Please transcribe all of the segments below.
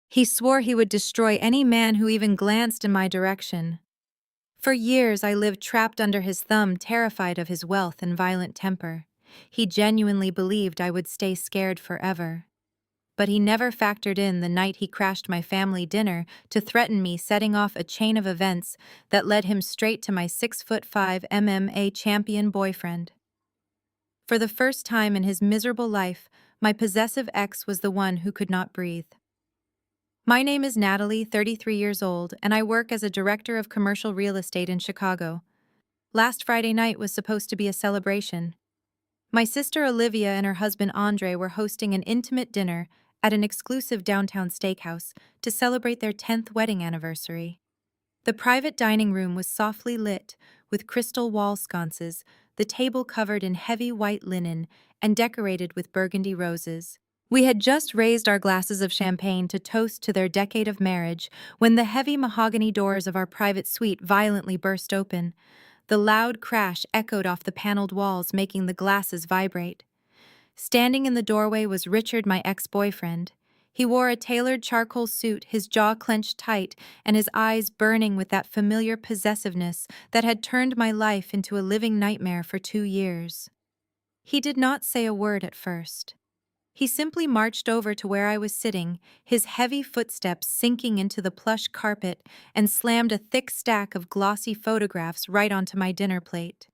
He swore he would destroy any man who even glanced in my direction. For years, I lived trapped under his thumb, terrified of his wealth and violent temper. He genuinely believed I would stay scared forever. But he never factored in the night he crashed my family dinner to threaten me, setting off a chain of events that led him straight to my 6'5" MMA champion boyfriend. For the first time in his miserable life, my possessive ex was the one who could not breathe. My name is Natalie, 33 years old, and I work as a director of commercial real estate in Chicago. Last Friday night was supposed to be a celebration. My sister Olivia and her husband Andre were hosting an intimate dinner at an exclusive downtown steakhouse to celebrate their 10th wedding anniversary. The private dining room was softly lit with crystal wall sconces, the table covered in heavy white linen and decorated with burgundy roses. We had just raised our glasses of champagne to toast to their decade of marriage when the heavy mahogany doors of our private suite violently burst open. The loud crash echoed off the paneled walls, making the glasses vibrate. Standing in the doorway was Richard, my ex-boyfriend. He wore a tailored charcoal suit, his jaw clenched tight, and his eyes burning with that familiar possessiveness that had turned my life into a living nightmare for 2 years. He did not say a word at first. He simply marched over to where I was sitting, his heavy footsteps sinking into the plush carpet, and slammed a thick stack of glossy photographs right onto my dinner plate.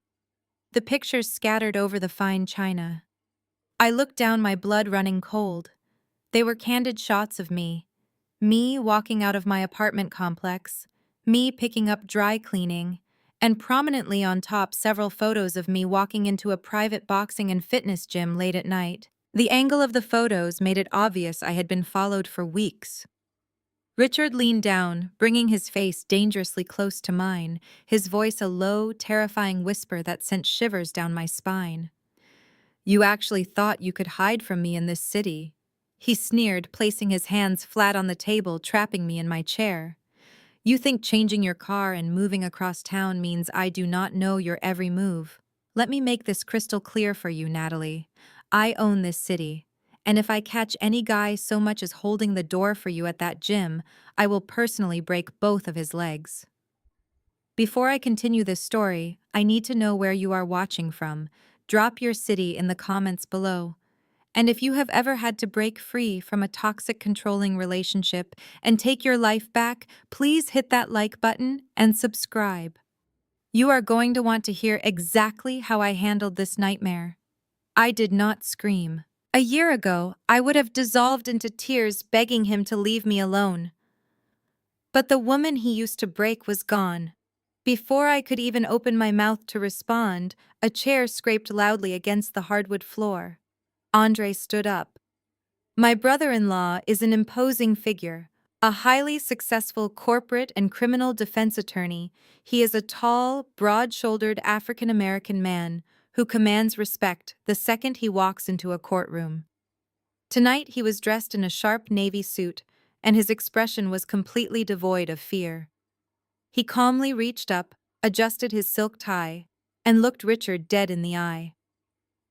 The pictures scattered over the fine china. I looked down, my blood running cold. They were candid shots of me walking out of my apartment complex, me picking up dry cleaning, and prominently on top several photos of me walking into a private boxing and fitness gym late at night. The angle of the photos made it obvious I had been followed for weeks. Richard leaned down, bringing his face dangerously close to mine, his voice a low, terrifying whisper that sent shivers down my spine. "You actually thought you could hide from me in this city," he sneered, placing his hands flat on the table, trapping me in my chair. "You think changing your car and moving across town means I do not know your every move. Let me make this crystal clear for you, Natalie. I own this city, and if I catch any guy so much as holding the door for you at that gym, I will personally break both of his legs." Before I continue this story, I need to know where you are watching from. Drop your city in the comments below. And if you have ever had to break free from a toxic, controlling relationship and take your life back, please hit that like button and subscribe. You are going to want to hear exactly how I handled this nightmare. I did not scream. A year ago, I would have dissolved into tears, begging him to leave me alone. But the woman he used to break was gone. Before I could even open my mouth to respond, a chair scraped loudly against the hardwood floor. Andre stood up. My brother-in-law is an imposing figure, a highly successful corporate and criminal defense attorney. He is a tall, broad-shouldered African-American man who commands respect the second he walks into a courtroom. Tonight he was dressed in a sharp navy suit, and his expression was completely devoid of fear. He calmly reached up, adjusted his silk tie, and looked Richard dead in the eye.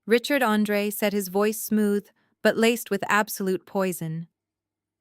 "Richard," Andre said, his voice smooth, but laced with absolute poison.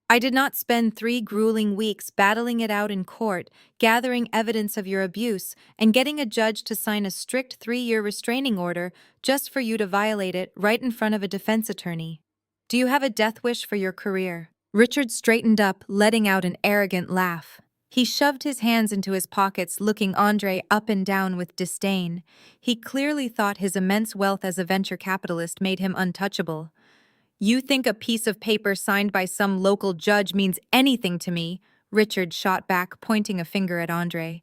"I did not spend 3 grueling weeks battling it out in court, gathering evidence of your abuse, and getting a judge to sign a strict 3-year restraining order just for you to violate it right in front of a defense attorney. Do you have a death wish for your career?" Richard straightened up, letting out an arrogant laugh. He shoved his hands into his pockets, looking Andre up and down with disdain. He clearly thought his immense wealth as a venture capitalist made him untouchable. "You think a piece of paper signed by some local judge means anything to me?" Richard shot back, pointing a finger at Andre.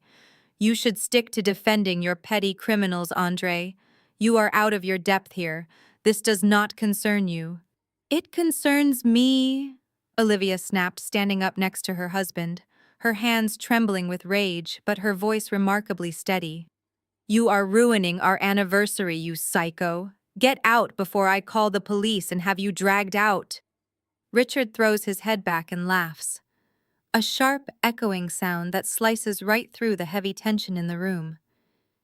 "You should stick to defending your petty criminals, Andre. You are out of your depth here. This does not concern you." "It concerns me," Olivia snapped, standing up next to her husband, her hands trembling with rage, but her voice remarkably steady. "You are ruining our anniversary, you psycho. Get out before I call the police and have you dragged out." Richard throws his head back and laughs. A sharp, echoing sound that slices right through the heavy tension in the room.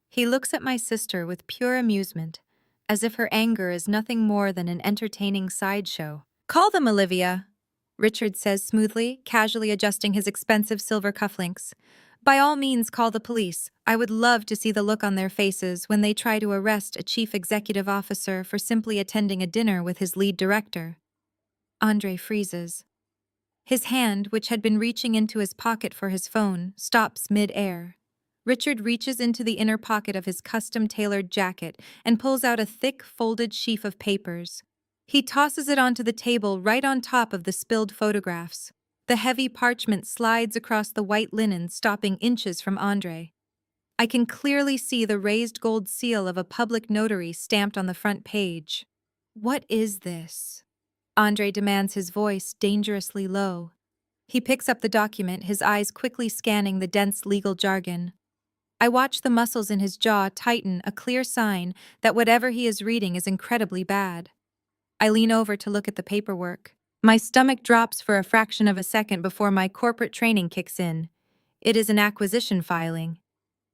He looks at my sister with pure amusement, as if her anger is nothing more than an entertaining sideshow. "Call them, Olivia." Richard says smoothly, casually adjusting his expensive silver cufflinks. By all means, call the police. I would love to see the look on their faces when they try to arrest a chief executive officer for simply attending a dinner with his lead director. Andre freezes. His hand, which had been reaching into his pocket for his phone, stops mid-air. Richard reaches into the inner pocket of his custom-tailored jacket and pulls out a thick, folded sheaf of papers. He tosses it onto the table right on top of the spilled photographs. The heavy parchment slides across the white linen, stopping inches from Andre. I can clearly see the raised gold seal of a public notary stamped on the front page. What is this? Andre demands, his voice dangerously low. He picks up the document, his eyes quickly scanning the dense legal jargon. I watch the muscles in his jaw tighten, a clear sign that whatever he is reading is incredibly bad. I lean over to look at the paperwork. My stomach drops for a fraction of a second before my corporate training kicks in. It is an acquisition filing.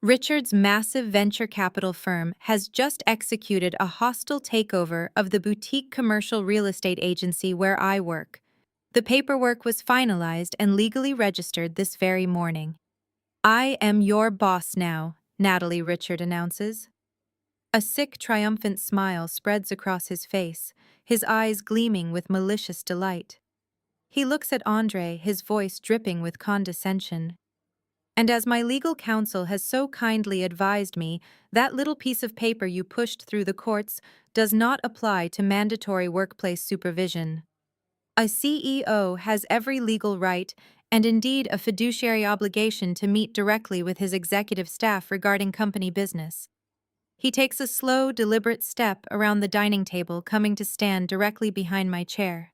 Richard's massive venture capital firm has just executed a hostile takeover of the boutique commercial real estate agency where I work. The paperwork was finalized and legally registered this very morning. I am your boss now, Natalie, Richard announces. A sick, triumphant smile spreads across his face, his eyes gleaming with malicious delight. He looks at Andre, his voice dripping with condescension. And as my legal counsel has so kindly advised me, that little piece of paper you pushed through the courts does not apply to mandatory workplace supervision. A CEO has every legal right and indeed a fiduciary obligation to meet directly with his executive staff regarding company business. He takes a slow, deliberate step around the dining table, coming to stand directly behind my chair.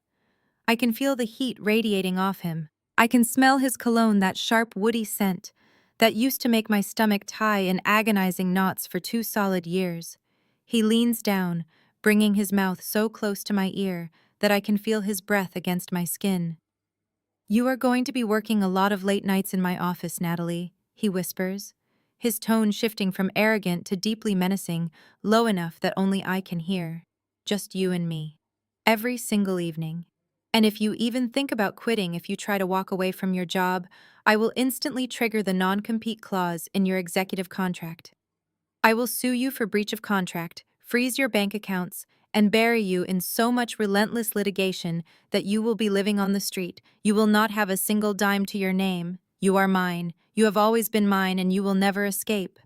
I can feel the heat radiating off him. I can smell his cologne, that sharp, woody scent that used to make my stomach tie in agonizing knots for 2 solid years. He leans down, bringing his mouth so close to my ear that I can feel his breath against my skin. "You are going to be working a lot of late nights in my office, Natalie," he whispers, his tone shifting from arrogant to deeply menacing, low enough that only I can hear. "Just you and me. Every single evening. And if you even think about quitting, if you try to walk away from your job, I will instantly trigger the non-compete clause in your executive contract. I will sue you for breach of contract, freeze your bank accounts, and bury you in so much relentless litigation that you will be living on the street. You will not have a single dime to your name. You are mine. You have always been mine, and you will never escape."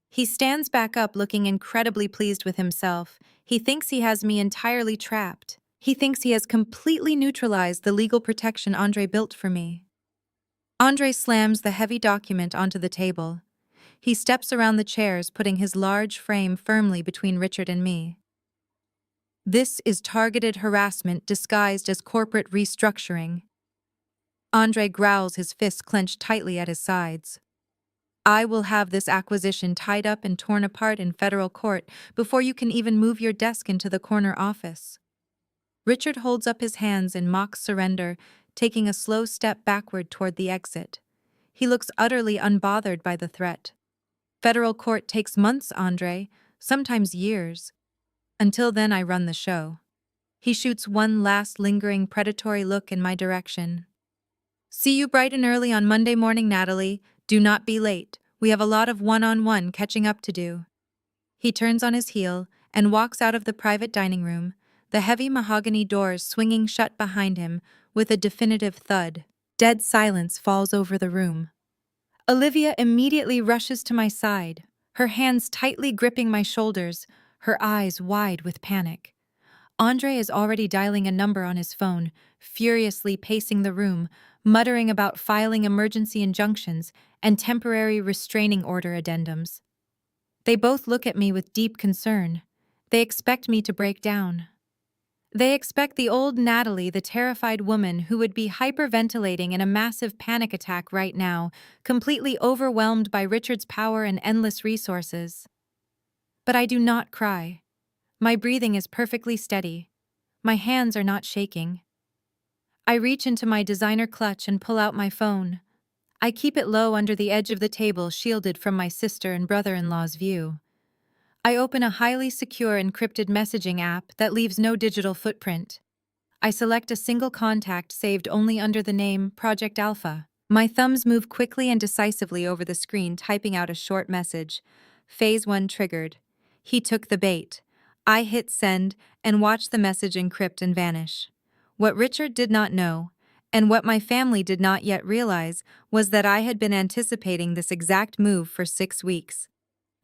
He stands back up, looking incredibly pleased with himself. He thinks he has me entirely trapped. He thinks he has completely neutralized the legal protection Andre built for me. Andre slams the heavy document onto the table. He steps around the chairs, putting his large frame firmly between Richard and me. "This is targeted harassment disguised as corporate restructuring." Andre growls, his fists clenched tightly at his sides. "I will have this acquisition tied up and torn apart in federal court before you can even move your desk into the corner office." Richard holds up his hands in mock surrender, taking a slow step backward toward the exit. He looks utterly unbothered by the threat. "Federal court takes months, Andre, sometimes years. Until then, I run the show." He shoots one last lingering predatory look in my direction. "See you bright and early on Monday morning, Natalie. Do not be late. We have a lot of one-on-one catching up to do." He turns on his heel and walks out of the private dining room, the heavy mahogany doors swinging shut behind him with a definitive thud. Dead silence falls over the room. Olivia immediately rushes to my side, her hands tightly gripping my shoulders, her eyes wide with panic. Andre is already dialing a number on his phone, furiously pacing the room, muttering about filing emergency injunctions and temporary restraining order addendums. They both look at me with deep concern. They expect me to break down. They expect the old Natalie, the terrified woman who would be hyperventilating in a massive panic attack right now, completely overwhelmed by Richard's power and endless resources. But I do not cry. My breathing is perfectly steady. My hands are not shaking. I reach into my designer clutch and pull out my phone. I keep it low under the edge of the table, shielded from my sister and brother-in-law's view. I open a highly secure encrypted messaging app that leaves no digital footprint. I select a single contact saved only under the name Project Alpha. My thumbs move quickly and decisively over the screen, typing out a short message. Phase 1 triggered. He took the bait. I hit send and watched the message encrypt and vanish. What Richard did not know, and what my family did not yet realize, was that I had been anticipating this exact move for 6 weeks.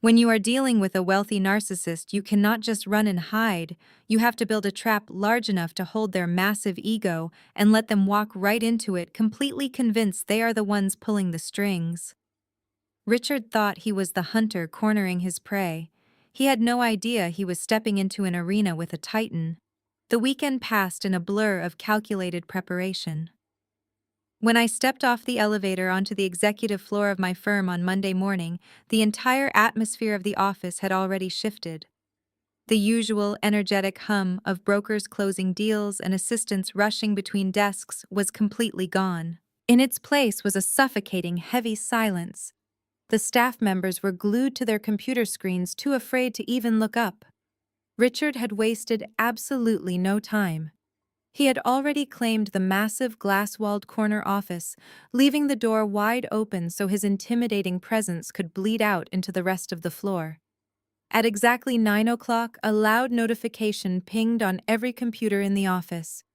When you are dealing with a wealthy narcissist, you cannot just run and hide. You have to build a trap large enough to hold their massive ego and let them walk right into it, completely convinced they are the ones pulling the strings. Richard thought he was the hunter cornering his prey. He had no idea he was stepping into an arena with a titan. The weekend passed in a blur of calculated preparation. When I stepped off the elevator onto the executive floor of my firm on Monday morning, the entire atmosphere of the office had already shifted. The usual energetic hum of brokers closing deals and assistants rushing between desks was completely gone. In its place was a suffocating, heavy silence. The staff members were glued to their computer screens, too afraid to even look up. Richard had wasted absolutely no time. He had already claimed the massive glass-walled corner office, leaving the door wide open so his intimidating presence could bleed out into the rest of the floor. At exactly 9 o'clock, a loud notification pinged on every computer in the office.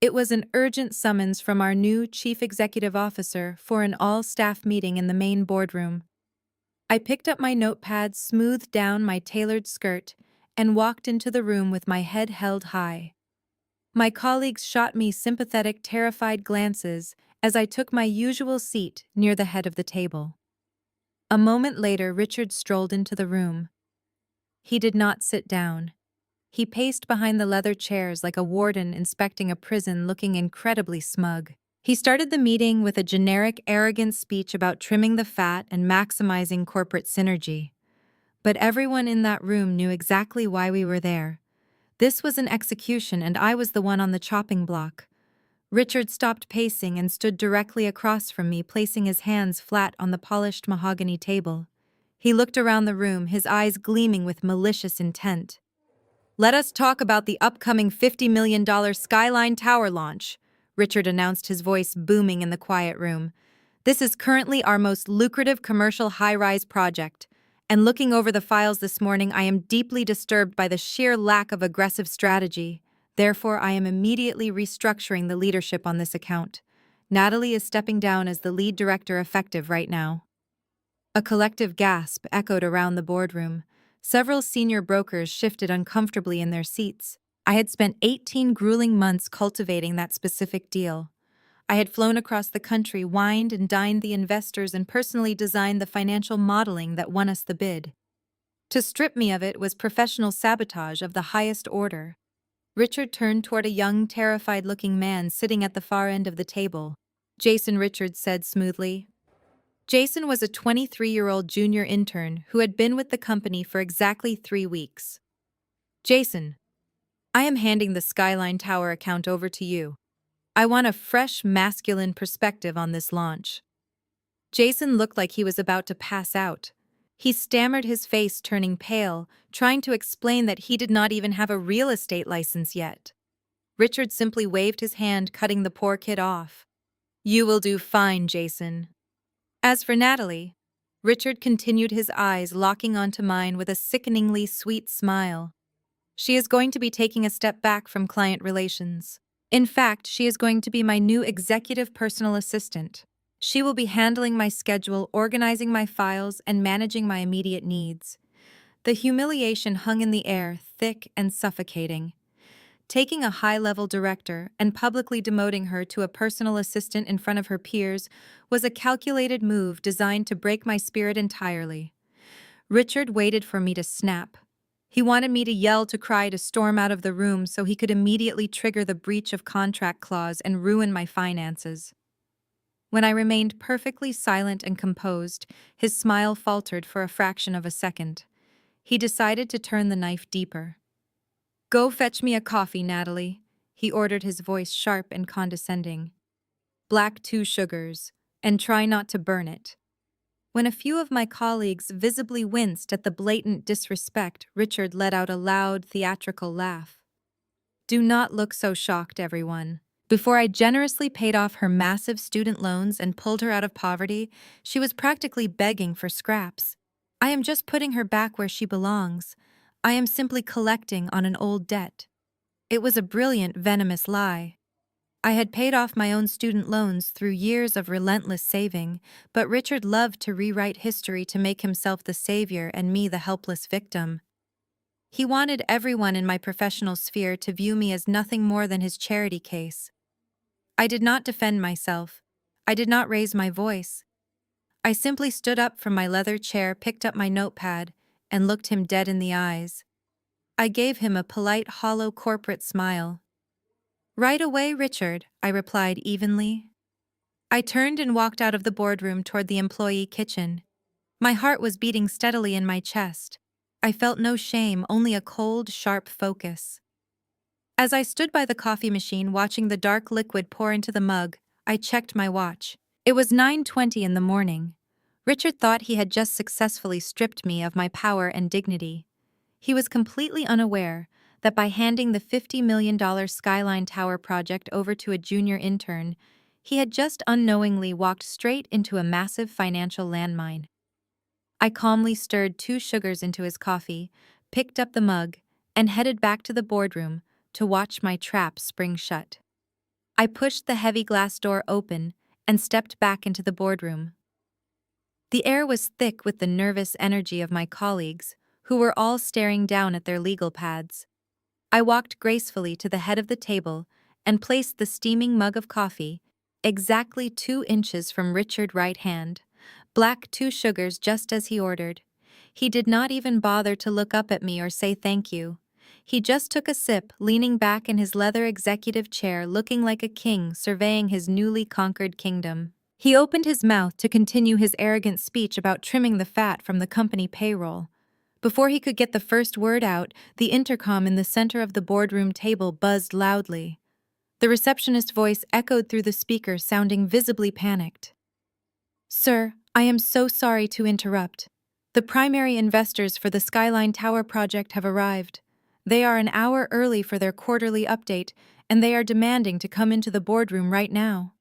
It was an urgent summons from our new chief executive officer for an all-staff meeting in the main boardroom. I picked up my notepad, smoothed down my tailored skirt, and walked into the room with my head held high. My colleagues shot me sympathetic, terrified glances as I took my usual seat near the head of the table. A moment later, Richard strolled into the room. He did not sit down. He paced behind the leather chairs like a warden inspecting a prison, looking incredibly smug. He started the meeting with a generic, arrogant speech about trimming the fat and maximizing corporate synergy. But everyone in that room knew exactly why we were there. This was an execution, and I was the one on the chopping block. Richard stopped pacing and stood directly across from me, placing his hands flat on the polished mahogany table. He looked around the room, his eyes gleaming with malicious intent. "Let us talk about the upcoming $50 million Skyline Tower launch," Richard announced, his voice booming in the quiet room. "This is currently our most lucrative commercial high-rise project. And looking over the files this morning, I am deeply disturbed by the sheer lack of aggressive strategy. Therefore, I am immediately restructuring the leadership on this account. Natalie is stepping down as the lead director, effective right now." A collective gasp echoed around the boardroom. Several senior brokers shifted uncomfortably in their seats. I had spent 18 grueling months cultivating that specific deal. I had flown across the country, wined and dined the investors, and personally designed the financial modeling that won us the bid. To strip me of it was professional sabotage of the highest order. Richard turned toward a young, terrified-looking man sitting at the far end of the table. "Jason," Richard said smoothly. Jason was a 23-year-old junior intern who had been with the company for exactly 3 weeks. "Jason, I am handing the Skyline Tower account over to you. I want a fresh, masculine perspective on this launch." Jason looked like he was about to pass out. He stammered, his face turning pale, trying to explain that he did not even have a real estate license yet. Richard simply waved his hand, cutting the poor kid off. "You will do fine, Jason." As for Natalie, Richard continued, his eyes locking onto mine with a sickeningly sweet smile. "She is going to be taking a step back from client relations. In fact, she is going to be my new executive personal assistant. She will be handling my schedule, organizing my files, and managing my immediate needs." The humiliation hung in the air, thick and suffocating. Taking a high-level director and publicly demoting her to a personal assistant in front of her peers was a calculated move designed to break my spirit entirely. Richard waited for me to snap. He wanted me to yell, to cry, to storm out of the room so he could immediately trigger the breach of contract clause and ruin my finances. When I remained perfectly silent and composed, his smile faltered for a fraction of a second. He decided to turn the knife deeper. "Go fetch me a coffee, Natalie," he ordered, his voice sharp and condescending. "Black 2 sugars, and try not to burn it." When a few of my colleagues visibly winced at the blatant disrespect, Richard let out a loud, theatrical laugh. Do not look so shocked, everyone. Before I generously paid off her massive student loans and pulled her out of poverty, she was practically begging for scraps. I am just putting her back where she belongs. I am simply collecting on an old debt. It was a brilliant, venomous lie. I had paid off my own student loans through years of relentless saving, but Richard loved to rewrite history to make himself the savior and me the helpless victim. He wanted everyone in my professional sphere to view me as nothing more than his charity case. I did not defend myself. I did not raise my voice. I simply stood up from my leather chair, picked up my notepad, and looked him dead in the eyes. I gave him a polite, hollow corporate smile. "Right away, Richard," I replied evenly. I turned and walked out of the boardroom toward the employee kitchen. My heart was beating steadily in my chest. I felt no shame, only a cold, sharp focus. As I stood by the coffee machine watching the dark liquid pour into the mug, I checked my watch. It was 9:20 in the morning. Richard thought he had just successfully stripped me of my power and dignity. He was completely unaware that by handing the $50 million Skyline Tower project over to a junior intern, he had just unknowingly walked straight into a massive financial landmine. I calmly stirred 2 sugars into his coffee, picked up the mug, and headed back to the boardroom to watch my trap spring shut. I pushed the heavy glass door open and stepped back into the boardroom. The air was thick with the nervous energy of my colleagues, who were all staring down at their legal pads. I walked gracefully to the head of the table and placed the steaming mug of coffee exactly 2 inches from Richard's right hand, black 2 sugars just as he ordered. He did not even bother to look up at me or say thank you. He just took a sip, leaning back in his leather executive chair, looking like a king surveying his newly conquered kingdom. He opened his mouth to continue his arrogant speech about trimming the fat from the company payroll. Before he could get the first word out, the intercom in the center of the boardroom table buzzed loudly. The receptionist's voice echoed through the speaker, sounding visibly panicked. "Sir, I am so sorry to interrupt. The primary investors for the Skyline Tower project have arrived. They are an hour early for their quarterly update, and they are demanding to come into the boardroom right now."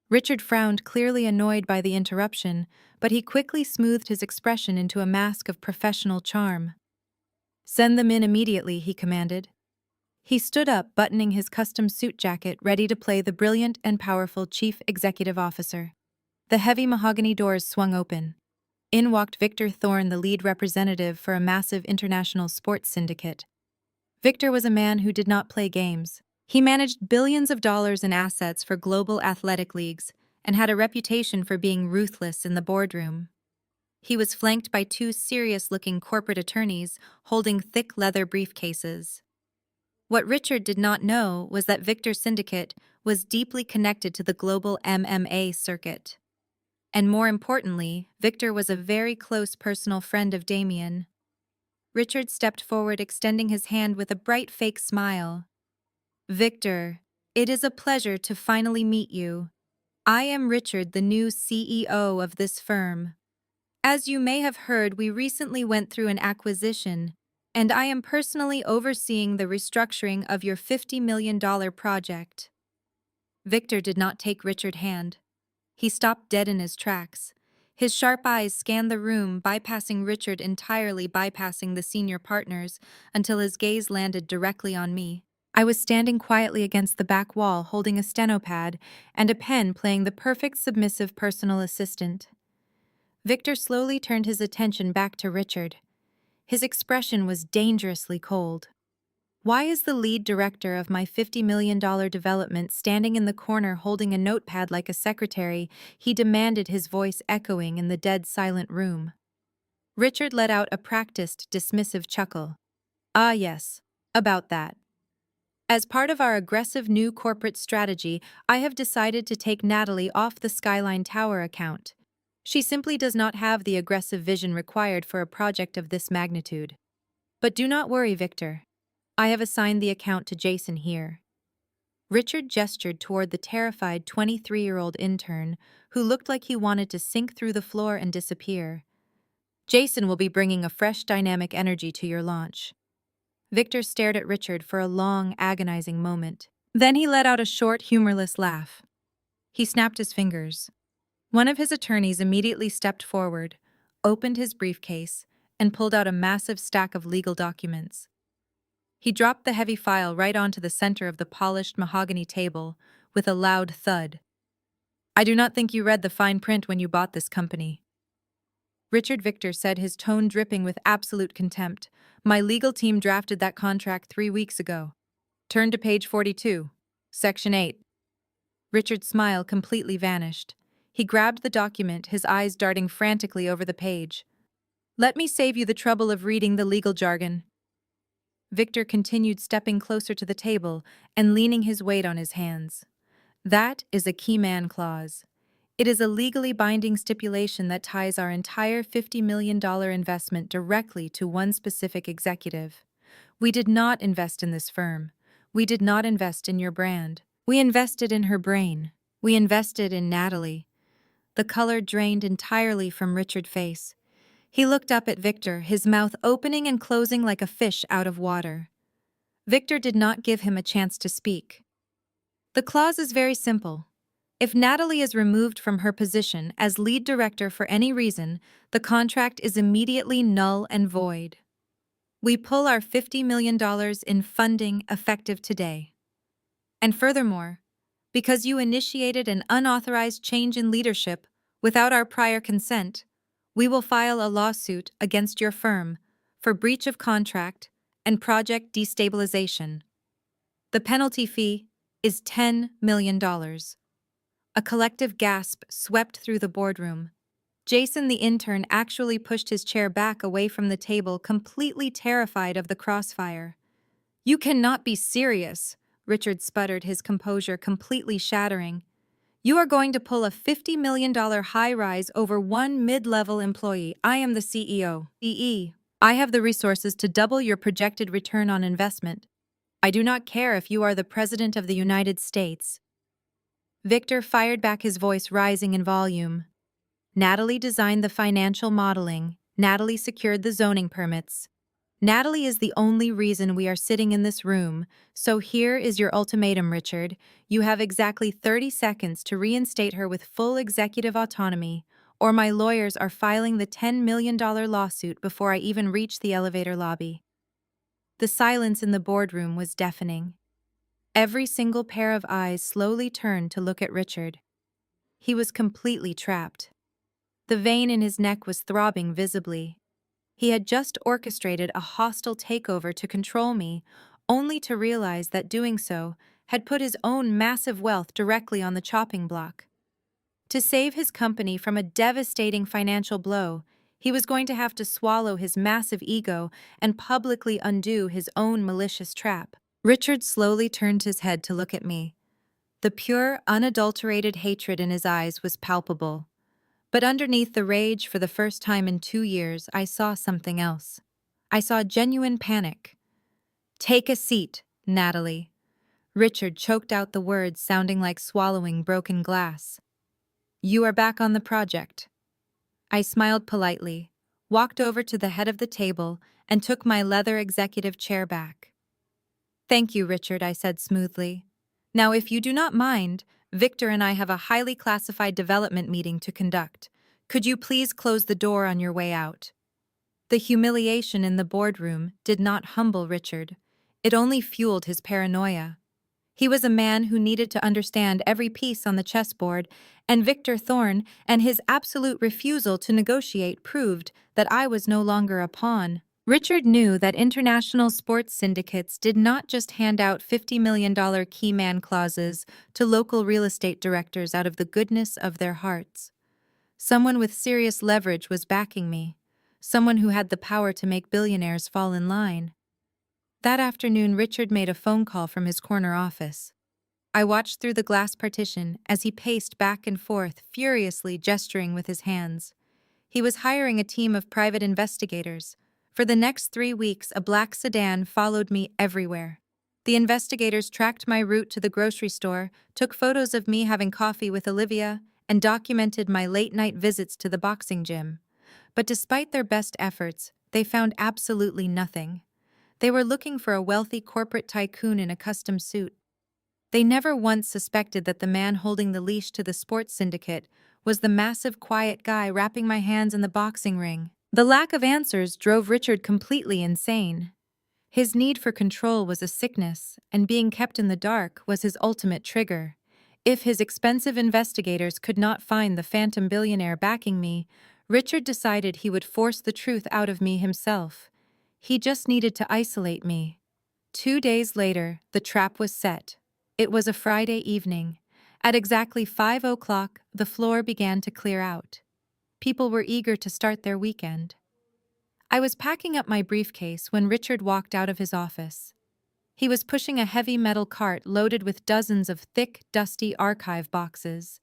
Richard frowned, clearly annoyed by the interruption, but he quickly smoothed his expression into a mask of professional charm. "Send them in immediately," he commanded. He stood up, buttoning his custom suit jacket, ready to play the brilliant and powerful chief executive officer. The heavy mahogany doors swung open. In walked Victor Thorne, the lead representative for a massive international sports syndicate. Victor was a man who did not play games. He managed billions of dollars in assets for global athletic leagues and had a reputation for being ruthless in the boardroom. He was flanked by 2 serious-looking corporate attorneys holding thick leather briefcases. What Richard did not know was that Victor's syndicate was deeply connected to the global MMA circuit. And more importantly, Victor was a very close personal friend of Damien. Richard stepped forward, extending his hand with a bright fake smile. "Victor, it is a pleasure to finally meet you. I am Richard, the new CEO of this firm. As you may have heard, we recently went through an acquisition, and I am personally overseeing the restructuring of your $50 million project." Victor did not take Richard's hand. He stopped dead in his tracks. His sharp eyes scanned the room, bypassing Richard entirely, bypassing the senior partners, until his gaze landed directly on me. I was standing quietly against the back wall, holding a stenopad and a pen, playing the perfect submissive personal assistant. Victor slowly turned his attention back to Richard. His expression was dangerously cold. "Why is the lead director of my $50 million development standing in the corner holding a notepad like a secretary?" he demanded, his voice echoing in the dead silent room. Richard let out a practiced, dismissive chuckle. "Ah, yes, about that. As part of our aggressive new corporate strategy, I have decided to take Natalie off the Skyline Tower account. She simply does not have the aggressive vision required for a project of this magnitude. But do not worry, Victor. I have assigned the account to Jason here." Richard gestured toward the terrified 23-year-old intern, who looked like he wanted to sink through the floor and disappear. "Jason will be bringing a fresh dynamic energy to your launch." Victor stared at Richard for a long, agonizing moment. Then he let out a short, humorless laugh. He snapped his fingers. One of his attorneys immediately stepped forward, opened his briefcase, and pulled out a massive stack of legal documents. He dropped the heavy file right onto the center of the polished mahogany table with a loud thud. "I do not think you read the fine print when you bought this company." Richard Victor said, his tone dripping with absolute contempt. "My legal team drafted that contract 3 weeks ago. Turn to page 42, section 8. Richard's smile completely vanished. He grabbed the document, his eyes darting frantically over the page. "Let me save you the trouble of reading the legal jargon." Victor continued, stepping closer to the table and leaning his weight on his hands. "That is a key man clause. It is a legally binding stipulation that ties our entire $50 million investment directly to one specific executive. We did not invest in this firm. We did not invest in your brand. We invested in her brain. We invested in Natalie." The color drained entirely from Richard's face. He looked up at Victor, his mouth opening and closing like a fish out of water. Victor did not give him a chance to speak. "The clause is very simple. If Natalie is removed from her position as lead director for any reason, the contract is immediately null and void. We pull our $50 million in funding effective today. And furthermore, because you initiated an unauthorized change in leadership without our prior consent, we will file a lawsuit against your firm for breach of contract and project destabilization. The penalty fee is $10 million. A collective gasp swept through the boardroom. Jason, the intern, actually pushed his chair back away from the table, completely terrified of the crossfire. "You cannot be serious," Richard sputtered, his composure completely shattering. "You are going to pull a $50 million high-rise over one mid-level employee. I am the CEO. I have the resources to double your projected return on investment. I do not care if you are the President of the United States." Victor fired back, his voice rising in volume. "Natalie designed the financial modeling. Natalie secured the zoning permits. Natalie is the only reason we are sitting in this room, so here is your ultimatum, Richard. You have exactly 30 seconds to reinstate her with full executive autonomy, or my lawyers are filing the $10 million lawsuit before I even reach the elevator lobby." The silence in the boardroom was deafening. Every single pair of eyes slowly turned to look at Richard. He was completely trapped. The vein in his neck was throbbing visibly. He had just orchestrated a hostile takeover to control me, only to realize that doing so had put his own massive wealth directly on the chopping block. To save his company from a devastating financial blow, he was going to have to swallow his massive ego and publicly undo his own malicious trap. Richard slowly turned his head to look at me. The pure, unadulterated hatred in his eyes was palpable. But underneath the rage, for the first time in 2 years, I saw something else. I saw genuine panic. "Take a seat, Natalie." Richard choked out the words, sounding like swallowing broken glass. "You are back on the project." I smiled politely, walked over to the head of the table, and took my leather executive chair back. "Thank you, Richard," I said smoothly. "Now, if you do not mind, Victor and I have a highly classified development meeting to conduct. Could you please close the door on your way out?" The humiliation in the boardroom did not humble Richard. It only fueled his paranoia. He was a man who needed to understand every piece on the chessboard, and Victor Thorne and his absolute refusal to negotiate proved that I was no longer a pawn. Richard knew that international sports syndicates did not just hand out $50 million key man clauses to local real estate directors out of the goodness of their hearts. Someone with serious leverage was backing me, someone who had the power to make billionaires fall in line. That afternoon, Richard made a phone call from his corner office. I watched through the glass partition as he paced back and forth, furiously gesturing with his hands. He was hiring a team of private investigators. For the next 3 weeks, a black sedan followed me everywhere. The investigators tracked my route to the grocery store, took photos of me having coffee with Olivia, and documented my late-night visits to the boxing gym. But despite their best efforts, they found absolutely nothing. They were looking for a wealthy corporate tycoon in a custom suit. They never once suspected that the man holding the leash to the sports syndicate was the massive, quiet guy wrapping my hands in the boxing ring. The lack of answers drove Richard completely insane. His need for control was a sickness, and being kept in the dark was his ultimate trigger. If his expensive investigators could not find the phantom billionaire backing me, Richard decided he would force the truth out of me himself. He just needed to isolate me. 2 days later, the trap was set. It was a Friday evening. At exactly 5 o'clock, the floor began to clear out. People were eager to start their weekend. I was packing up my briefcase when Richard walked out of his office. He was pushing a heavy metal cart loaded with dozens of thick, dusty archive boxes.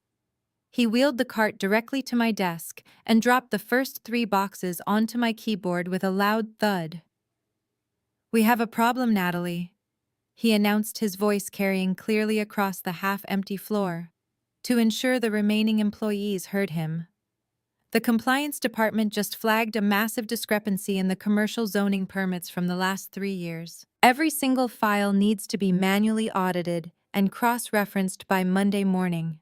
He wheeled the cart directly to my desk and dropped the first 3 boxes onto my keyboard with a loud thud. "We have a problem, Natalie," he announced, his voice carrying clearly across the half-empty floor. To ensure the remaining employees heard him, the compliance department just flagged a massive discrepancy in the commercial zoning permits from the last 3 years. Every single file needs to be manually audited and cross-referenced by Monday morning.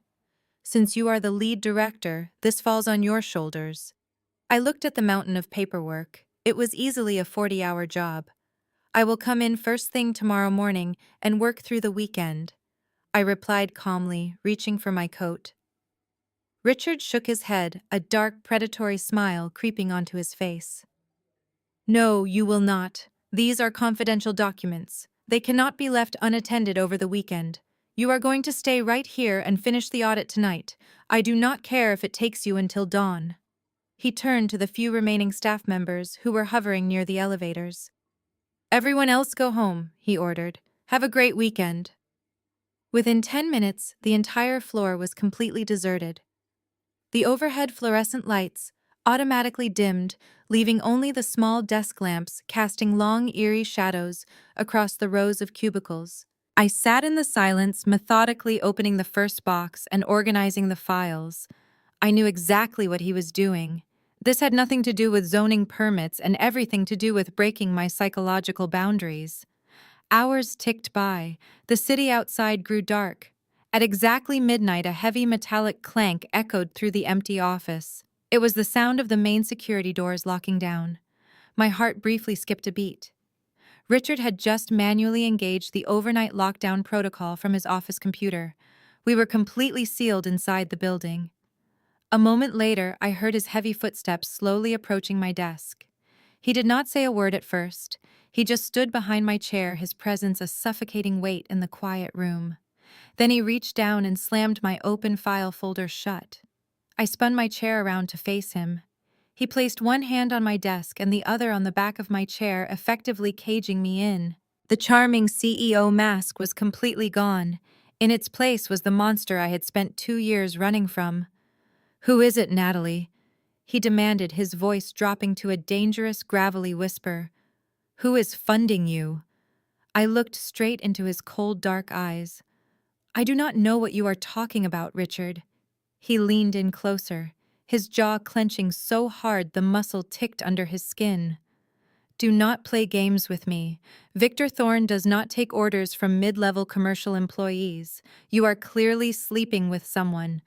Since you are the lead director, this falls on your shoulders. I looked at the mountain of paperwork. It was easily a 40-hour job. "I will come in first thing tomorrow morning and work through the weekend," I replied calmly, reaching for my coat. Richard shook his head, a dark, predatory smile creeping onto his face. "No, you will not. These are confidential documents. They cannot be left unattended over the weekend. You are going to stay right here and finish the audit tonight. I do not care if it takes you until dawn." He turned to the few remaining staff members who were hovering near the elevators. "Everyone else go home," he ordered. "Have a great weekend." Within 10 minutes, the entire floor was completely deserted. The overhead fluorescent lights automatically dimmed, leaving only the small desk lamps casting long, eerie shadows across the rows of cubicles. I sat in the silence, methodically opening the first box and organizing the files. I knew exactly what he was doing. This had nothing to do with zoning permits and everything to do with breaking my psychological boundaries. Hours ticked by. The city outside grew dark. At exactly midnight, a heavy metallic clank echoed through the empty office. It was the sound of the main security doors locking down. My heart briefly skipped a beat. Richard had just manually engaged the overnight lockdown protocol from his office computer. We were completely sealed inside the building. A moment later, I heard his heavy footsteps slowly approaching my desk. He did not say a word at first. He just stood behind my chair, his presence a suffocating weight in the quiet room. Then he reached down and slammed my open file folder shut. I spun my chair around to face him. He placed one hand on my desk and the other on the back of my chair, effectively caging me in. The charming CEO mask was completely gone. In its place was the monster I had spent 2 years running from. "Who is it, Natalie?" he demanded, his voice dropping to a dangerous, gravelly whisper. "Who is funding you?" I looked straight into his cold, dark eyes. "I do not know what you are talking about, Richard." He leaned in closer, his jaw clenching so hard the muscle ticked under his skin. "Do not play games with me. Victor Thorne does not take orders from mid-level commercial employees. You are clearly sleeping with someone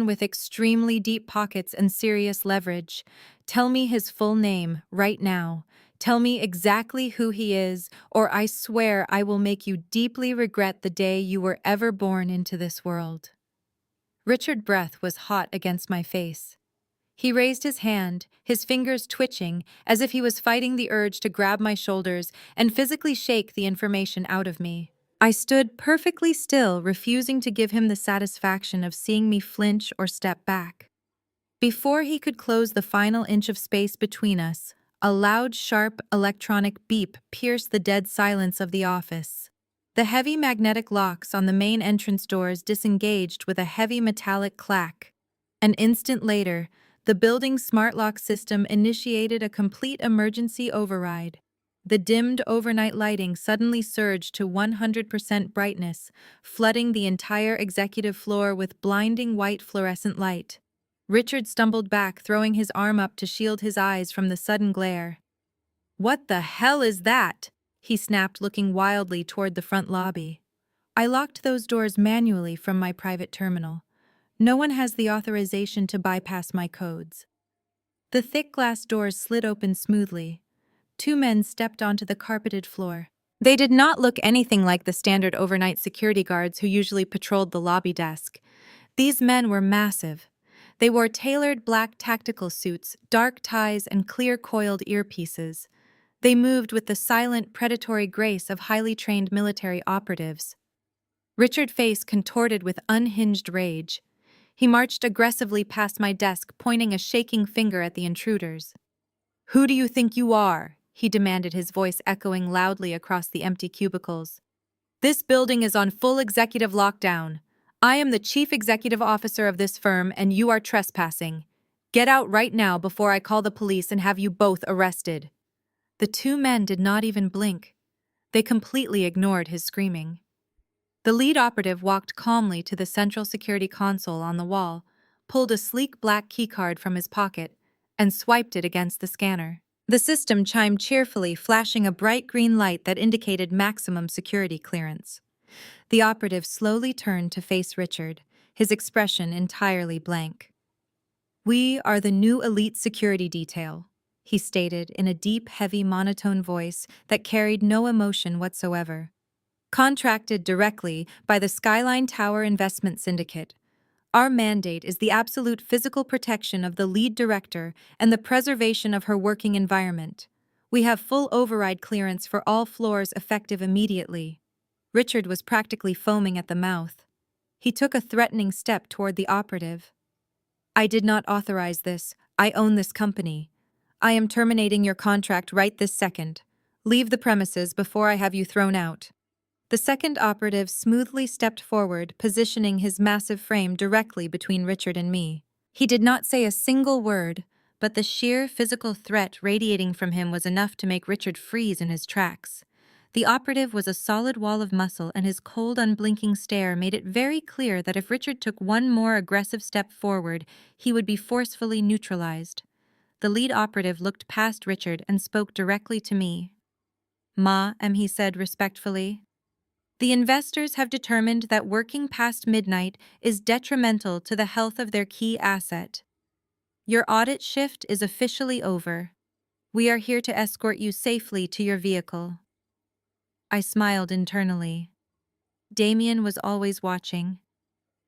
with extremely deep pockets and serious leverage. Tell me his full name, right now. Tell me exactly who he is, or I swear I will make you deeply regret the day you were ever born into this world." Richard's breath was hot against my face. He raised his hand, his fingers twitching, as if he was fighting the urge to grab my shoulders and physically shake the information out of me. I stood perfectly still, refusing to give him the satisfaction of seeing me flinch or step back. Before he could close the final inch of space between us, a loud, sharp electronic beep pierced the dead silence of the office. The heavy magnetic locks on the main entrance doors disengaged with a heavy metallic clack. An instant later, the building's smart lock system initiated a complete emergency override. The dimmed overnight lighting suddenly surged to 100% brightness, flooding the entire executive floor with blinding white fluorescent light. Richard stumbled back, throwing his arm up to shield his eyes from the sudden glare. "What the hell is that?" he snapped, looking wildly toward the front lobby. I locked those doors manually from my private terminal. No one has the authorization to bypass my codes. The thick glass doors slid open smoothly. Two men stepped onto the carpeted floor. They did not look anything like the standard overnight security guards who usually patrolled the lobby desk. These men were massive. They wore tailored black tactical suits, dark ties, and clear coiled earpieces. They moved with the silent, predatory grace of highly trained military operatives. Richard's face contorted with unhinged rage. He marched aggressively past my desk, pointing a shaking finger at the intruders. "Who do you think you are?" he demanded, his voice echoing loudly across the empty cubicles. "This building is on full executive lockdown. I am the chief executive officer of this firm, and you are trespassing. Get out right now before I call the police and have you both arrested." The two men did not even blink. They completely ignored his screaming. The lead operative walked calmly to the central security console on the wall, pulled a sleek black keycard from his pocket, and swiped it against the scanner. The system chimed cheerfully, flashing a bright green light that indicated maximum security clearance. The operative slowly turned to face Richard, his expression entirely blank. "We are the new elite security detail," he stated in a deep, heavy, monotone voice that carried no emotion whatsoever. "Contracted directly by the Skyline Tower Investment Syndicate. Our mandate is the absolute physical protection of the lead director and the preservation of her working environment. We have full override clearance for all floors effective immediately." Richard was practically foaming at the mouth. He took a threatening step toward the operative. "I did not authorize this. I own this company. I am terminating your contract right this second. Leave the premises before I have you thrown out." The second operative smoothly stepped forward, positioning his massive frame directly between Richard and me. He did not say a single word, but the sheer physical threat radiating from him was enough to make Richard freeze in his tracks. The operative was a solid wall of muscle, and his cold, unblinking stare made it very clear that if Richard took one more aggressive step forward, he would be forcefully neutralized. The lead operative looked past Richard and spoke directly to me. "Ma'am," he said respectfully. "The investors have determined that working past midnight is detrimental to the health of their key asset. Your audit shift is officially over. We are here to escort you safely to your vehicle." I smiled internally. Damien was always watching.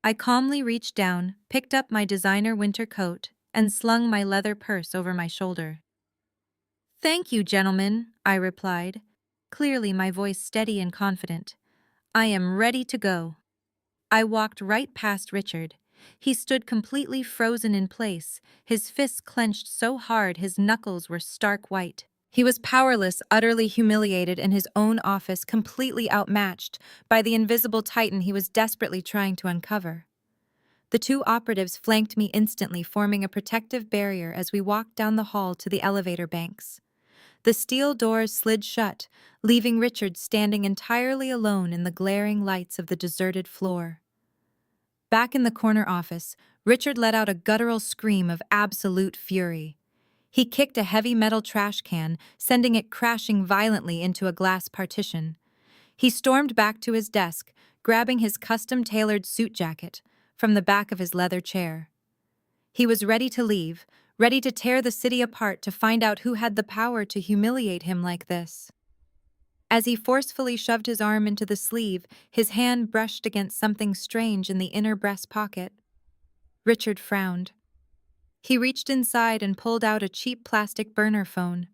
I calmly reached down, picked up my designer winter coat, and slung my leather purse over my shoulder. "Thank you, gentlemen," I replied, clearly my voice steady and confident. "I am ready to go." I walked right past Richard. He stood completely frozen in place, his fists clenched so hard his knuckles were stark white. He was powerless, utterly humiliated in his own office, completely outmatched by the invisible titan he was desperately trying to uncover. The two operatives flanked me instantly, forming a protective barrier as we walked down the hall to the elevator banks. The steel doors slid shut, leaving Richard standing entirely alone in the glaring lights of the deserted floor. Back in the corner office, Richard let out a guttural scream of absolute fury. He kicked a heavy metal trash can, sending it crashing violently into a glass partition. He stormed back to his desk, grabbing his custom-tailored suit jacket from the back of his leather chair. He was ready to leave, ready to tear the city apart to find out who had the power to humiliate him like this. As he forcefully shoved his arm into the sleeve, his hand brushed against something strange in the inner breast pocket. Richard frowned. He reached inside and pulled out a cheap plastic burner phone.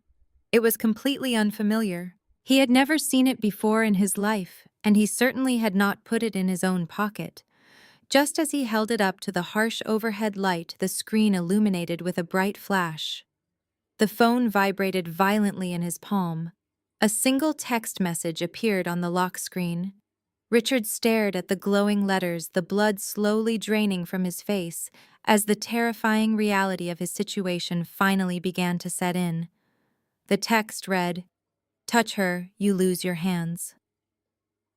It was completely unfamiliar. He had never seen it before in his life, and he certainly had not put it in his own pocket. Just as he held it up to the harsh overhead light, the screen illuminated with a bright flash. The phone vibrated violently in his palm. A single text message appeared on the lock screen. Richard stared at the glowing letters, the blood slowly draining from his face, as the terrifying reality of his situation finally began to set in. The text read, "Touch her, you lose your hands."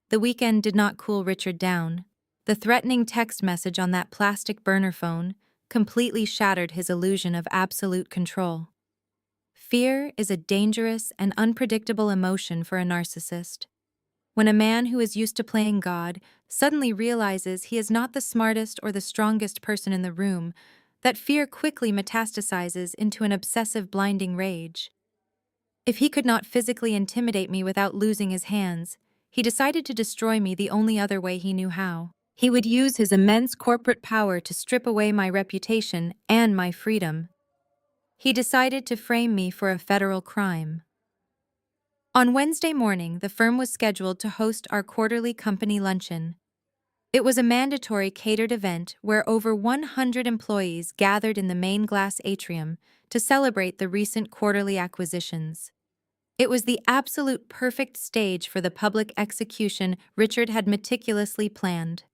The weekend did not cool Richard down. The threatening text message on that plastic burner phone completely shattered his illusion of absolute control. Fear is a dangerous and unpredictable emotion for a narcissist. When a man who is used to playing God suddenly realizes he is not the smartest or the strongest person in the room, that fear quickly metastasizes into an obsessive, blinding rage. If he could not physically intimidate me without losing his hands, he decided to destroy me the only other way he knew how. He would use his immense corporate power to strip away my reputation and my freedom. He decided to frame me for a federal crime. On Wednesday morning, the firm was scheduled to host our quarterly company luncheon. It was a mandatory catered event where over 100 employees gathered in the main glass atrium to celebrate the recent quarterly acquisitions. It was the absolute perfect stage for the public execution Richard had meticulously planned.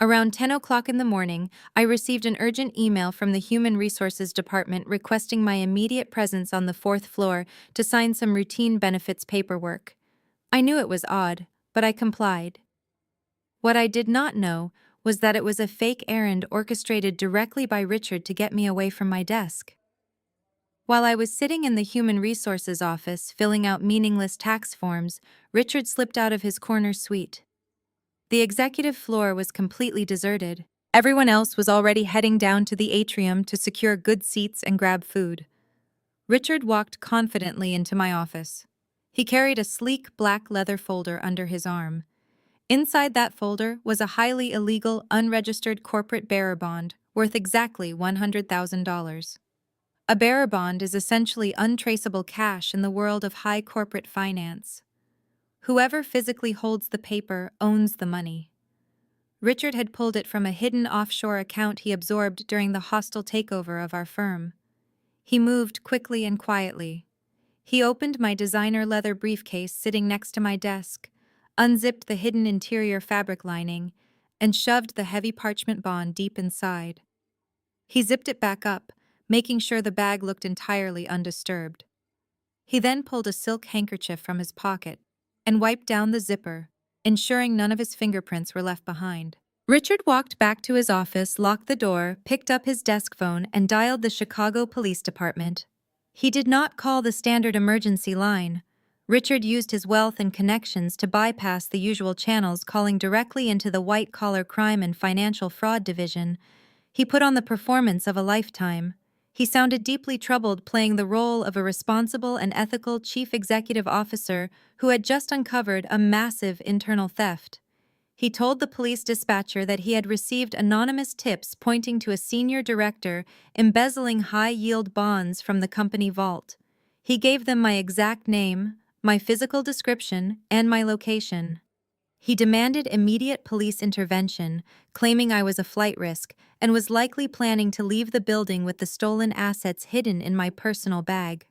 Around 10 o'clock in the morning, I received an urgent email from the Human Resources Department requesting my immediate presence on the fourth floor to sign some routine benefits paperwork. I knew it was odd, but I complied. What I did not know was that it was a fake errand orchestrated directly by Richard to get me away from my desk. While I was sitting in the Human Resources office filling out meaningless tax forms, Richard slipped out of his corner suite. The executive floor was completely deserted. Everyone else was already heading down to the atrium to secure good seats and grab food. Richard walked confidently into my office. He carried a sleek black leather folder under his arm. Inside that folder was a highly illegal, unregistered corporate bearer bond worth exactly $100,000. A bearer bond is essentially untraceable cash in the world of high corporate finance. Whoever physically holds the paper owns the money. Richard had pulled it from a hidden offshore account he absorbed during the hostile takeover of our firm. He moved quickly and quietly. He opened my designer leather briefcase sitting next to my desk, unzipped the hidden interior fabric lining, and shoved the heavy parchment bond deep inside. He zipped it back up, making sure the bag looked entirely undisturbed. He then pulled a silk handkerchief from his pocket and wiped down the zipper, ensuring none of his fingerprints were left behind. Richard walked back to his office, locked the door, picked up his desk phone, and dialed the Chicago Police Department. He did not call the standard emergency line. Richard used his wealth and connections to bypass the usual channels, calling directly into the white-collar crime and financial fraud division. He put on the performance of a lifetime. He sounded deeply troubled, playing the role of a responsible and ethical chief executive officer who had just uncovered a massive internal theft. He told the police dispatcher that he had received anonymous tips pointing to a senior director embezzling high-yield bonds from the company vault. He gave them my exact name, my physical description, and my location. He demanded immediate police intervention, claiming I was a flight risk and was likely planning to leave the building with the stolen assets hidden in my personal bag.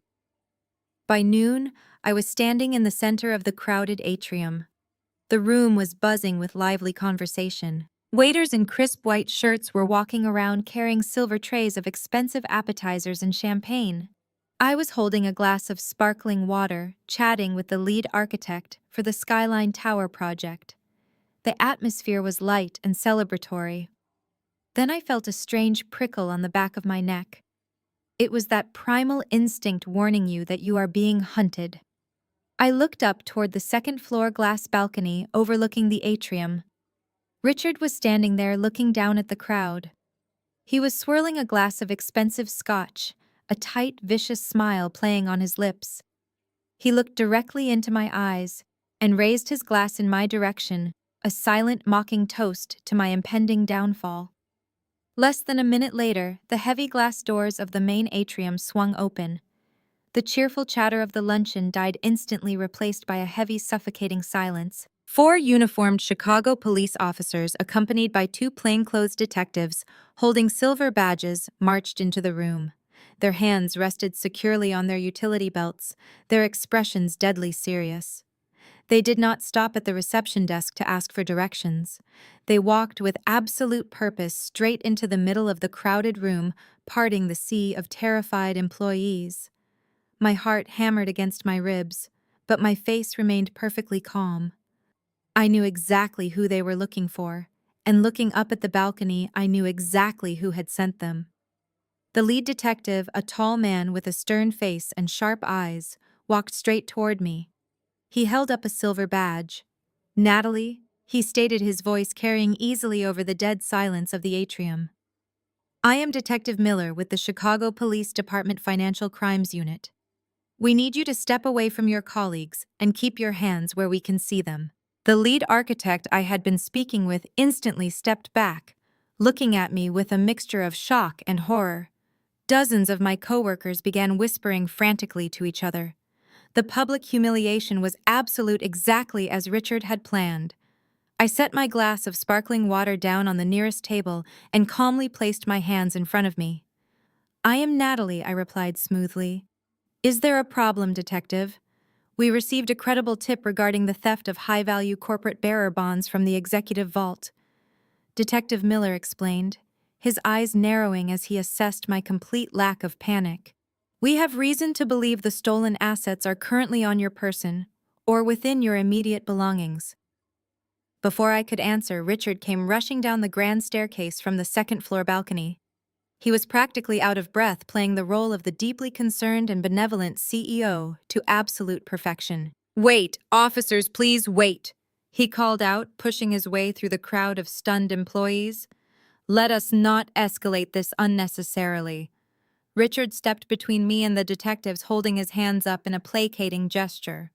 By noon, I was standing in the center of the crowded atrium. The room was buzzing with lively conversation. Waiters in crisp white shirts were walking around carrying silver trays of expensive appetizers and champagne. I was holding a glass of sparkling water, chatting with the lead architect for the Skyline Tower project. The atmosphere was light and celebratory. Then I felt a strange prickle on the back of my neck. It was that primal instinct warning you that you are being hunted. I looked up toward the second-floor glass balcony overlooking the atrium. Richard was standing there looking down at the crowd. He was swirling a glass of expensive scotch, a tight, vicious smile playing on his lips. He looked directly into my eyes and raised his glass in my direction, a silent, mocking toast to my impending downfall. Less than a minute later, the heavy glass doors of the main atrium swung open. The cheerful chatter of the luncheon died instantly, replaced by a heavy, suffocating silence. 4 uniformed Chicago police officers, accompanied by 2 plainclothes detectives, holding silver badges, marched into the room. Their hands rested securely on their utility belts, their expressions deadly serious. They did not stop at the reception desk to ask for directions. They walked with absolute purpose straight into the middle of the crowded room, parting the sea of terrified employees. My heart hammered against my ribs, but my face remained perfectly calm. I knew exactly who they were looking for, and looking up at the balcony, I knew exactly who had sent them. The lead detective, a tall man with a stern face and sharp eyes, walked straight toward me. He held up a silver badge. "Natalie," he stated, his voice carrying easily over the dead silence of the atrium. "I am Detective Miller with the Chicago Police Department Financial Crimes Unit. We need you to step away from your colleagues and keep your hands where we can see them." The lead architect I had been speaking with instantly stepped back, looking at me with a mixture of shock and horror. Dozens of my coworkers began whispering frantically to each other. The public humiliation was absolute, exactly as Richard had planned. I set my glass of sparkling water down on the nearest table and calmly placed my hands in front of me. "I am Natalie," I replied smoothly. "Is there a problem, detective? We received a credible tip regarding the theft of high-value corporate bearer bonds from the executive vault." Detective Miller explained, his eyes narrowing as he assessed my complete lack of panic. "We have reason to believe the stolen assets are currently on your person or within your immediate belongings." Before I could answer, Richard came rushing down the grand staircase from the second-floor balcony. He was practically out of breath, playing the role of the deeply concerned and benevolent CEO to absolute perfection. "Wait, officers, please wait," he called out, pushing his way through the crowd of stunned employees. "Let us not escalate this unnecessarily." Richard stepped between me and the detectives, holding his hands up in a placating gesture.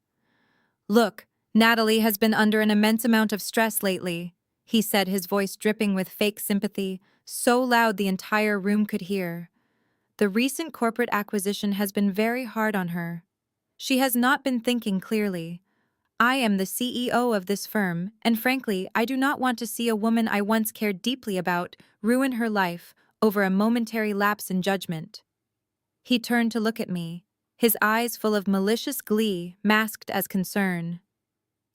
"Look, Natalie has been under an immense amount of stress lately," he said, his voice dripping with fake sympathy, so loud the entire room could hear. "The recent corporate acquisition has been very hard on her. She has not been thinking clearly. I am the CEO of this firm, and frankly, I do not want to see a woman I once cared deeply about ruin her life over a momentary lapse in judgment." He turned to look at me, his eyes full of malicious glee masked as concern.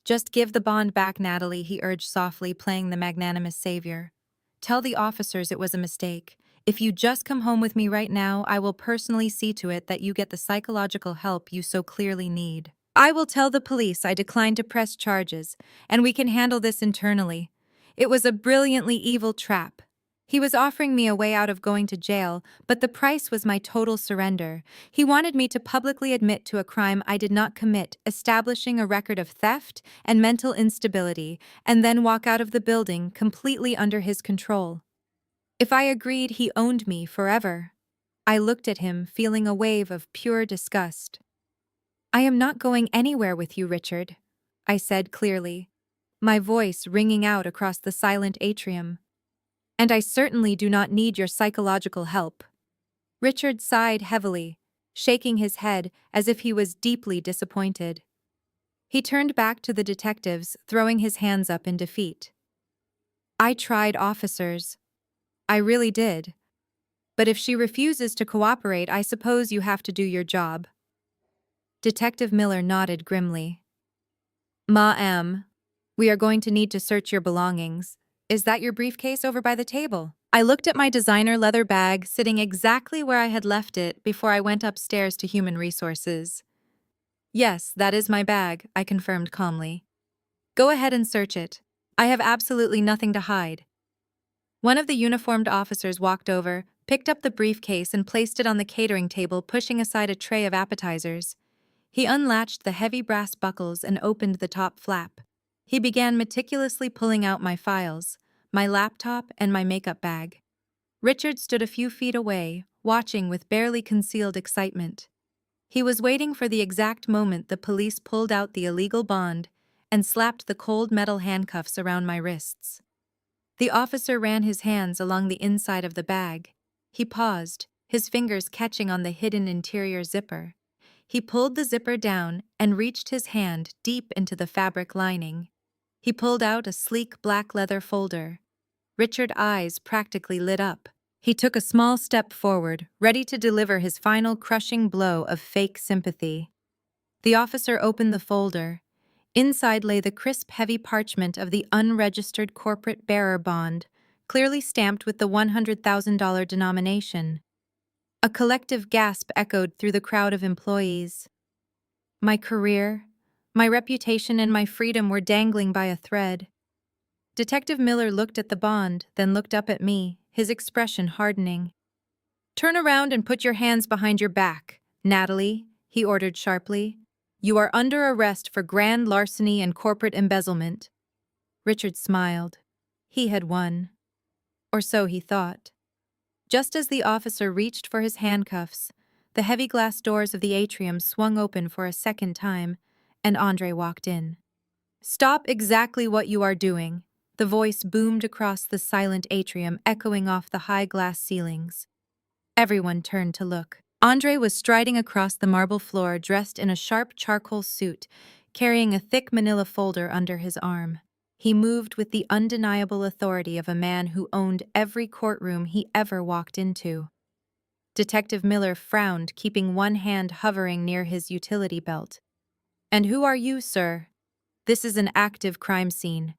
"Just give the bond back, Natalie," he urged softly, playing the magnanimous savior. "Tell the officers it was a mistake. If you just come home with me right now, I will personally see to it that you get the psychological help you so clearly need. I will tell the police I decline to press charges, and we can handle this internally. It was a brilliantly evil trap. He was offering me a way out of going to jail, but the price was my total surrender. He wanted me to publicly admit to a crime I did not commit, establishing a record of theft and mental instability, and then walk out of the building completely under his control. If I agreed, he owned me forever." I looked at him, feeling a wave of pure disgust. "I am not going anywhere with you, Richard," I said clearly, my voice ringing out across the silent atrium. "And I certainly do not need your psychological help." Richard sighed heavily, shaking his head as if he was deeply disappointed. He turned back to the detectives, throwing his hands up in defeat. "I tried, officers. I really did. But if she refuses to cooperate, I suppose you have to do your job." Detective Miller nodded grimly. "Ma'am, we are going to need to search your belongings. Is that your briefcase over by the table?" I looked at my designer leather bag sitting exactly where I had left it before I went upstairs to Human Resources. "Yes, that is my bag," I confirmed calmly. "Go ahead and search it. I have absolutely nothing to hide." One of the uniformed officers walked over, picked up the briefcase and placed it on the catering table, pushing aside a tray of appetizers. He unlatched the heavy brass buckles and opened the top flap. He began meticulously pulling out my files, my laptop, and my makeup bag. Richard stood a few feet away, watching with barely concealed excitement. He was waiting for the exact moment the police pulled out the illegal bond and slapped the cold metal handcuffs around my wrists. The officer ran his hands along the inside of the bag. He paused, his fingers catching on the hidden interior zipper. He pulled the zipper down and reached his hand deep into the fabric lining. He pulled out a sleek black leather folder. Richard's eyes practically lit up. He took a small step forward, ready to deliver his final crushing blow of fake sympathy. The officer opened the folder. Inside lay the crisp, heavy parchment of the unregistered corporate bearer bond, clearly stamped with the $100,000 denomination. A collective gasp echoed through the crowd of employees. My career, my reputation, and my freedom were dangling by a thread. Detective Miller looked at the bond, then looked up at me, his expression hardening. Turn around and put your hands behind your back, Natalie, he ordered sharply. You are under arrest for grand larceny and corporate embezzlement. Richard smiled. He had won. Or so he thought. Just as the officer reached for his handcuffs, the heavy glass doors of the atrium swung open for a second time, and Andre walked in. Stop exactly what you are doing, the voice boomed across the silent atrium, echoing off the high glass ceilings. Everyone turned to look. Andre was striding across the marble floor dressed in a sharp charcoal suit, carrying a thick manila folder under his arm. He moved with the undeniable authority of a man who owned every courtroom he ever walked into. Detective Miller frowned, keeping one hand hovering near his utility belt. And who are you, sir? This is an active crime scene.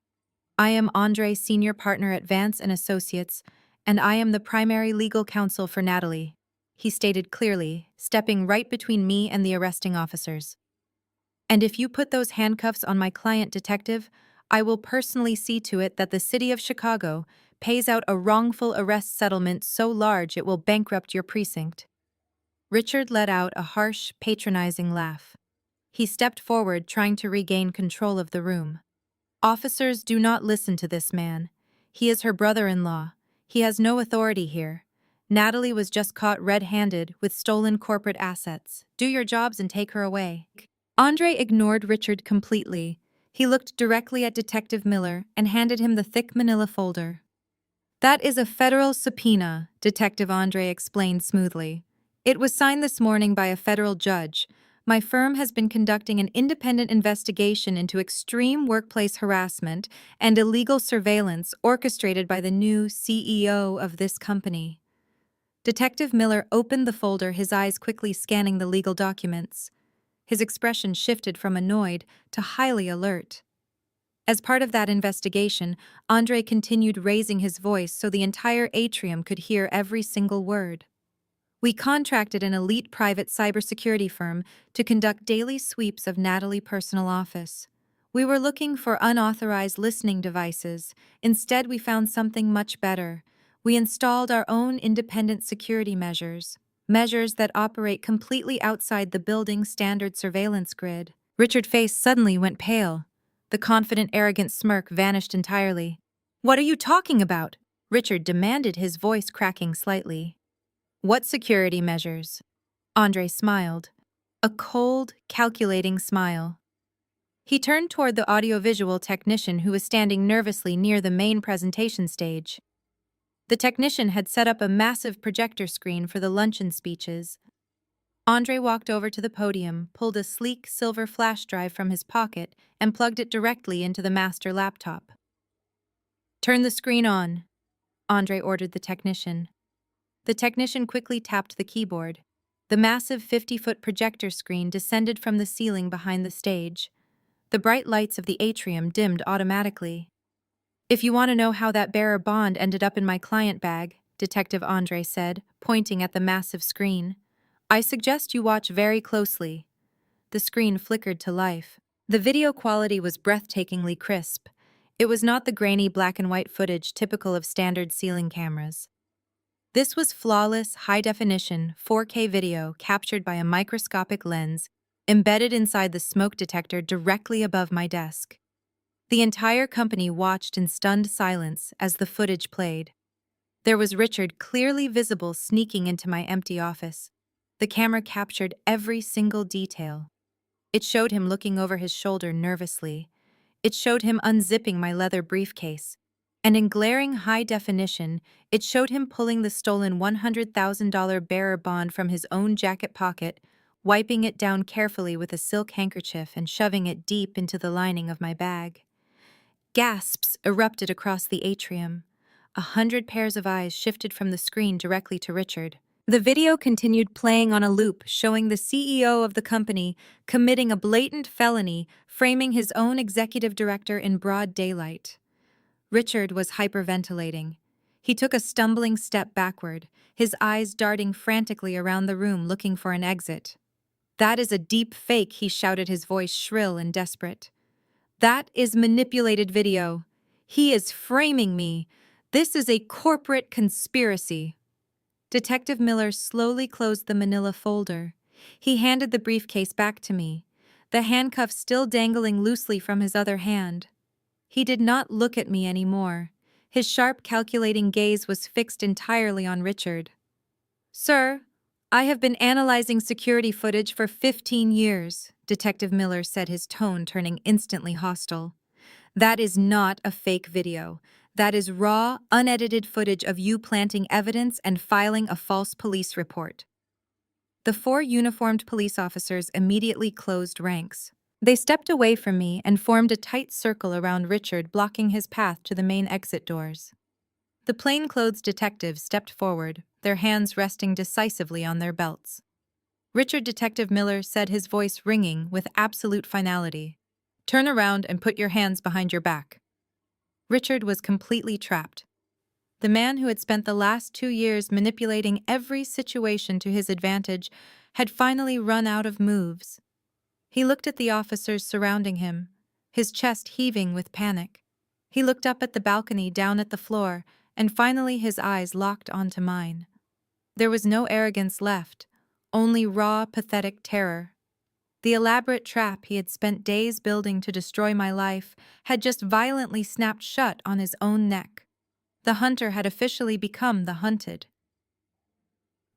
I am Andre, senior partner at Vance and Associates, and I am the primary legal counsel for Natalie, he stated clearly, stepping right between me and the arresting officers. And if you put those handcuffs on my client, detective, I will personally see to it that the city of Chicago pays out a wrongful arrest settlement so large it will bankrupt your precinct. Richard let out a harsh, patronizing laugh. He stepped forward, trying to regain control of the room. Officers, do not listen to this man. He is her brother-in-law. He has no authority here. Natalie was just caught red-handed with stolen corporate assets. Do your jobs and take her away. Andre ignored Richard completely. He looked directly at Detective Miller and handed him the thick manila folder. That is a federal subpoena, Detective Andre explained smoothly. It was signed this morning by a federal judge. My firm has been conducting an independent investigation into extreme workplace harassment and illegal surveillance orchestrated by the new CEO of this company. Detective Miller opened the folder, his eyes quickly scanning the legal documents. His expression shifted from annoyed to highly alert. As part of that investigation, Andre continued raising his voice so the entire atrium could hear every single word. We contracted an elite private cybersecurity firm to conduct daily sweeps of Natalie's personal office. We were looking for unauthorized listening devices. Instead, we found something much better. We installed our own independent security measures that operate completely outside the building's standard surveillance grid. Richard's face suddenly went pale. The confident, arrogant smirk vanished entirely. What are you talking about? Richard demanded, his voice cracking slightly. What security measures? Andre smiled. A cold, calculating smile. He turned toward the audiovisual technician who was standing nervously near the main presentation stage. The technician had set up a massive projector screen for the luncheon speeches. Andre walked over to the podium, pulled a sleek silver flash drive from his pocket, and plugged it directly into the master laptop. Turn the screen on, Andre ordered the technician. The technician quickly tapped the keyboard. The massive 50-foot projector screen descended from the ceiling behind the stage. The bright lights of the atrium dimmed automatically. If you want to know how that bearer bond ended up in my client bag, Detective Andre said, pointing at the massive screen, I suggest you watch very closely. The screen flickered to life. The video quality was breathtakingly crisp. It was not the grainy black and white footage typical of standard ceiling cameras. This was flawless, high-definition, 4K video captured by a microscopic lens embedded inside the smoke detector directly above my desk. The entire company watched in stunned silence as the footage played. There was Richard clearly visible sneaking into my empty office. The camera captured every single detail. It showed him looking over his shoulder nervously. It showed him unzipping my leather briefcase. And in glaring high definition, it showed him pulling the stolen $100,000 bearer bond from his own jacket pocket, wiping it down carefully with a silk handkerchief and shoving it deep into the lining of my bag. Gasps erupted across the atrium. 100 pairs of eyes shifted from the screen directly to Richard. The video continued playing on a loop, showing the CEO of the company committing a blatant felony, framing his own executive director in broad daylight. Richard was hyperventilating. He took a stumbling step backward, his eyes darting frantically around the room looking for an exit. That is a deep fake, he shouted, his voice shrill and desperate. That is manipulated video. He is framing me. This is a corporate conspiracy. Detective Miller slowly closed the manila folder. He handed the briefcase back to me, the handcuffs still dangling loosely from his other hand. He did not look at me anymore. His sharp, calculating gaze was fixed entirely on Richard. "Sir, I have been analyzing security footage for 15 years," Detective Miller said, his tone turning instantly hostile. "That is not a fake video. That is raw, unedited footage of you planting evidence and filing a false police report." The four uniformed police officers immediately closed ranks. They stepped away from me and formed a tight circle around Richard, blocking his path to the main exit doors. The plainclothes detectives stepped forward, their hands resting decisively on their belts. Richard, Detective Miller said, his voice ringing with absolute finality. "Turn around and put your hands behind your back." Richard was completely trapped. The man who had spent the last 2 years manipulating every situation to his advantage had finally run out of moves. He looked at the officers surrounding him, his chest heaving with panic. He looked up at the balcony, down at the floor, and finally his eyes locked onto mine. There was no arrogance left, only raw, pathetic terror. The elaborate trap he had spent days building to destroy my life had just violently snapped shut on his own neck. The hunter had officially become the hunted.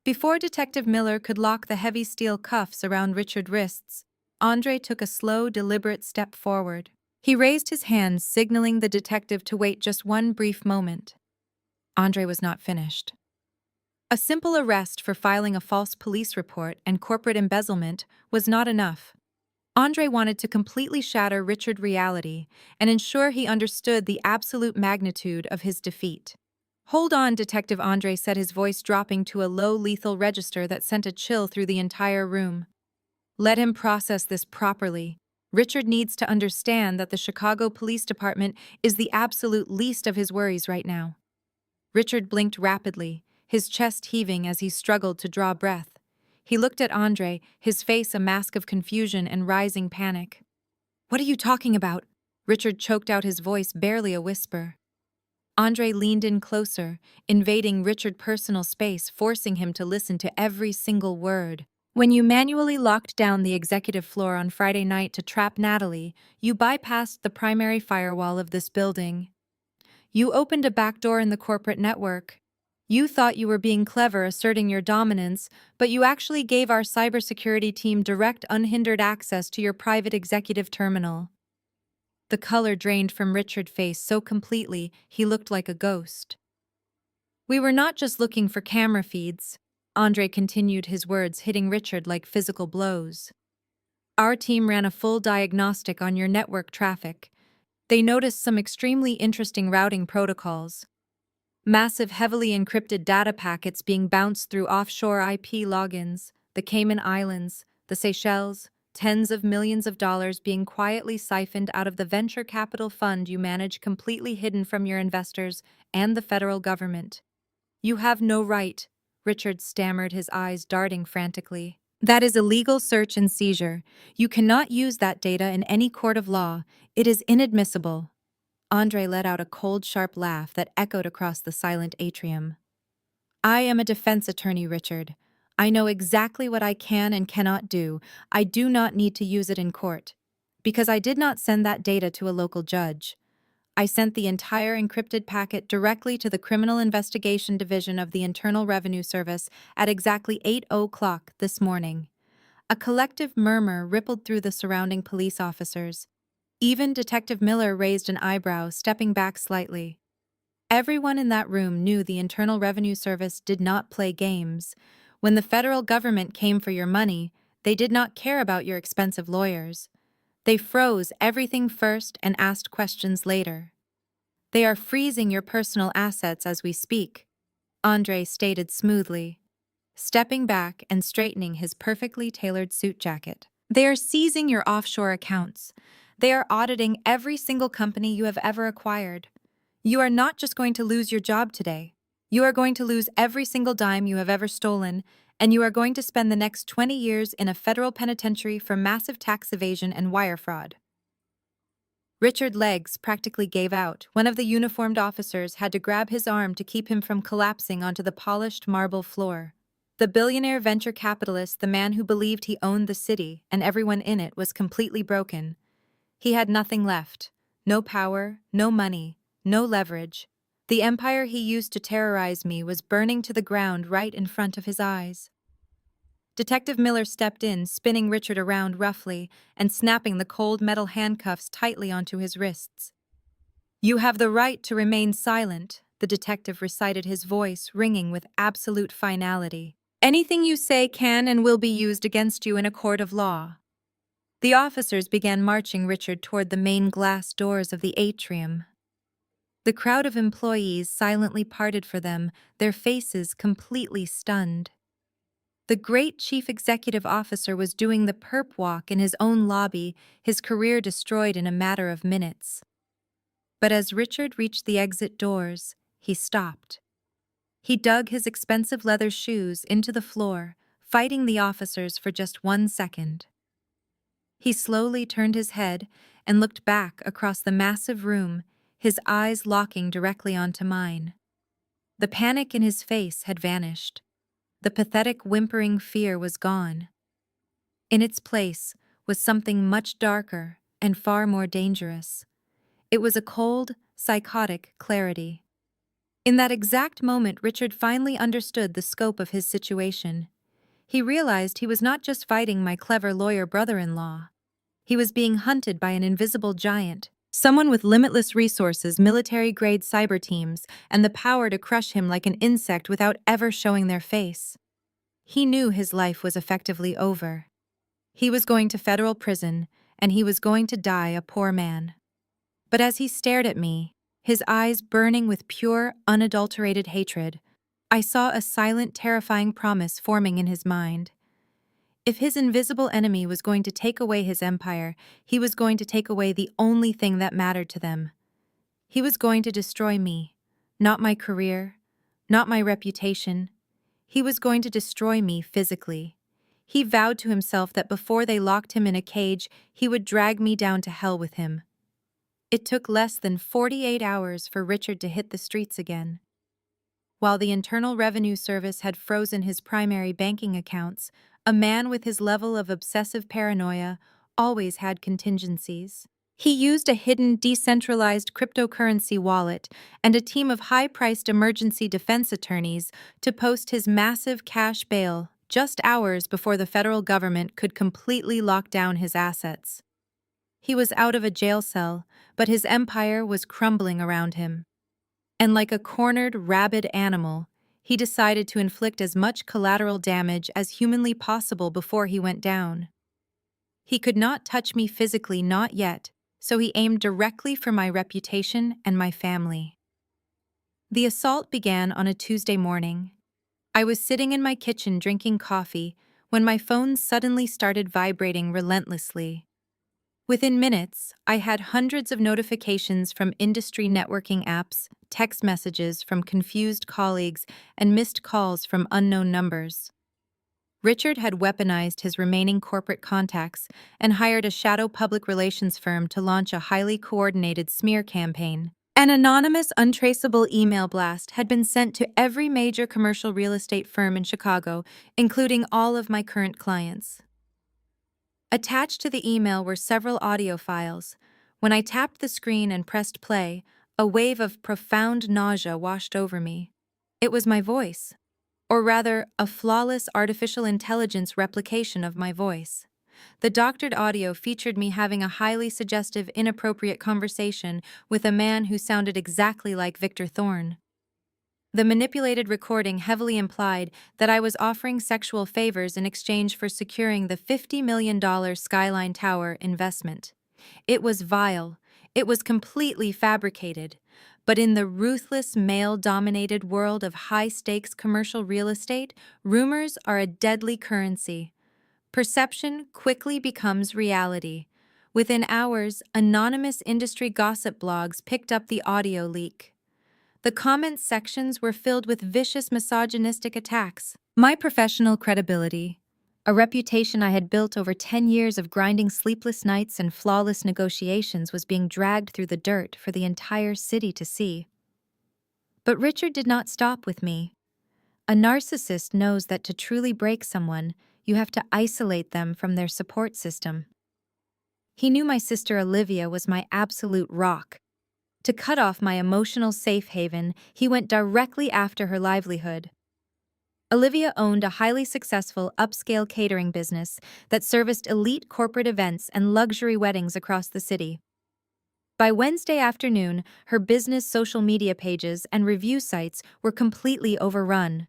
Before Detective Miller could lock the heavy steel cuffs around Richard's wrists, Andre took a slow, deliberate step forward. He raised his hands, signaling the detective to wait just one brief moment. Andre was not finished. A simple arrest for filing a false police report and corporate embezzlement was not enough. Andre wanted to completely shatter Richard's reality and ensure he understood the absolute magnitude of his defeat. "Hold on," Detective Andre said, his voice dropping to a low, lethal register that sent a chill through the entire room. "Let him process this properly. Richard needs to understand that the Chicago Police Department is the absolute least of his worries right now." Richard blinked rapidly, his chest heaving as he struggled to draw breath. He looked at Andre, his face a mask of confusion and rising panic. "What are you talking about?" Richard choked out, his voice barely a whisper. Andre leaned in closer, invading Richard's personal space, forcing him to listen to every single word. "When you manually locked down the executive floor on Friday night to trap Natalie, you bypassed the primary firewall of this building. You opened a backdoor in the corporate network. You thought you were being clever, asserting your dominance, but you actually gave our cybersecurity team direct, unhindered access to your private executive terminal." The color drained from Richard's face so completely he looked like a ghost. "We were not just looking for camera feeds," Andre continued, his words hitting Richard like physical blows. "Our team ran a full diagnostic on your network traffic. They noticed some extremely interesting routing protocols. Massive, heavily encrypted data packets being bounced through offshore IP logins, the Cayman Islands, the Seychelles, tens of millions of dollars being quietly siphoned out of the venture capital fund you manage, completely hidden from your investors and the federal government. You have no right," Richard stammered, his eyes darting frantically. "That is illegal search and seizure. You cannot use that data in any court of law. It is inadmissible." Andre let out a cold, sharp laugh that echoed across the silent atrium. "I am a defense attorney, Richard. I know exactly what I can and cannot do. I do not need to use it in court. Because I did not send that data to a local judge. I sent the entire encrypted packet directly to the Criminal Investigation Division of the Internal Revenue Service at exactly 8:00 this morning." A collective murmur rippled through the surrounding police officers. Even Detective Miller raised an eyebrow, stepping back slightly. Everyone in that room knew the Internal Revenue Service did not play games. When the federal government came for your money, they did not care about your expensive lawyers. They froze everything first and asked questions later. "They are freezing your personal assets as we speak," Andre stated smoothly, stepping back and straightening his perfectly tailored suit jacket. "They are seizing your offshore accounts. They are auditing every single company you have ever acquired. You are not just going to lose your job today. You are going to lose every single dime you have ever stolen, and you are going to spend the next 20 years in a federal penitentiary for massive tax evasion and wire fraud." Richard's legs practically gave out. One of the uniformed officers had to grab his arm to keep him from collapsing onto the polished marble floor. The billionaire venture capitalist, the man who believed he owned the city and everyone in it, was completely broken. He had nothing left. No power, no money, no leverage. The empire he used to terrorize me was burning to the ground right in front of his eyes. Detective Miller stepped in, spinning Richard around roughly and snapping the cold metal handcuffs tightly onto his wrists. "You have the right to remain silent," the detective recited, his voice ringing with absolute finality. "Anything you say can and will be used against you in a court of law." The officers began marching Richard toward the main glass doors of the atrium. The crowd of employees silently parted for them, their faces completely stunned. The great chief executive officer was doing the perp walk in his own lobby, his career destroyed in a matter of minutes. But as Richard reached the exit doors, he stopped. He dug his expensive leather shoes into the floor, fighting the officers for just 1 second. He slowly turned his head and looked back across the massive room, his eyes locking directly onto mine. The panic in his face had vanished. The pathetic whimpering fear was gone. In its place was something much darker and far more dangerous. It was a cold, psychotic clarity. In that exact moment, Richard finally understood the scope of his situation. He realized he was not just fighting my clever lawyer brother-in-law. He was being hunted by an invisible giant, someone with limitless resources, military-grade cyber teams, and the power to crush him like an insect without ever showing their face. He knew his life was effectively over. He was going to federal prison, and he was going to die a poor man. But as he stared at me, his eyes burning with pure, unadulterated hatred, I saw a silent, terrifying promise forming in his mind. If his invisible enemy was going to take away his empire, he was going to take away the only thing that mattered to them. He was going to destroy me, not my career, not my reputation. He was going to destroy me physically. He vowed to himself that before they locked him in a cage, he would drag me down to hell with him. It took less than 48 hours for Richard to hit the streets again. While the Internal Revenue Service had frozen his primary banking accounts, a man with his level of obsessive paranoia always had contingencies. He used a hidden, decentralized cryptocurrency wallet and a team of high-priced emergency defense attorneys to post his massive cash bail just hours before the federal government could completely lock down his assets. He was out of a jail cell, but his empire was crumbling around him. And like a cornered, rabid animal, he decided to inflict as much collateral damage as humanly possible before he went down. He could not touch me physically, not yet, so he aimed directly for my reputation and my family. The assault began on a Tuesday morning. I was sitting in my kitchen drinking coffee when my phone suddenly started vibrating relentlessly. Within minutes, I had hundreds of notifications from industry networking apps, text messages from confused colleagues, and missed calls from unknown numbers. Richard had weaponized his remaining corporate contacts and hired a shadow public relations firm to launch a highly coordinated smear campaign. An anonymous, untraceable email blast had been sent to every major commercial real estate firm in Chicago, including all of my current clients. Attached to the email were several audio files. When I tapped the screen and pressed play, a wave of profound nausea washed over me. It was my voice, or rather, a flawless artificial intelligence replication of my voice. The doctored audio featured me having a highly suggestive, inappropriate conversation with a man who sounded exactly like Victor Thorne. The manipulated recording heavily implied that I was offering sexual favors in exchange for securing the $50 million Skyline Tower investment. It was vile. It was completely fabricated. But in the ruthless, male-dominated world of high-stakes commercial real estate, rumors are a deadly currency. Perception quickly becomes reality. Within hours, anonymous industry gossip blogs picked up the audio leak. The comments sections were filled with vicious misogynistic attacks. My professional credibility A reputation I had built over 10 years of grinding sleepless nights and flawless negotiations was being dragged through the dirt for the entire city to see. But Richard did not stop with me. A narcissist knows that to truly break someone, you have to isolate them from their support system. He knew my sister Olivia was my absolute rock. To cut off my emotional safe haven, he went directly after her livelihood. Olivia owned a highly successful upscale catering business that serviced elite corporate events and luxury weddings across the city. By Wednesday afternoon, her business social media pages and review sites were completely overrun.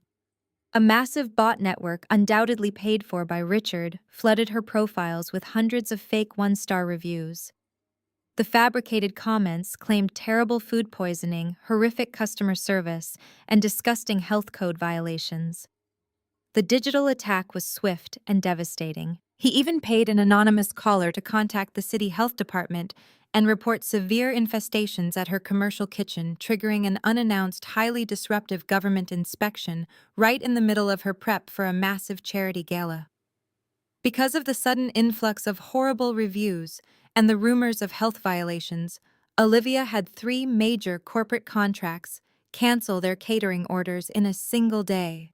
A massive bot network, undoubtedly paid for by Richard, flooded her profiles with hundreds of fake one-star reviews. The fabricated comments claimed terrible food poisoning, horrific customer service, and disgusting health code violations. The digital attack was swift and devastating. He even paid an anonymous caller to contact the city health department and report severe infestations at her commercial kitchen, triggering an unannounced, highly disruptive government inspection right in the middle of her prep for a massive charity gala. Because of the sudden influx of horrible reviews and the rumors of health violations, Olivia had 3 major corporate contracts cancel their catering orders in a single day.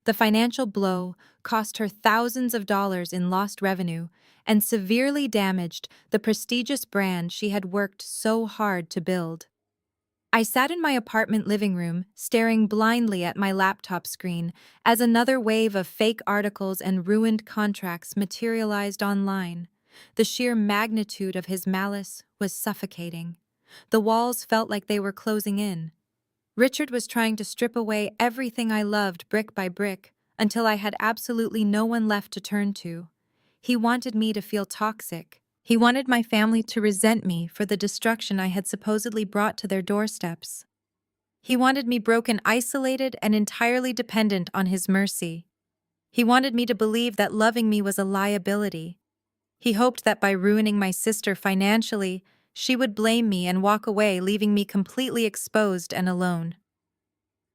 The financial blow cost her thousands of dollars in lost revenue and severely damaged the prestigious brand she had worked so hard to build. I sat in my apartment living room, staring blindly at my laptop screen as another wave of fake articles and ruined contracts materialized online. The sheer magnitude of his malice was suffocating. The walls felt like they were closing in. Richard was trying to strip away everything I loved brick by brick until I had absolutely no one left to turn to. He wanted me to feel toxic. He wanted my family to resent me for the destruction I had supposedly brought to their doorsteps. He wanted me broken, isolated, and entirely dependent on his mercy. He wanted me to believe that loving me was a liability. He hoped that by ruining my sister financially, she would blame me and walk away, leaving me completely exposed and alone.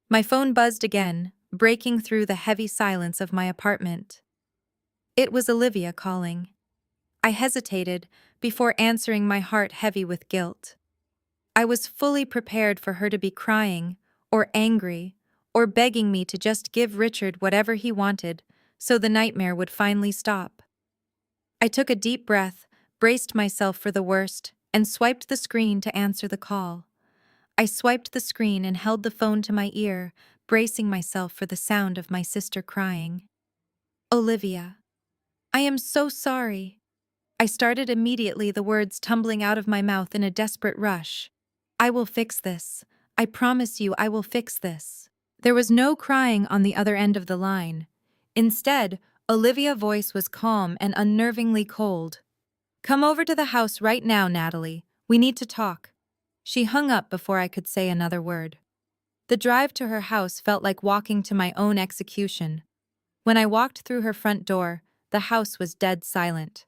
My phone buzzed again, breaking through the heavy silence of my apartment. It was Olivia calling. I hesitated before answering, my heart heavy with guilt. I was fully prepared for her to be crying, or angry, or begging me to just give Richard whatever he wanted so the nightmare would finally stop. I took a deep breath, braced myself for the worst, and swiped the screen to answer the call. I swiped the screen and held the phone to my ear, bracing myself for the sound of my sister crying. Olivia. I am so sorry. I started immediately, the words tumbling out of my mouth in a desperate rush. I will fix this. I promise you I will fix this. There was no crying on the other end of the line. Instead, Olivia's voice was calm and unnervingly cold. Come over to the house right now, Natalie. We need to talk. She hung up before I could say another word. The drive to her house felt like walking to my own execution. When I walked through her front door, the house was dead silent.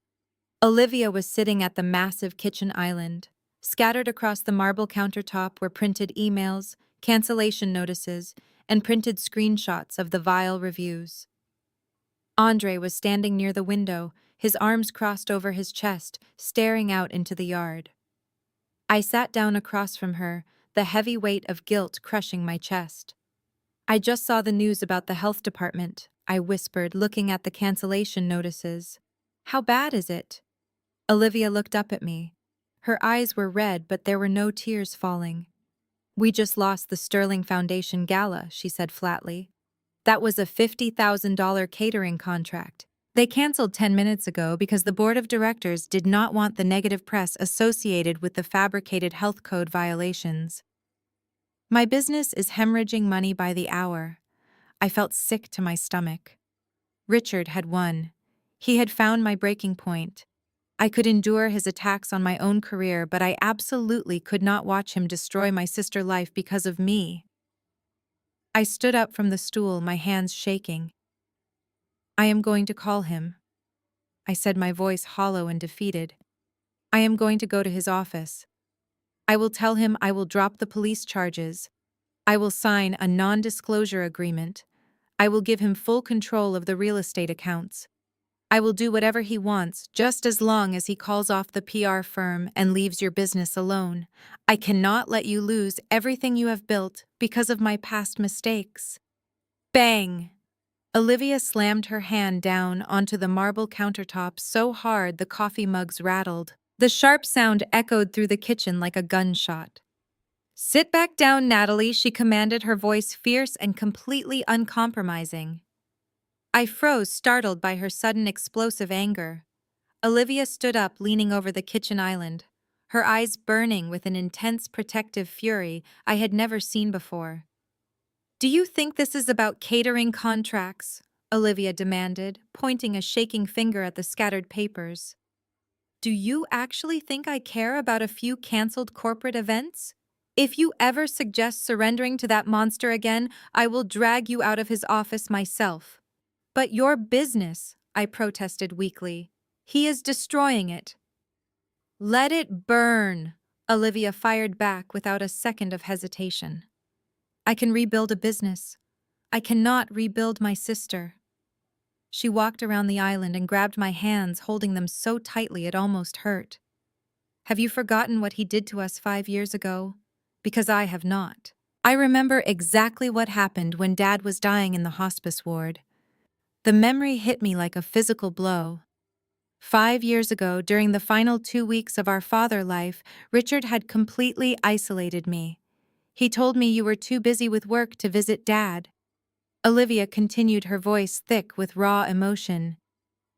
Olivia was sitting at the massive kitchen island. Scattered across the marble countertop were printed emails, cancellation notices, and printed screenshots of the vile reviews. Andre was standing near the window, his arms crossed over his chest, staring out into the yard. I sat down across from her, the heavy weight of guilt crushing my chest. I just saw the news about the health department, I whispered, looking at the cancellation notices. How bad is it? Olivia looked up at me. Her eyes were red, but there were no tears falling. We just lost the Sterling Foundation Gala, she said flatly. That was a $50,000 catering contract. They canceled 10 minutes ago because the board of directors did not want the negative press associated with the fabricated health code violations. My business is hemorrhaging money by the hour. I felt sick to my stomach. Richard had won. He had found my breaking point. I could endure his attacks on my own career, but I absolutely could not watch him destroy my sister's life because of me. I stood up from the stool, my hands shaking. I am going to call him, I said, my voice hollow and defeated. I am going to go to his office. I will tell him I will drop the police charges. I will sign a non-disclosure agreement. I will give him full control of the real estate accounts. I will do whatever he wants, just as long as he calls off the PR firm and leaves your business alone. I cannot let you lose everything you have built because of my past mistakes. Bang! Olivia slammed her hand down onto the marble countertop so hard the coffee mugs rattled. The sharp sound echoed through the kitchen like a gunshot. "Sit back down, Natalie," she commanded, her voice fierce and completely uncompromising. I froze, startled by her sudden explosive anger. Olivia stood up, leaning over the kitchen island, her eyes burning with an intense protective fury I had never seen before. "Do you think this is about catering contracts?" Olivia demanded, pointing a shaking finger at the scattered papers. "Do you actually think I care about a few cancelled corporate events? If you ever suggest surrendering to that monster again, I will drag you out of his office myself." "But your business," I protested weakly. "He is destroying it." "Let it burn," Olivia fired back without a second of hesitation. "I can rebuild a business. I cannot rebuild my sister." She walked around the island and grabbed my hands, holding them so tightly it almost hurt. "Have you forgotten what he did to us 5 years ago? Because I have not. I remember exactly what happened when Dad was dying in the hospice ward. The memory hit me like a physical blow. 5 years ago, during the final 2 weeks of our father life, Richard had completely isolated me. He told me you were too busy with work to visit Dad." Olivia continued, her voice thick with raw emotion.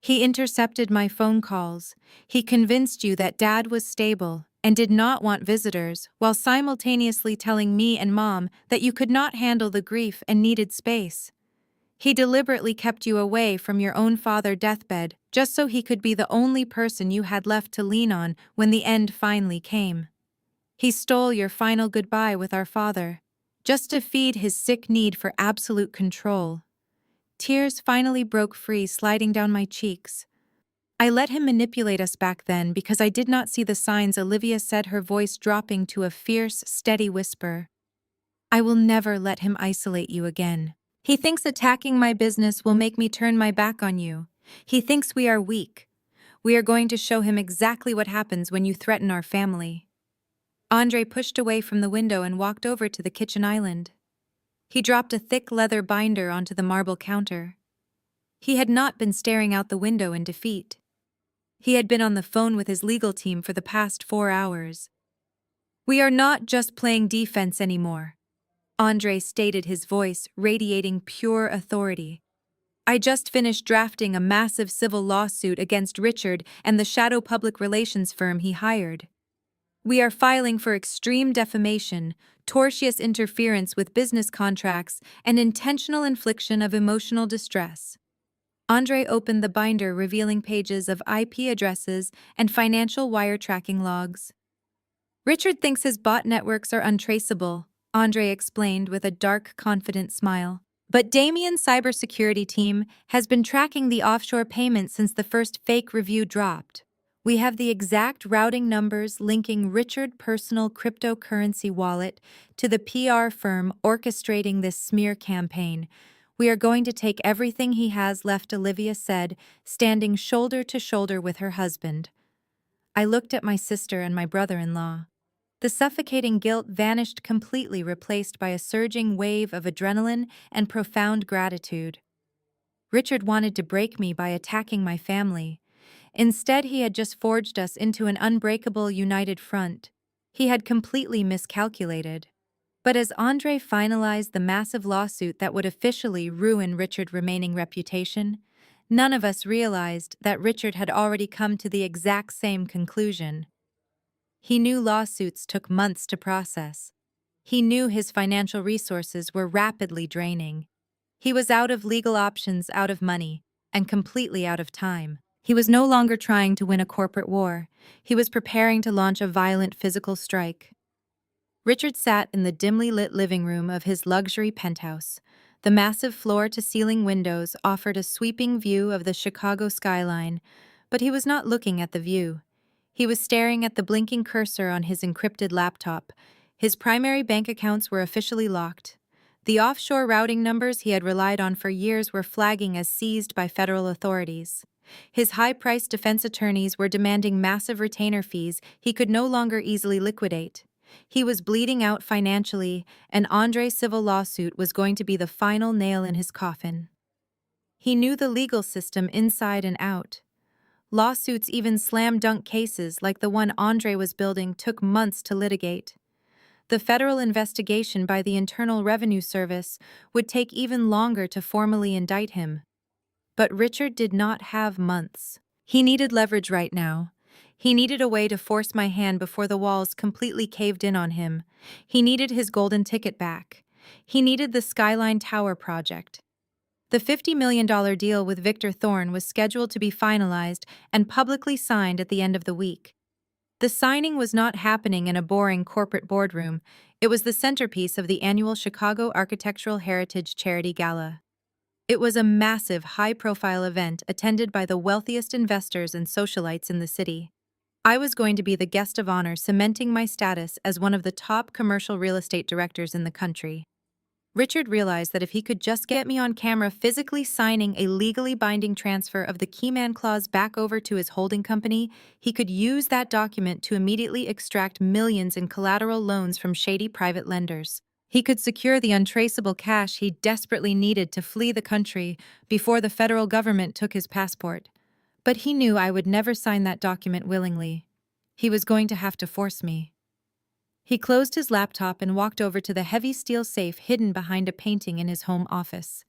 "He intercepted my phone calls. He convinced you that Dad was stable and did not want visitors, while simultaneously telling me and Mom that you could not handle the grief and needed space. He deliberately kept you away from your own father's deathbed just so he could be the only person you had left to lean on when the end finally came. He stole your final goodbye with our father, just to feed his sick need for absolute control." Tears finally broke free, sliding down my cheeks. "I let him manipulate us back then because I did not see the signs," Olivia said, her voice dropping to a fierce, steady whisper. "I will never let him isolate you again. He thinks attacking my business will make me turn my back on you. He thinks we are weak. We are going to show him exactly what happens when you threaten our family." Andre pushed away from the window and walked over to the kitchen island. He dropped a thick leather binder onto the marble counter. He had not been staring out the window in defeat. He had been on the phone with his legal team for the past 4 hours. "We are not just playing defense anymore," Andre stated, his voice radiating pure authority. "I just finished drafting a massive civil lawsuit against Richard and the shadow public relations firm he hired. We are filing for extreme defamation, tortious interference with business contracts, and intentional infliction of emotional distress." Andre opened the binder, revealing pages of IP addresses and financial wire tracking logs. "Richard thinks his bot networks are untraceable," Andre explained with a dark, confident smile. "But Damien's cybersecurity team has been tracking the offshore payments since the first fake review dropped. We have the exact routing numbers linking Richard's personal cryptocurrency wallet to the PR firm orchestrating this smear campaign. We are going to take everything he has left," Olivia said, standing shoulder to shoulder with her husband. I looked at my sister and my brother-in-law. The suffocating guilt vanished completely, replaced by a surging wave of adrenaline and profound gratitude. Richard wanted to break me by attacking my family. Instead, he had just forged us into an unbreakable, united front. He had completely miscalculated. But as Andre finalized the massive lawsuit that would officially ruin Richard's remaining reputation, none of us realized that Richard had already come to the exact same conclusion. He knew lawsuits took months to process. He knew his financial resources were rapidly draining. He was out of legal options, out of money, and completely out of time. He was no longer trying to win a corporate war. He was preparing to launch a violent physical strike. Richard sat in the dimly lit living room of his luxury penthouse. The massive floor-to-ceiling windows offered a sweeping view of the Chicago skyline, but he was not looking at the view. He was staring at the blinking cursor on his encrypted laptop. His primary bank accounts were officially locked. The offshore routing numbers he had relied on for years were flagging as seized by federal authorities. His high-priced defense attorneys were demanding massive retainer fees he could no longer easily liquidate. He was bleeding out financially, and Andre's civil lawsuit was going to be the final nail in his coffin. He knew the legal system inside and out. Lawsuits, even slam-dunk cases like the one Andre was building, took months to litigate. The federal investigation by the Internal Revenue Service would take even longer to formally indict him. But Richard did not have months. He needed leverage right now. He needed a way to force my hand before the walls completely caved in on him. He needed his golden ticket back. He needed the Skyline Tower project. The $50 million deal with Victor Thorne was scheduled to be finalized and publicly signed at the end of the week. The signing was not happening in a boring corporate boardroom. It was the centerpiece of the annual Chicago Architectural Heritage Charity Gala. It was a massive, high-profile event attended by the wealthiest investors and socialites in the city. I was going to be the guest of honor, cementing my status as one of the top commercial real estate directors in the country. Richard realized that if he could just get me on camera physically signing a legally binding transfer of the Keyman clause back over to his holding company, he could use that document to immediately extract millions in collateral loans from shady private lenders. He could secure the untraceable cash he desperately needed to flee the country before the federal government took his passport. But he knew I would never sign that document willingly. He was going to have to force me. He closed his laptop and walked over to the heavy steel safe hidden behind a painting in his home office.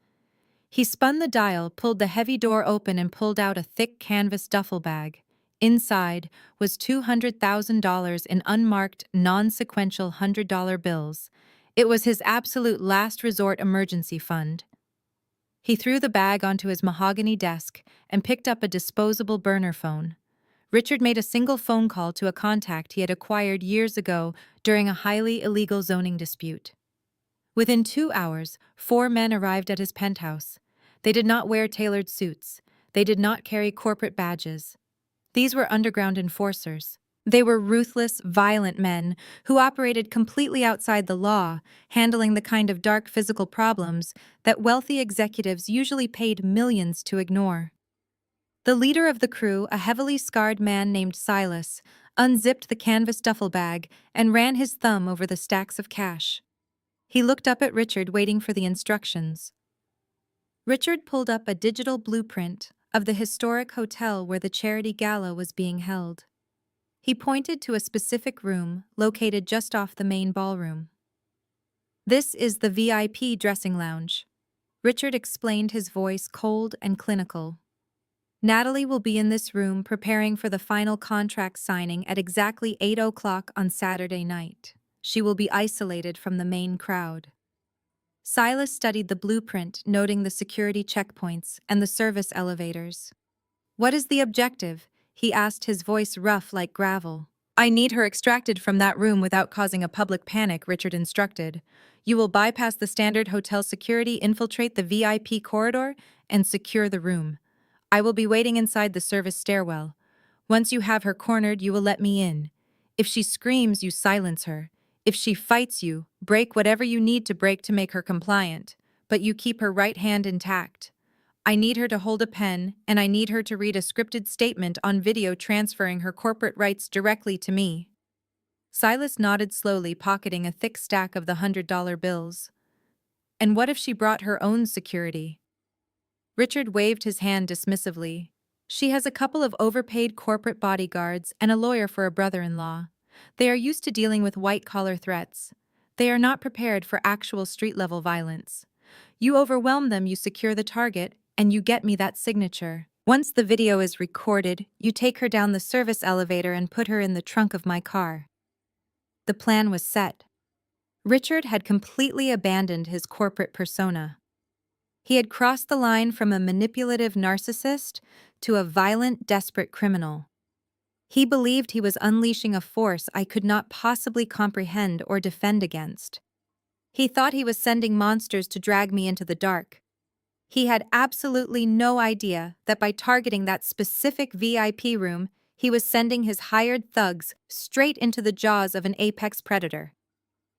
He spun the dial, pulled the heavy door open, and pulled out a thick canvas duffel bag. Inside was $200,000 in unmarked, non-sequential $100 bills. It was his absolute last resort emergency fund. He threw the bag onto his mahogany desk and picked up a disposable burner phone. Richard made a single phone call to a contact he had acquired years ago during a highly illegal zoning dispute. Within 2 hours, 4 men arrived at his penthouse. They did not wear tailored suits. They did not carry corporate badges. These were underground enforcers. They were ruthless, violent men who operated completely outside the law, handling the kind of dark physical problems that wealthy executives usually paid millions to ignore. The leader of the crew, a heavily scarred man named Silas, unzipped the canvas duffel bag and ran his thumb over the stacks of cash. He looked up at Richard, waiting for the instructions. Richard pulled up a digital blueprint of the historic hotel where the charity gala was being held. He pointed to a specific room located just off the main ballroom. "This is the VIP dressing lounge," Richard explained, his voice cold and clinical. "Natalie will be in this room preparing for the final contract signing at exactly 8 o'clock on Saturday night. She will be isolated from the main crowd." Silas studied the blueprint, noting the security checkpoints and the service elevators. "What is the objective?" he asked, his voice rough like gravel. "I need her extracted from that room without causing a public panic," Richard instructed. "You will bypass the standard hotel security, infiltrate the VIP corridor, and secure the room. I will be waiting inside the service stairwell. Once you have her cornered, you will let me in. If she screams, you silence her. If she fights you, break whatever you need to break to make her compliant, but you keep her right hand intact. I need her to hold a pen, and I need her to read a scripted statement on video transferring her corporate rights directly to me." Silas nodded slowly, pocketing a thick stack of the $100 bills. "And what if she brought her own security?" Richard waved his hand dismissively. "She has a couple of overpaid corporate bodyguards and a lawyer for a brother-in-law. They are used to dealing with white-collar threats. They are not prepared for actual street-level violence. You overwhelm them, you secure the target, and you get me that signature. Once the video is recorded, you take her down the service elevator and put her in the trunk of my car." The plan was set. Richard had completely abandoned his corporate persona. He had crossed the line from a manipulative narcissist to a violent, desperate criminal. He believed he was unleashing a force I could not possibly comprehend or defend against. He thought he was sending monsters to drag me into the dark. He had absolutely no idea that by targeting that specific VIP room, he was sending his hired thugs straight into the jaws of an apex predator.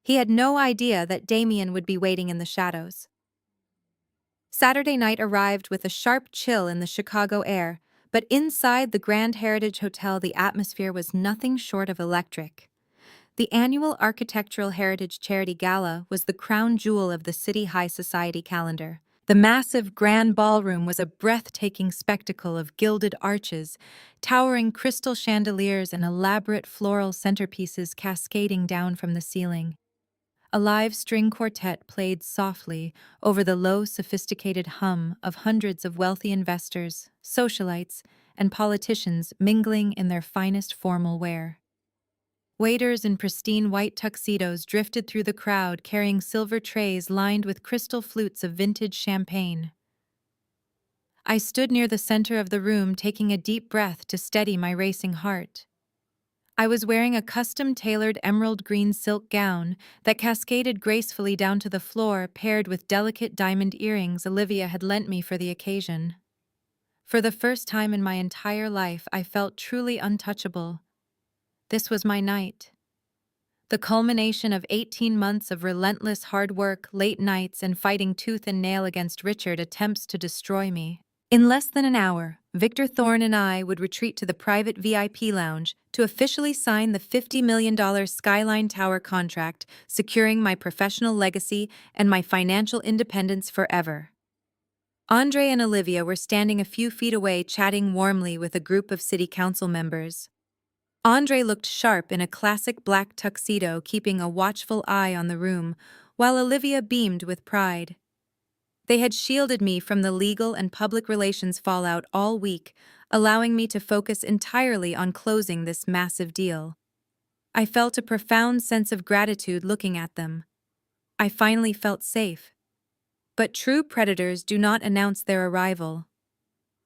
He had no idea that Damien would be waiting in the shadows. Saturday night arrived with a sharp chill in the Chicago air, But inside the Grand Heritage Hotel, the atmosphere was nothing short of electric. The annual Architectural Heritage Charity Gala was the crown jewel of the City High Society calendar. The massive grand ballroom was a breathtaking spectacle of gilded arches, towering crystal chandeliers, and elaborate floral centerpieces cascading down from the ceiling. A live string quartet played softly over the low, sophisticated hum of hundreds of wealthy investors, socialites, and politicians mingling in their finest formal wear. Waiters in pristine white tuxedos drifted through the crowd carrying silver trays lined with crystal flutes of vintage champagne. I stood near the center of the room, taking a deep breath to steady my racing heart. I was wearing a custom-tailored emerald green silk gown that cascaded gracefully down to the floor, paired with delicate diamond earrings Olivia had lent me for the occasion. For the first time in my entire life, I felt truly untouchable. This was my night. The culmination of 18 months of relentless hard work, late nights, and fighting tooth and nail against Richard's attempts to destroy me. In less than an hour, Victor Thorne and I would retreat to the private VIP lounge to officially sign the $50 million Skyline Tower contract, securing my professional legacy and my financial independence forever. Andre and Olivia were standing a few feet away, chatting warmly with a group of city council members. Andre looked sharp in a classic black tuxedo, keeping a watchful eye on the room, while Olivia beamed with pride. They had shielded me from the legal and public relations fallout all week, allowing me to focus entirely on closing this massive deal. I felt a profound sense of gratitude looking at them. I finally felt safe. But true predators do not announce their arrival.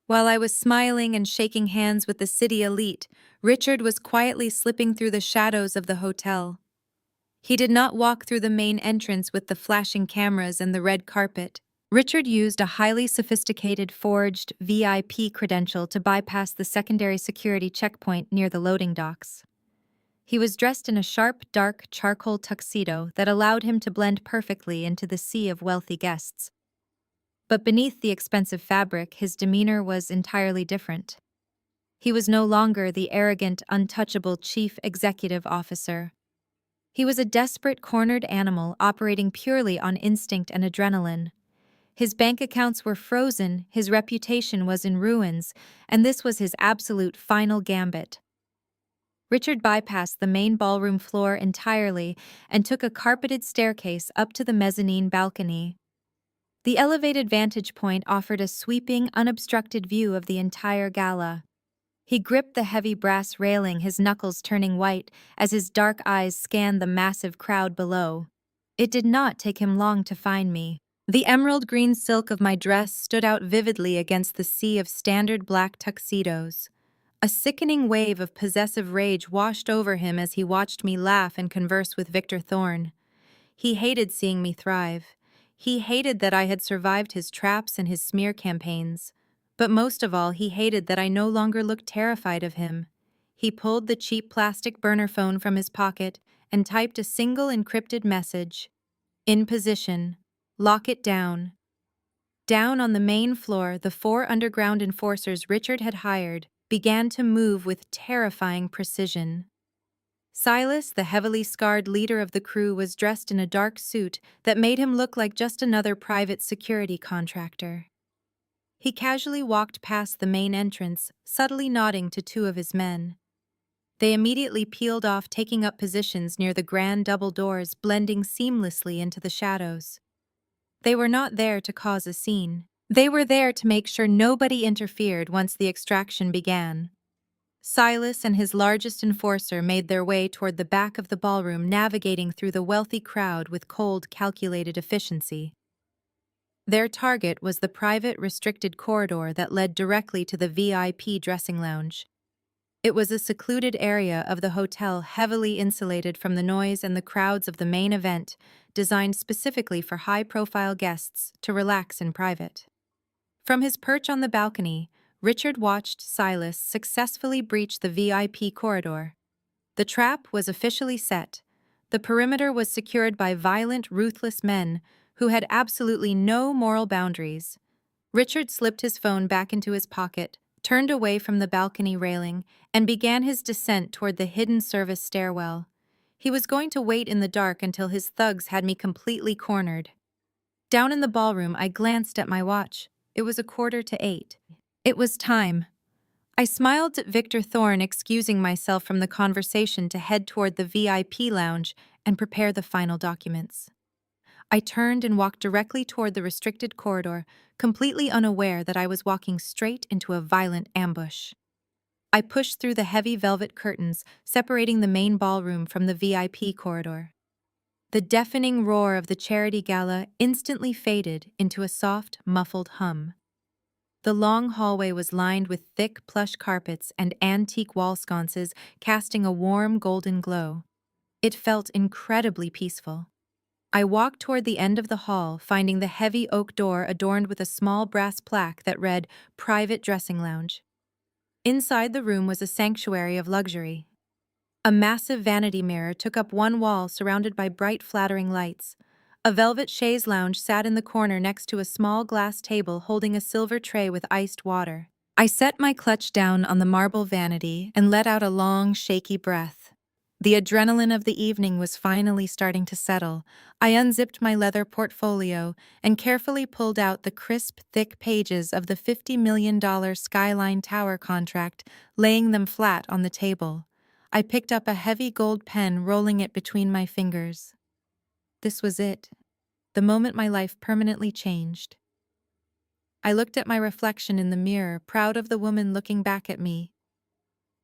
While I was smiling and shaking hands with the city elite, Richard was quietly slipping through the shadows of the hotel. He did not walk through the main entrance with the flashing cameras and the red carpet. Richard used a highly sophisticated forged VIP credential to bypass the secondary security checkpoint near the loading docks. He was dressed in a sharp, dark charcoal tuxedo that allowed him to blend perfectly into the sea of wealthy guests. But beneath the expensive fabric, his demeanor was entirely different. He was no longer the arrogant, untouchable chief executive officer. He was a desperate, cornered animal operating purely on instinct and adrenaline. His bank accounts were frozen, his reputation was in ruins, and this was his absolute final gambit. Richard bypassed the main ballroom floor entirely and took a carpeted staircase up to the mezzanine balcony. The elevated vantage point offered a sweeping, unobstructed view of the entire gala. He gripped the heavy brass railing, his knuckles turning white as his dark eyes scanned the massive crowd below. It did not take him long to find me. The emerald green silk of my dress stood out vividly against the sea of standard black tuxedos. A sickening wave of possessive rage washed over him as he watched me laugh and converse with Victor Thorne. He hated seeing me thrive. He hated that I had survived his traps and his smear campaigns. But most of all, he hated that I no longer looked terrified of him. He pulled the cheap plastic burner phone from his pocket and typed a single encrypted message. In position. Lock it down. Down on the main floor, the 4 underground enforcers Richard had hired began to move with terrifying precision. Silas, the heavily scarred leader of the crew, was dressed in a dark suit that made him look like just another private security contractor. He casually walked past the main entrance, subtly nodding to 2 of his men. They immediately peeled off, taking up positions near the grand double doors, blending seamlessly into the shadows. They were not there to cause a scene. They were there to make sure nobody interfered once the extraction began. Silas and his largest enforcer made their way toward the back of the ballroom, navigating through the wealthy crowd with cold, calculated efficiency. Their target was the private, restricted corridor that led directly to the VIP dressing lounge. It was a secluded area of the hotel, heavily insulated from the noise and the crowds of the main event, designed specifically for high-profile guests to relax in private. From his perch on the balcony, Richard watched Silas successfully breach the VIP corridor. The trap was officially set. The perimeter was secured by violent, ruthless men who had absolutely no moral boundaries. Richard slipped his phone back into his pocket, turned away from the balcony railing, and began his descent toward the hidden service stairwell. He was going to wait in the dark until his thugs had me completely cornered. Down in the ballroom, I glanced at my watch. It was 7:45. It was time. I smiled at Victor Thorne, excusing myself from the conversation to head toward the VIP lounge and prepare the final documents. I turned and walked directly toward the restricted corridor, completely unaware that I was walking straight into a violent ambush. I pushed through the heavy velvet curtains, separating the main ballroom from the VIP corridor. The deafening roar of the charity gala instantly faded into a soft, muffled hum. The long hallway was lined with thick plush carpets and antique wall sconces, casting a warm golden glow. It felt incredibly peaceful. I walked toward the end of the hall, finding the heavy oak door adorned with a small brass plaque that read "Private Dressing Lounge." Inside the room was a sanctuary of luxury. A massive vanity mirror took up one wall, surrounded by bright, flattering lights. A velvet chaise lounge sat in the corner next to a small glass table holding a silver tray with iced water. I set my clutch down on the marble vanity and let out a long, shaky breath. The adrenaline of the evening was finally starting to settle. I unzipped my leather portfolio and carefully pulled out the crisp, thick pages of the $50 million Skyline Tower contract, laying them flat on the table. I picked up a heavy gold pen, rolling it between my fingers. This was it, the moment my life permanently changed. I looked at my reflection in the mirror, proud of the woman looking back at me.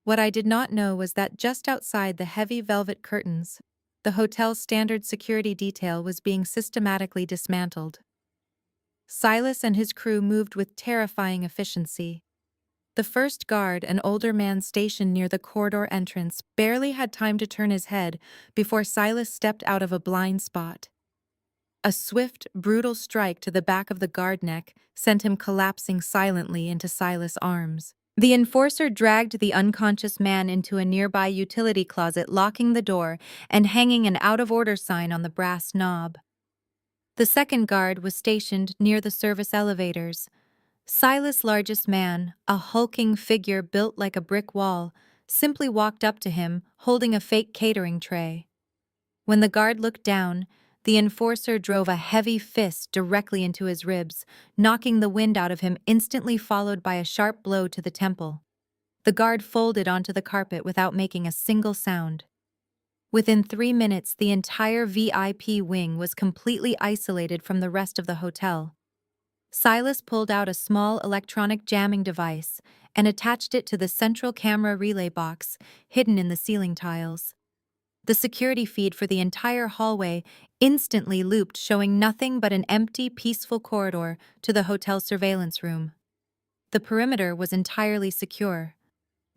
What I did not know was that just outside the heavy velvet curtains, the hotel's standard security detail was being systematically dismantled. Silas and his crew moved with terrifying efficiency. The first guard, an older man stationed near the corridor entrance, barely had time to turn his head before Silas stepped out of a blind spot. A swift, brutal strike to the back of the guard neck sent him collapsing silently into Silas' arms. The enforcer dragged the unconscious man into a nearby utility closet, locking the door and hanging an out-of-order sign on the brass knob. The second guard was stationed near the service elevators. Silas' largest man, a hulking figure built like a brick wall, simply walked up to him, holding a fake catering tray. When the guard looked down, the enforcer drove a heavy fist directly into his ribs, knocking the wind out of him, instantly followed by a sharp blow to the temple. The guard folded onto the carpet without making a single sound. Within 3 minutes, the entire VIP wing was completely isolated from the rest of the hotel. Silas pulled out a small electronic jamming device and attached it to the central camera relay box, hidden in the ceiling tiles. The security feed for the entire hallway instantly looped, showing nothing but an empty, peaceful corridor to the hotel surveillance room. The perimeter was entirely secure.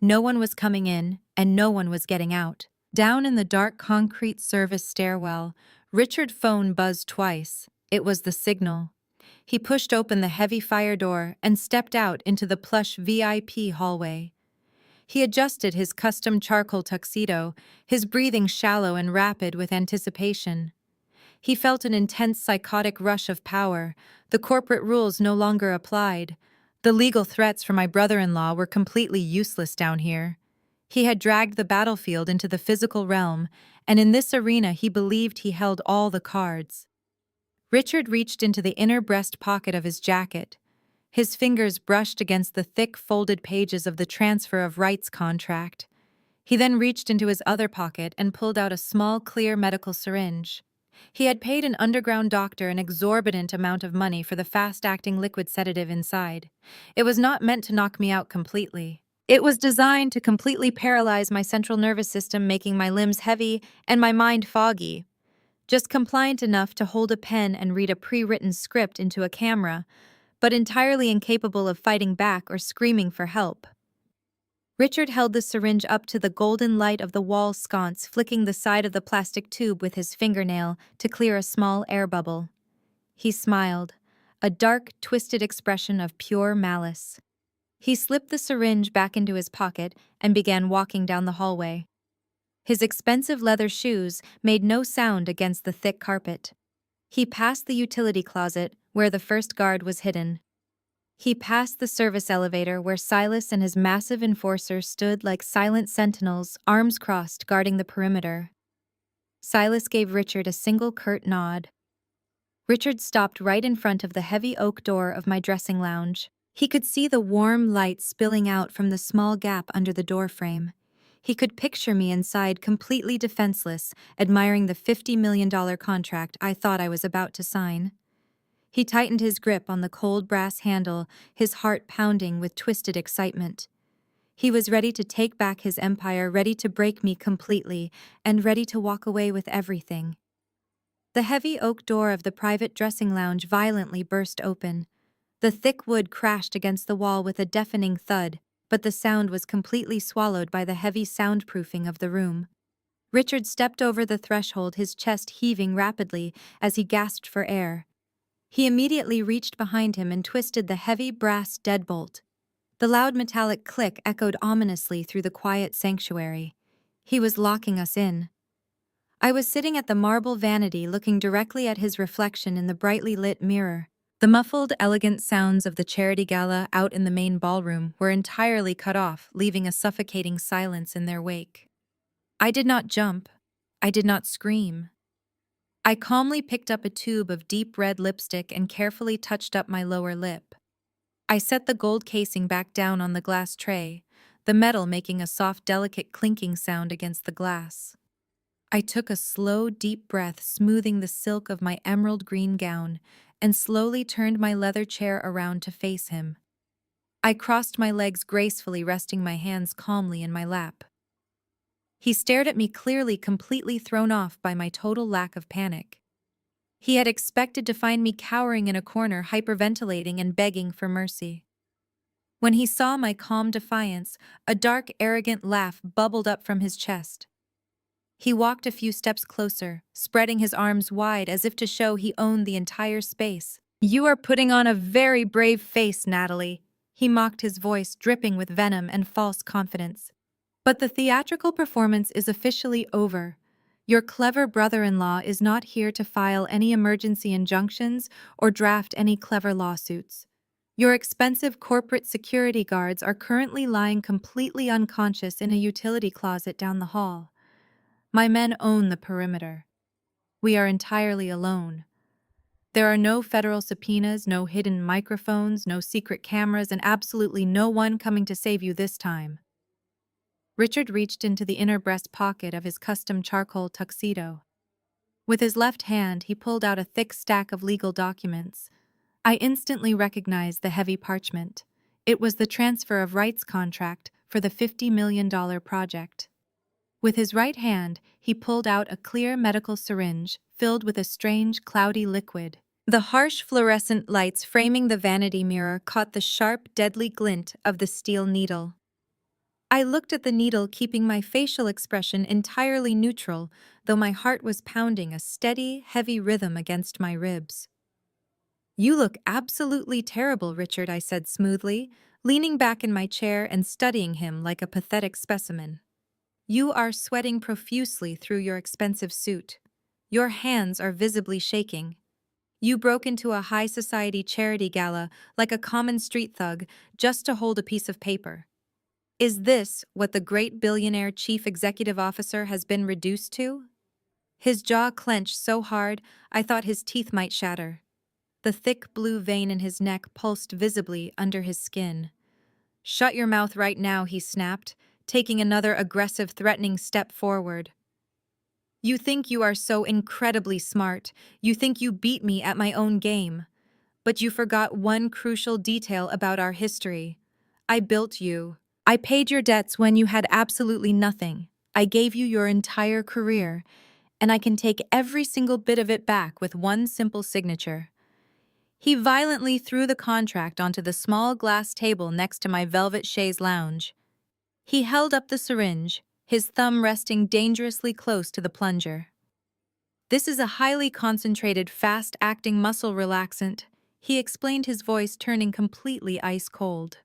No one was coming in, and no one was getting out. Down in the dark concrete service stairwell, Richard's phone buzzed twice. It was the signal. He pushed open the heavy fire door and stepped out into the plush VIP hallway. He adjusted his custom charcoal tuxedo, his breathing shallow and rapid with anticipation. He felt an intense psychotic rush of power. The corporate rules no longer applied. The legal threats from my brother-in-law were completely useless down here. He had dragged the battlefield into the physical realm, and in this arena he believed he held all the cards. Richard reached into the inner breast pocket of his jacket. His fingers brushed against the thick, folded pages of the transfer of rights contract. He then reached into his other pocket and pulled out a small, clear medical syringe. He had paid an underground doctor an exorbitant amount of money for the fast-acting liquid sedative inside. It was not meant to knock me out completely. It was designed to completely paralyze my central nervous system, making my limbs heavy and my mind foggy. Just compliant enough to hold a pen and read a pre-written script into a camera, but entirely incapable of fighting back or screaming for help. Richard held the syringe up to the golden light of the wall sconce, flicking the side of the plastic tube with his fingernail to clear a small air bubble. He smiled, a dark, twisted expression of pure malice. He slipped the syringe back into his pocket and began walking down the hallway. His expensive leather shoes made no sound against the thick carpet. He passed the utility closet, where the first guard was hidden. He passed the service elevator where Silas and his massive enforcer stood like silent sentinels, arms crossed, guarding the perimeter. Silas gave Richard a single curt nod. Richard stopped right in front of the heavy oak door of my dressing lounge. He could see the warm light spilling out from the small gap under the doorframe. He could picture me inside completely defenseless, admiring the $50 million contract I thought I was about to sign. He tightened his grip on the cold brass handle, his heart pounding with twisted excitement. He was ready to take back his empire, ready to break me completely, and ready to walk away with everything. The heavy oak door of the private dressing lounge violently burst open. The thick wood crashed against the wall with a deafening thud, but the sound was completely swallowed by the heavy soundproofing of the room. Richard stepped over the threshold, his chest heaving rapidly as he gasped for air. He immediately reached behind him and twisted the heavy brass deadbolt. The loud metallic click echoed ominously through the quiet sanctuary. He was locking us in. I was sitting at the marble vanity looking directly at his reflection in the brightly lit mirror. The muffled, elegant sounds of the charity gala out in the main ballroom were entirely cut off, leaving a suffocating silence in their wake. I did not jump. I did not scream. I calmly picked up a tube of deep red lipstick and carefully touched up my lower lip. I set the gold casing back down on the glass tray, the metal making a soft, delicate clinking sound against the glass. I took a slow, deep breath, smoothing the silk of my emerald green gown, and slowly turned my leather chair around to face him. I crossed my legs gracefully, resting my hands calmly in my lap. He stared at me clearly, completely thrown off by my total lack of panic. He had expected to find me cowering in a corner, hyperventilating and begging for mercy. When he saw my calm defiance, a dark, arrogant laugh bubbled up from his chest. He walked a few steps closer, spreading his arms wide as if to show he owned the entire space. "You are putting on a very brave face, Natalie," he mocked, his voice dripping with venom and false confidence. "But the theatrical performance is officially over. Your clever brother-in-law is not here to file any emergency injunctions or draft any clever lawsuits. Your expensive corporate security guards are currently lying completely unconscious in a utility closet down the hall. My men own the perimeter. We are entirely alone. There are no federal subpoenas, no hidden microphones, no secret cameras, and absolutely no one coming to save you this time." Richard reached into the inner breast pocket of his custom charcoal tuxedo. With his left hand, he pulled out a thick stack of legal documents. I instantly recognized the heavy parchment. It was the transfer of rights contract for the $50 million project. With his right hand, he pulled out a clear medical syringe filled with a strange, cloudy liquid. The harsh fluorescent lights framing the vanity mirror caught the sharp, deadly glint of the steel needle. I looked at the needle, keeping my facial expression entirely neutral, though my heart was pounding a steady, heavy rhythm against my ribs. "You look absolutely terrible, Richard," I said smoothly, leaning back in my chair and studying him like a pathetic specimen. "You are sweating profusely through your expensive suit. Your hands are visibly shaking. You broke into a high society charity gala like a common street thug just to hold a piece of paper. Is this what the great billionaire chief executive officer has been reduced to?" His jaw clenched so hard I thought his teeth might shatter. The thick blue vein in his neck pulsed visibly under his skin. "Shut your mouth right now," he snapped, taking another aggressive, threatening step forward. "You think you are so incredibly smart. You think you beat me at my own game. But you forgot one crucial detail about our history. I built you. I paid your debts when you had absolutely nothing. I gave you your entire career, and I can take every single bit of it back with one simple signature." He violently threw the contract onto the small glass table next to my velvet chaise lounge. He held up the syringe, his thumb resting dangerously close to the plunger. "This is a highly concentrated, fast-acting muscle relaxant," he explained, his voice turning completely ice-cold.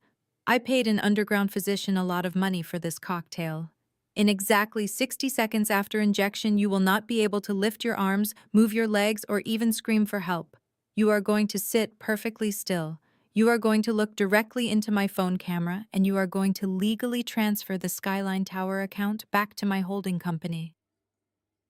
"I paid an underground physician a lot of money for this cocktail. In exactly 60 seconds after injection, you will not be able to lift your arms, move your legs, or even scream for help. You are going to sit perfectly still. You are going to look directly into my phone camera and you are going to legally transfer the Skyline Tower account back to my holding company.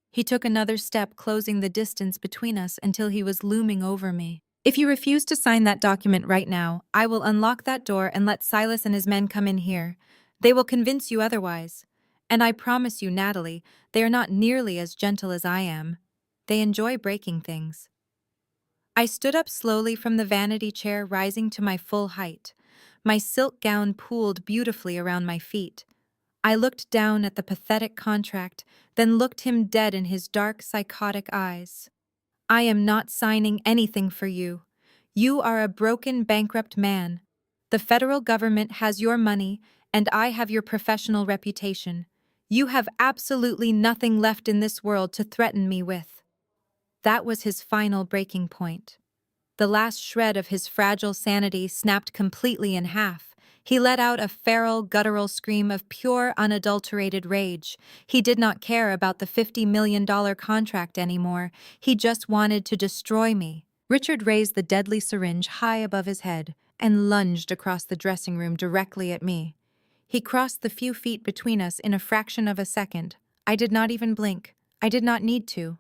He took another step, closing the distance between us until he was looming over me. If you refuse to sign that document right now, I will unlock that door and let Silas and his men come in here. They will convince you otherwise. And I promise you, Natalie, they are not nearly as gentle as I am. They enjoy breaking things. I stood up slowly from the vanity chair, rising to my full height. My silk gown pooled beautifully around my feet. I looked down at the pathetic contract, then looked him dead in his dark, psychotic eyes. I am not signing anything for you. You are a broken, bankrupt man. The federal government has your money, and I have your professional reputation. You have absolutely nothing left in this world to threaten me with. That was his final breaking point. The last shred of his fragile sanity snapped completely in half. He let out a feral, guttural scream of pure, unadulterated rage. He did not care about the $50 million contract anymore. He just wanted to destroy me. Richard raised the deadly syringe high above his head and lunged across the dressing room directly at me. He crossed the few feet between us in a fraction of a second. I did not even blink. I did not need to.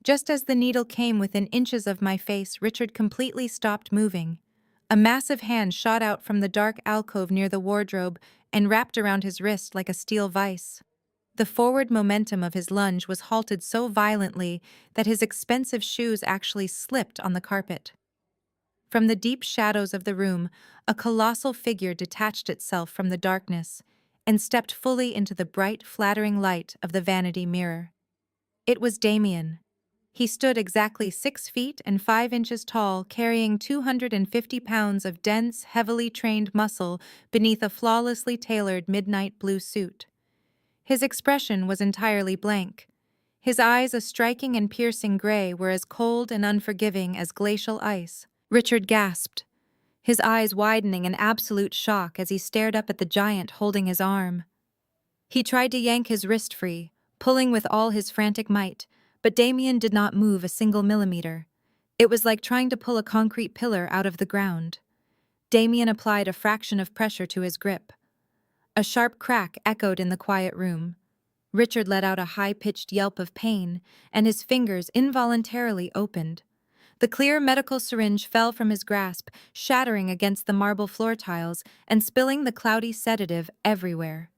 Just as the needle came within inches of my face, Richard completely stopped moving. A massive hand shot out from the dark alcove near the wardrobe and wrapped around his wrist like a steel vise. The forward momentum of his lunge was halted so violently that his expensive shoes actually slipped on the carpet. From the deep shadows of the room, a colossal figure detached itself from the darkness and stepped fully into the bright, flattering light of the vanity mirror. It was Damien. He stood exactly 6 feet and 5 inches tall, carrying 250 pounds of dense, heavily trained muscle beneath a flawlessly tailored midnight blue suit. His expression was entirely blank. His eyes, a striking and piercing gray, were as cold and unforgiving as glacial ice. Richard gasped, his eyes widening in absolute shock as he stared up at the giant holding his arm. He tried to yank his wrist free, pulling with all his frantic might, but Damien did not move a single millimeter. It was like trying to pull a concrete pillar out of the ground. Damien applied a fraction of pressure to his grip. A sharp crack echoed in the quiet room. Richard let out a high-pitched yelp of pain, and his fingers involuntarily opened. The clear medical syringe fell from his grasp, shattering against the marble floor tiles and spilling the cloudy sedative everywhere.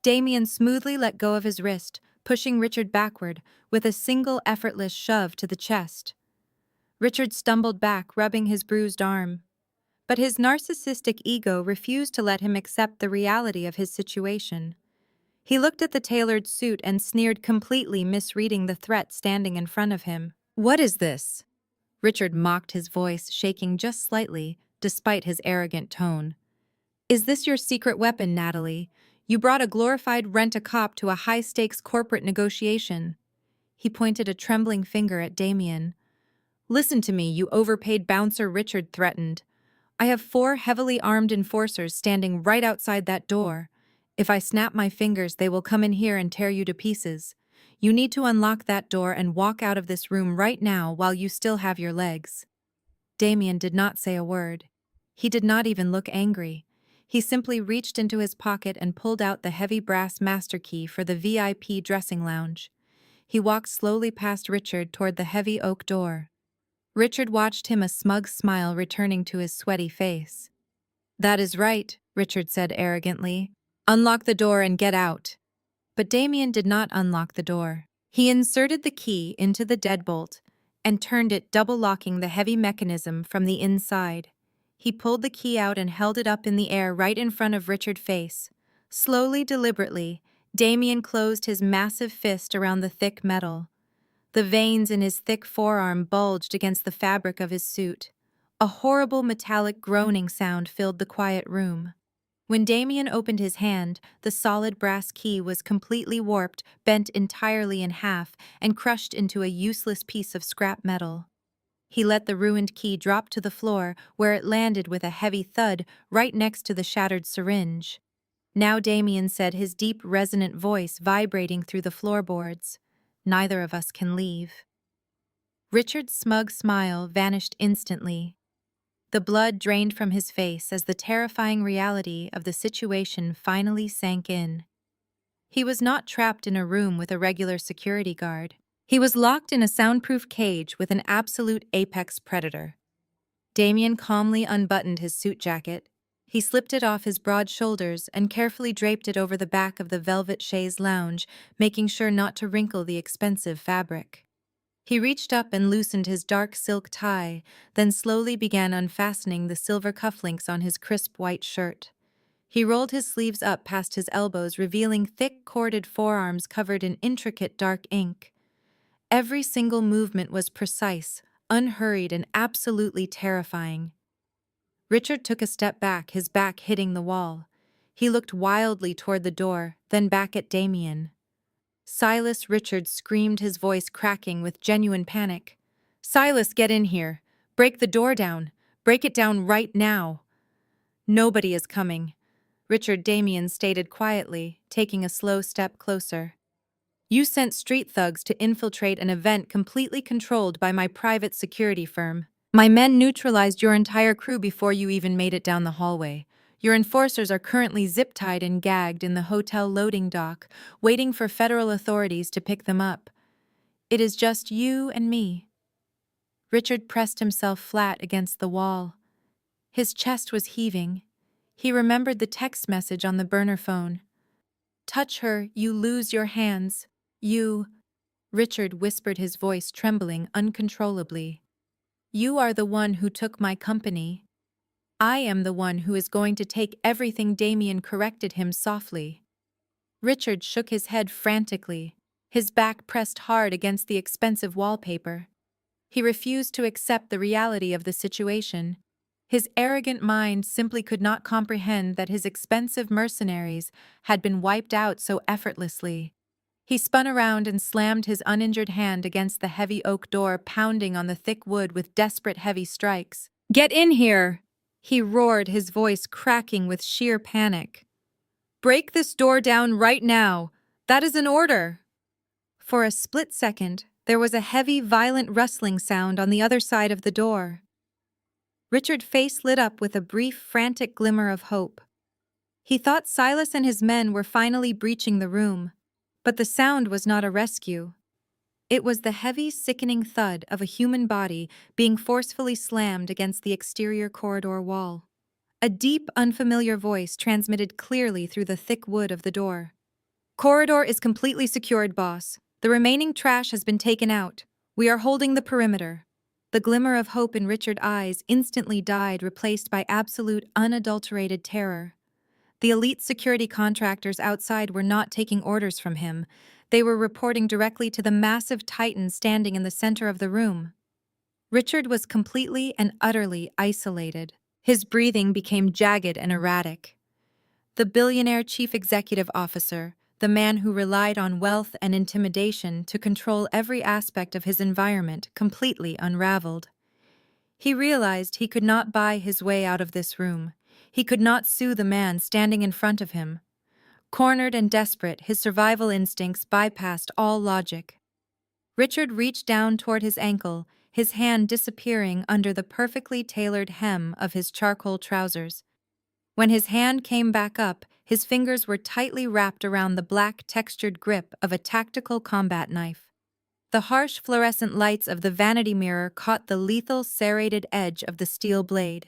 Damien smoothly let go of his wrist, pushing Richard backward with a single effortless shove to the chest. Richard stumbled back, rubbing his bruised arm. But his narcissistic ego refused to let him accept the reality of his situation. He looked at the tailored suit and sneered, completely misreading the threat standing in front of him. "What is this?" Richard mocked, his voice shaking just slightly, despite his arrogant tone. "Is this your secret weapon, Natalie? You brought a glorified rent-a-cop to a high-stakes corporate negotiation." He pointed a trembling finger at Damien. "Listen to me, you overpaid bouncer," Richard threatened. "I have 4 heavily armed enforcers standing right outside that door. If I snap my fingers, they will come in here and tear you to pieces. You need to unlock that door and walk out of this room right now while you still have your legs." Damien did not say a word. He did not even look angry. He simply reached into his pocket and pulled out the heavy brass master key for the VIP dressing lounge. He walked slowly past Richard toward the heavy oak door. Richard watched him, a smug smile returning to his sweaty face. "That is right," Richard said arrogantly. "Unlock the door and get out." But Damien did not unlock the door. He inserted the key into the deadbolt and turned it, double-locking the heavy mechanism from the inside. He pulled the key out and held it up in the air right in front of Richard's face. Slowly, deliberately, Damien closed his massive fist around the thick metal. The veins in his thick forearm bulged against the fabric of his suit. A horrible metallic groaning sound filled the quiet room. When Damien opened his hand, the solid brass key was completely warped, bent entirely in half, and crushed into a useless piece of scrap metal. He let the ruined key drop to the floor, where it landed with a heavy thud right next to the shattered syringe. "Now," Damien said, his deep, resonant voice vibrating through the floorboards, "neither of us can leave." Richard's smug smile vanished instantly. The blood drained from his face as the terrifying reality of the situation finally sank in. He was not trapped in a room with a regular security guard. He was locked in a soundproof cage with an absolute apex predator. Damien calmly unbuttoned his suit jacket. He slipped it off his broad shoulders and carefully draped it over the back of the velvet chaise lounge, making sure not to wrinkle the expensive fabric. He reached up and loosened his dark silk tie, then slowly began unfastening the silver cufflinks on his crisp white shirt. He rolled his sleeves up past his elbows, revealing thick, corded forearms covered in intricate dark ink. Every single movement was precise, unhurried, and absolutely terrifying. Richard took a step back, his back hitting the wall. He looked wildly toward the door, then back at Damien. "Silas!" Richard screamed, his voice cracking with genuine panic. "Silas, get in here! Break the door down! Break it down right now!" "Nobody is coming," Richard Damien stated quietly, taking a slow step closer. "You sent street thugs to infiltrate an event completely controlled by my private security firm. My men neutralized your entire crew before you even made it down the hallway. Your enforcers are currently zip-tied and gagged in the hotel loading dock, waiting for federal authorities to pick them up. It is just you and me." Richard pressed himself flat against the wall. His chest was heaving. He remembered the text message on the burner phone. "Touch her, you lose your hands. You—" Richard whispered, his voice trembling uncontrollably. "You are the one who took my company. I am the one who is going to take everything." Damien corrected him softly. Richard shook his head frantically, his back pressed hard against the expensive wallpaper. He refused to accept the reality of the situation. His arrogant mind simply could not comprehend that his expensive mercenaries had been wiped out so effortlessly. He spun around and slammed his uninjured hand against the heavy oak door, pounding on the thick wood with desperate heavy strikes. "Get in here!" he roared, his voice cracking with sheer panic. "Break this door down right now! That is an order!" For a split second, there was a heavy, violent rustling sound on the other side of the door. Richard's face lit up with a brief, frantic glimmer of hope. He thought Silas and his men were finally breaching the room, but the sound was not a rescue. It was the heavy, sickening thud of a human body being forcefully slammed against the exterior corridor wall. A deep, unfamiliar voice transmitted clearly through the thick wood of the door. "Corridor is completely secured, boss. The remaining trash has been taken out. We are holding the perimeter." The glimmer of hope in Richard's eyes instantly died, replaced by absolute, unadulterated terror. The elite security contractors outside were not taking orders from him. They were reporting directly to the massive titan standing in the center of the room. Richard was completely and utterly isolated. His breathing became jagged and erratic. The billionaire chief executive officer, the man who relied on wealth and intimidation to control every aspect of his environment, completely unraveled. He realized he could not buy his way out of this room. He could not sue the man standing in front of him. Cornered and desperate, his survival instincts bypassed all logic. Richard reached down toward his ankle, his hand disappearing under the perfectly tailored hem of his charcoal trousers. When his hand came back up, his fingers were tightly wrapped around the black, textured grip of a tactical combat knife. The harsh fluorescent lights of the vanity mirror caught the lethal, serrated edge of the steel blade.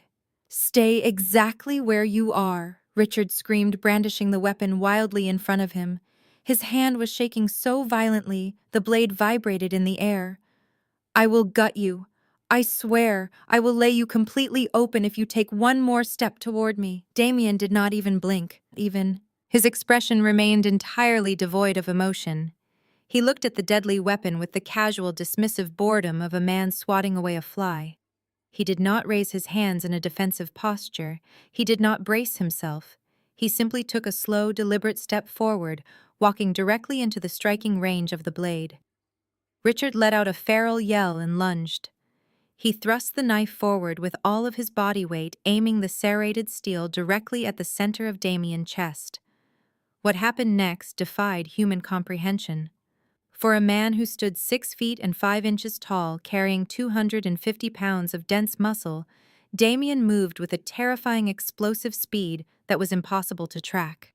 "Stay exactly where you are," Richard screamed, brandishing the weapon wildly in front of him. His hand was shaking so violently, the blade vibrated in the air. "I will gut you. I swear, I will lay you completely open if you take one more step toward me." Damien did not even blink. His expression remained entirely devoid of emotion. He looked at the deadly weapon with the casual, dismissive boredom of a man swatting away a fly. He did not raise his hands in a defensive posture. He did not brace himself. He simply took a slow, deliberate step forward, walking directly into the striking range of the blade. Richard let out a feral yell and lunged. He thrust the knife forward with all of his body weight, aiming the serrated steel directly at the center of Damien's chest. What happened next defied human comprehension. For a man who stood 6 feet and 5 inches tall, carrying 250 pounds of dense muscle, Damien moved with a terrifying explosive speed that was impossible to track.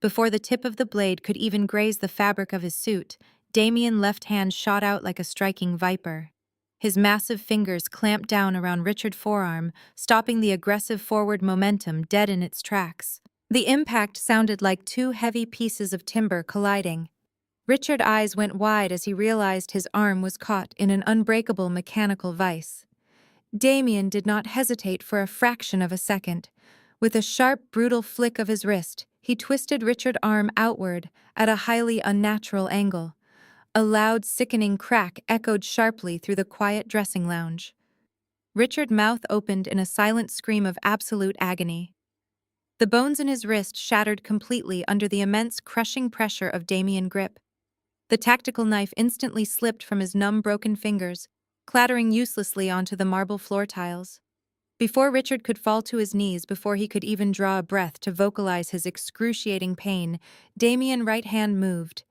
Before the tip of the blade could even graze the fabric of his suit, Damien's left hand shot out like a striking viper. His massive fingers clamped down around Richard's forearm, stopping the aggressive forward momentum dead in its tracks. The impact sounded like two heavy pieces of timber colliding. Richard's eyes went wide as he realized his arm was caught in an unbreakable mechanical vice. Damien did not hesitate for a fraction of a second. With a sharp, brutal flick of his wrist, he twisted Richard's arm outward at a highly unnatural angle. A loud, sickening crack echoed sharply through the quiet dressing lounge. Richard's mouth opened in a silent scream of absolute agony. The bones in his wrist shattered completely under the immense, crushing pressure of Damien's grip. The tactical knife instantly slipped from his numb, broken fingers, clattering uselessly onto the marble floor tiles. Before Richard could fall to his knees, before he could even draw a breath to vocalize his excruciating pain, Damien's right hand moved.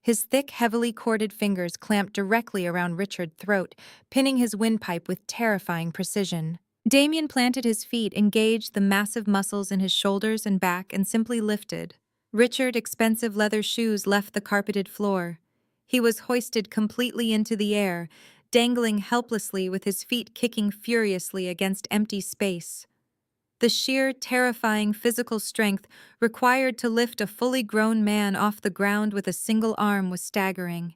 His thick, heavily corded fingers clamped directly around Richard's throat, pinning his windpipe with terrifying precision. Damien planted his feet, engaged the massive muscles in his shoulders and back, and simply lifted. Richard's expensive leather shoes left the carpeted floor. He was hoisted completely into the air, dangling helplessly with his feet kicking furiously against empty space. The sheer, terrifying physical strength required to lift a fully grown man off the ground with a single arm was staggering.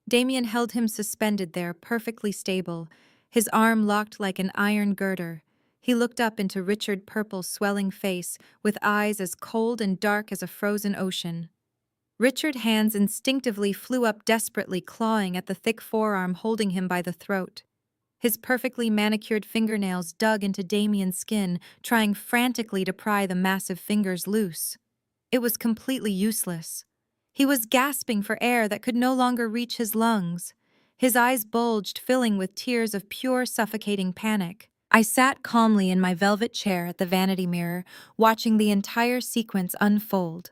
Damien held him suspended there, perfectly stable, his arm locked like an iron girder. He looked up into Richard's purple, swelling face, with eyes as cold and dark as a frozen ocean. Richard's hands instinctively flew up, desperately clawing at the thick forearm holding him by the throat. His perfectly manicured fingernails dug into Damien's skin, trying frantically to pry the massive fingers loose. It was completely useless. He was gasping for air that could no longer reach his lungs. His eyes bulged, filling with tears of pure, suffocating panic. I sat calmly in my velvet chair at the vanity mirror, watching the entire sequence unfold.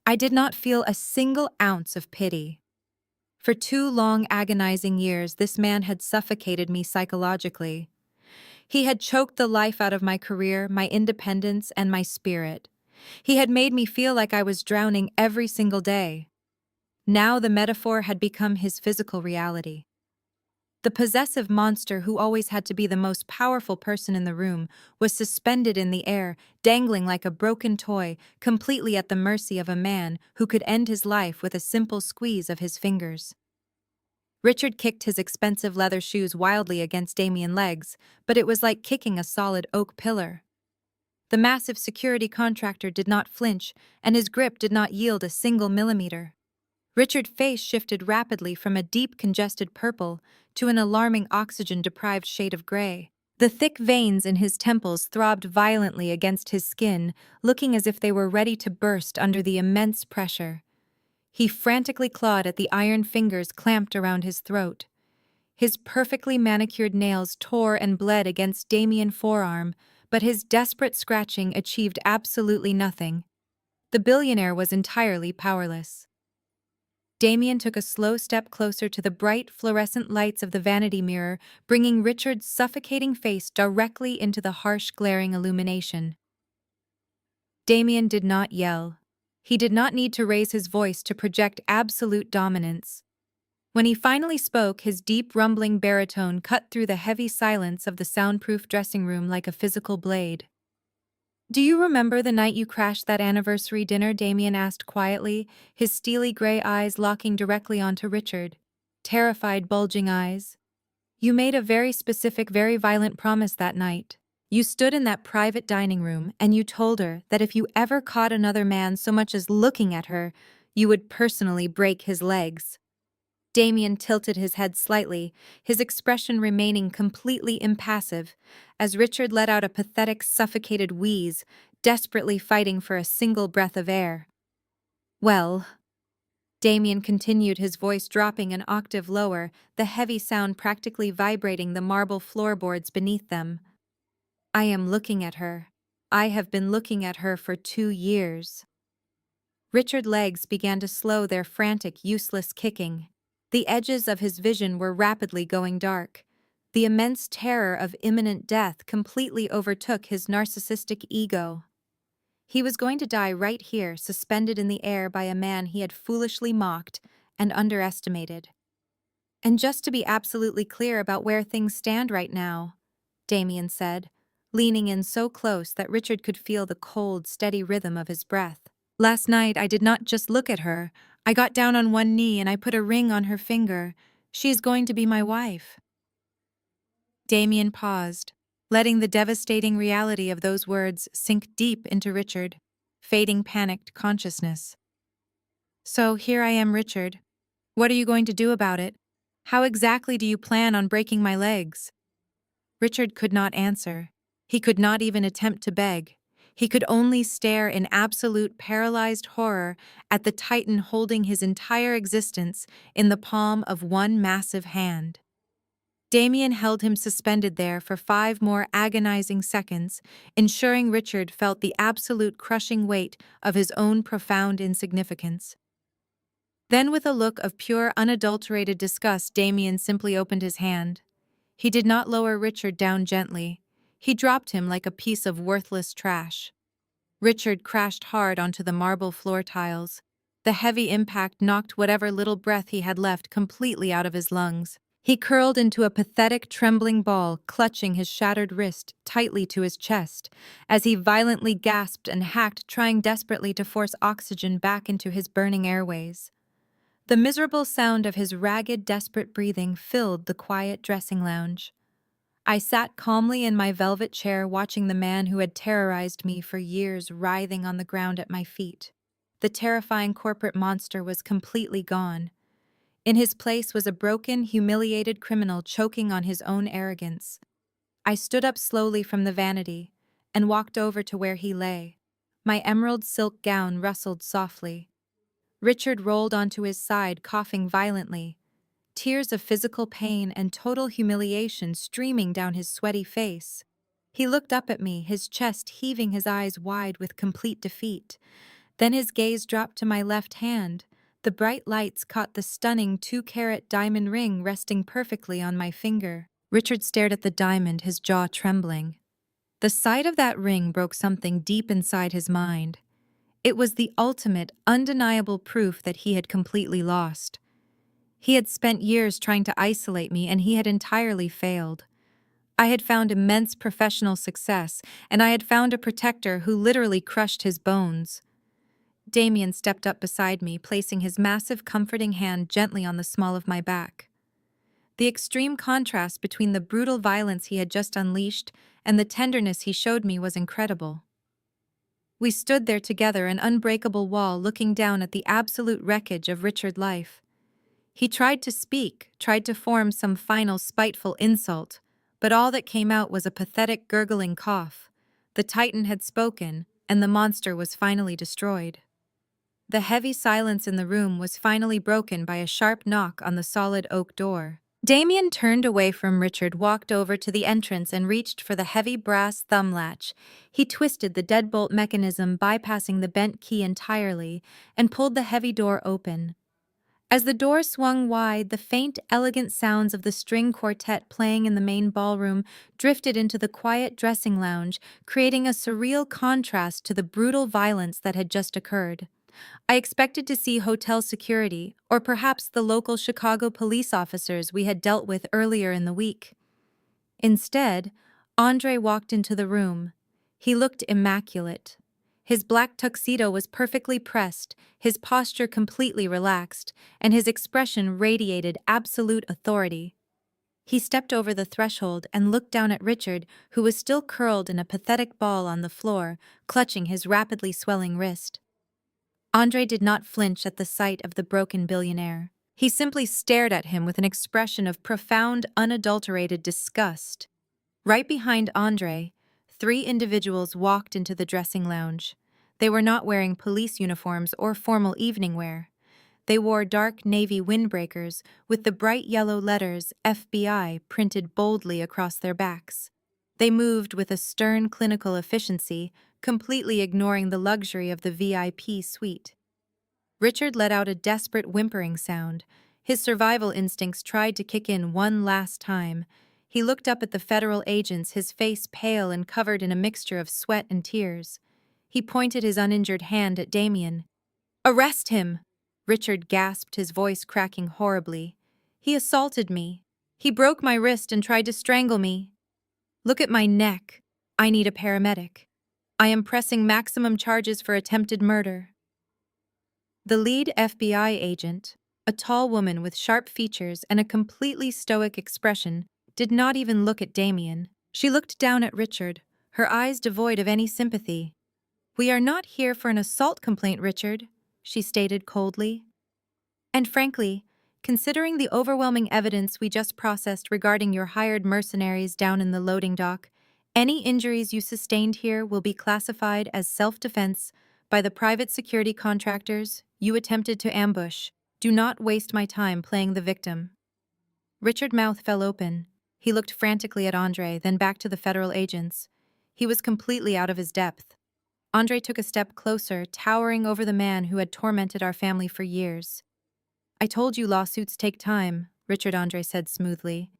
I did not feel a single ounce of pity. For 2 long, agonizing years, this man had suffocated me psychologically. He had choked the life out of my career, my independence, and my spirit. He had made me feel like I was drowning every single day. Now the metaphor had become his physical reality. The possessive monster who always had to be the most powerful person in the room was suspended in the air, dangling like a broken toy, completely at the mercy of a man who could end his life with a simple squeeze of his fingers. Richard kicked his expensive leather shoes wildly against Damien's legs, but it was like kicking a solid oak pillar. The massive security contractor did not flinch, and his grip did not yield a single millimeter. Richard's face shifted rapidly from a deep, congested purple to an alarming oxygen-deprived shade of gray. The thick veins in his temples throbbed violently against his skin, looking as if they were ready to burst under the immense pressure. He frantically clawed at the iron fingers clamped around his throat. His perfectly manicured nails tore and bled against Damien's forearm, but his desperate scratching achieved absolutely nothing. The billionaire was entirely powerless. Damien took a slow step closer to the bright, fluorescent lights of the vanity mirror, bringing Richard's suffocating face directly into the harsh, glaring illumination. Damien did not yell. He did not need to raise his voice to project absolute dominance. When he finally spoke, his deep, rumbling baritone cut through the heavy silence of the soundproof dressing room like a physical blade. "Do you remember the night you crashed that anniversary dinner?" Damien asked quietly, his steely gray eyes locking directly onto Richard. Terrified, bulging eyes. "You made a very specific, very violent promise that night. You stood in that private dining room and you told her that if you ever caught another man so much as looking at her, you would personally break his legs." Damien tilted his head slightly, his expression remaining completely impassive, as Richard let out a pathetic, suffocated wheeze, desperately fighting for a single breath of air. "Well," Damien continued, his voice dropping an octave lower, the heavy sound practically vibrating the marble floorboards beneath them. "I am looking at her. I have been looking at her for 2 years." Richard's legs began to slow their frantic, useless kicking. The edges of his vision were rapidly going dark. The immense terror of imminent death completely overtook his narcissistic ego. He was going to die right here, suspended in the air by a man he had foolishly mocked and underestimated. And just to be absolutely clear about where things stand right now, Damien said, leaning in so close that Richard could feel the cold, steady rhythm of his breath. Last night, I did not just look at her. I got down on one knee and I put a ring on her finger. She is going to be my wife. Damien paused, letting the devastating reality of those words sink deep into Richard, fading panicked consciousness. So here I am, Richard. What are you going to do about it? How exactly do you plan on breaking my legs? Richard could not answer. He could not even attempt to beg. He could only stare in absolute paralyzed horror at the Titan holding his entire existence in the palm of one massive hand. Damien held him suspended there for 5 more agonizing seconds, ensuring Richard felt the absolute crushing weight of his own profound insignificance. Then, with a look of pure, unadulterated disgust, Damien simply opened his hand. He did not lower Richard down gently. He dropped him like a piece of worthless trash. Richard crashed hard onto the marble floor tiles. The heavy impact knocked whatever little breath he had left completely out of his lungs. He curled into a pathetic, trembling ball, clutching his shattered wrist tightly to his chest, as he violently gasped and hacked, trying desperately to force oxygen back into his burning airways. The miserable sound of his ragged, desperate breathing filled the quiet dressing lounge. I sat calmly in my velvet chair watching the man who had terrorized me for years writhing on the ground at my feet. The terrifying corporate monster was completely gone. In his place was a broken, humiliated criminal choking on his own arrogance. I stood up slowly from the vanity and walked over to where he lay. My emerald silk gown rustled softly. Richard rolled onto his side, coughing violently, tears of physical pain and total humiliation streaming down his sweaty face. He looked up at me, his chest heaving, his eyes wide with complete defeat. Then his gaze dropped to my left hand. The bright lights caught the stunning 2-carat diamond ring resting perfectly on my finger. Richard stared at the diamond, his jaw trembling. The sight of that ring broke something deep inside his mind. It was the ultimate, undeniable proof that he had completely lost. He had spent years trying to isolate me, and he had entirely failed. I had found immense professional success, and I had found a protector who literally crushed his bones. Damien stepped up beside me, placing his massive, comforting hand gently on the small of my back. The extreme contrast between the brutal violence he had just unleashed and the tenderness he showed me was incredible. We stood there together, an unbreakable wall, looking down at the absolute wreckage of Richard's life. He tried to speak, tried to form some final spiteful insult, but all that came out was a pathetic gurgling cough. The Titan had spoken, and the monster was finally destroyed. The heavy silence in the room was finally broken by a sharp knock on the solid oak door. Damien turned away from Richard, walked over to the entrance and reached for the heavy brass thumb latch. He twisted the deadbolt mechanism, bypassing the bent key entirely, and pulled the heavy door open. As the door swung wide, the faint, elegant sounds of the string quartet playing in the main ballroom drifted into the quiet dressing lounge, creating a surreal contrast to the brutal violence that had just occurred. I expected to see hotel security, or perhaps the local Chicago police officers we had dealt with earlier in the week. Instead, Andre walked into the room. He looked immaculate. His black tuxedo was perfectly pressed, his posture completely relaxed, and his expression radiated absolute authority. He stepped over the threshold and looked down at Richard, who was still curled in a pathetic ball on the floor, clutching his rapidly swelling wrist. Andre did not flinch at the sight of the broken billionaire. He simply stared at him with an expression of profound, unadulterated disgust. Right behind Andre, 3 individuals walked into the dressing lounge. They were not wearing police uniforms or formal evening wear. They wore dark navy windbreakers with the bright yellow letters FBI printed boldly across their backs. They moved with a stern clinical efficiency, completely ignoring the luxury of the VIP suite. Richard let out a desperate whimpering sound. His survival instincts tried to kick in one last time. He looked up at the federal agents, his face pale and covered in a mixture of sweat and tears. He pointed his uninjured hand at Damien. "Arrest him!" Richard gasped, his voice cracking horribly. "He assaulted me. He broke my wrist and tried to strangle me. Look at my neck. I need a paramedic. I am pressing maximum charges for attempted murder." The lead FBI agent, a tall woman with sharp features and a completely stoic expression, did not even look at Damien. She looked down at Richard, her eyes devoid of any sympathy. "We are not here for an assault complaint, Richard," she stated coldly. "And frankly, considering the overwhelming evidence we just processed regarding your hired mercenaries down in the loading dock, any injuries you sustained here will be classified as self-defense by the private security contractors you attempted to ambush. Do not waste my time playing the victim." Richard's mouth fell open. He looked frantically at Andre, then back to the federal agents. He was completely out of his depth. Andre took a step closer, towering over the man who had tormented our family for years. "I told you lawsuits take time," Richard Andre said smoothly.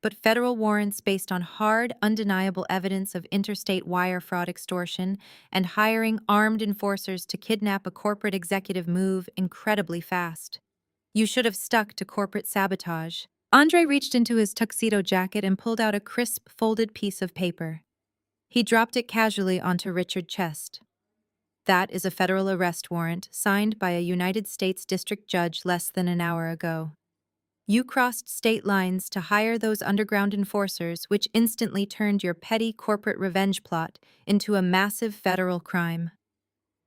"But federal warrants based on hard, undeniable evidence of interstate wire fraud extortion and hiring armed enforcers to kidnap a corporate executive move incredibly fast. You should have stuck to corporate sabotage." Andre reached into his tuxedo jacket and pulled out a crisp, folded piece of paper. He dropped it casually onto Richard's chest. "That is a federal arrest warrant signed by a United States district judge less than an hour ago. You crossed state lines to hire those underground enforcers, which instantly turned your petty corporate revenge plot into a massive federal crime.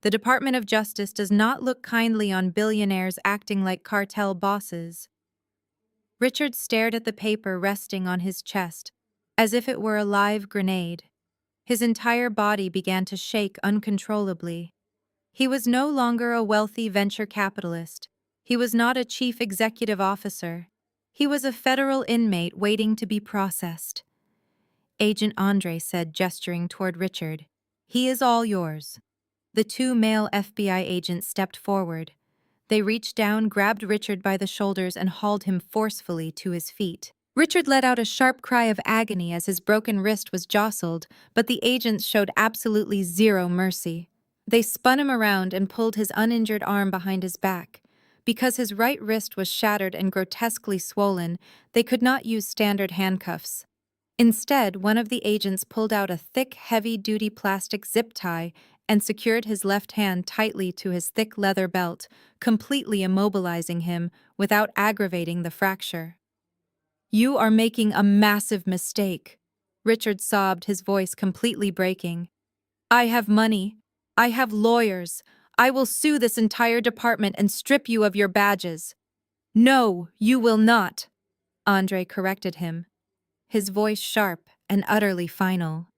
The Department of Justice does not look kindly on billionaires acting like cartel bosses." Richard stared at the paper resting on his chest, as if it were a live grenade. His entire body began to shake uncontrollably. He was no longer a wealthy venture capitalist. He was not a chief executive officer. He was a federal inmate waiting to be processed. Agent Andre said, gesturing toward Richard. "He is all yours." The two male FBI agents stepped forward. They reached down, grabbed Richard by the shoulders, and hauled him forcefully to his feet. Richard let out a sharp cry of agony as his broken wrist was jostled, but the agents showed absolutely zero mercy. They spun him around and pulled his uninjured arm behind his back. Because his right wrist was shattered and grotesquely swollen, they could not use standard handcuffs. Instead, one of the agents pulled out a thick, heavy-duty plastic zip tie and secured his left hand tightly to his thick leather belt, completely immobilizing him without aggravating the fracture. "You are making a massive mistake," Richard sobbed, his voice completely breaking. "I have money. I have lawyers. I will sue this entire department and strip you of your badges." "No, you will not," Andre corrected him, his voice sharp and utterly final.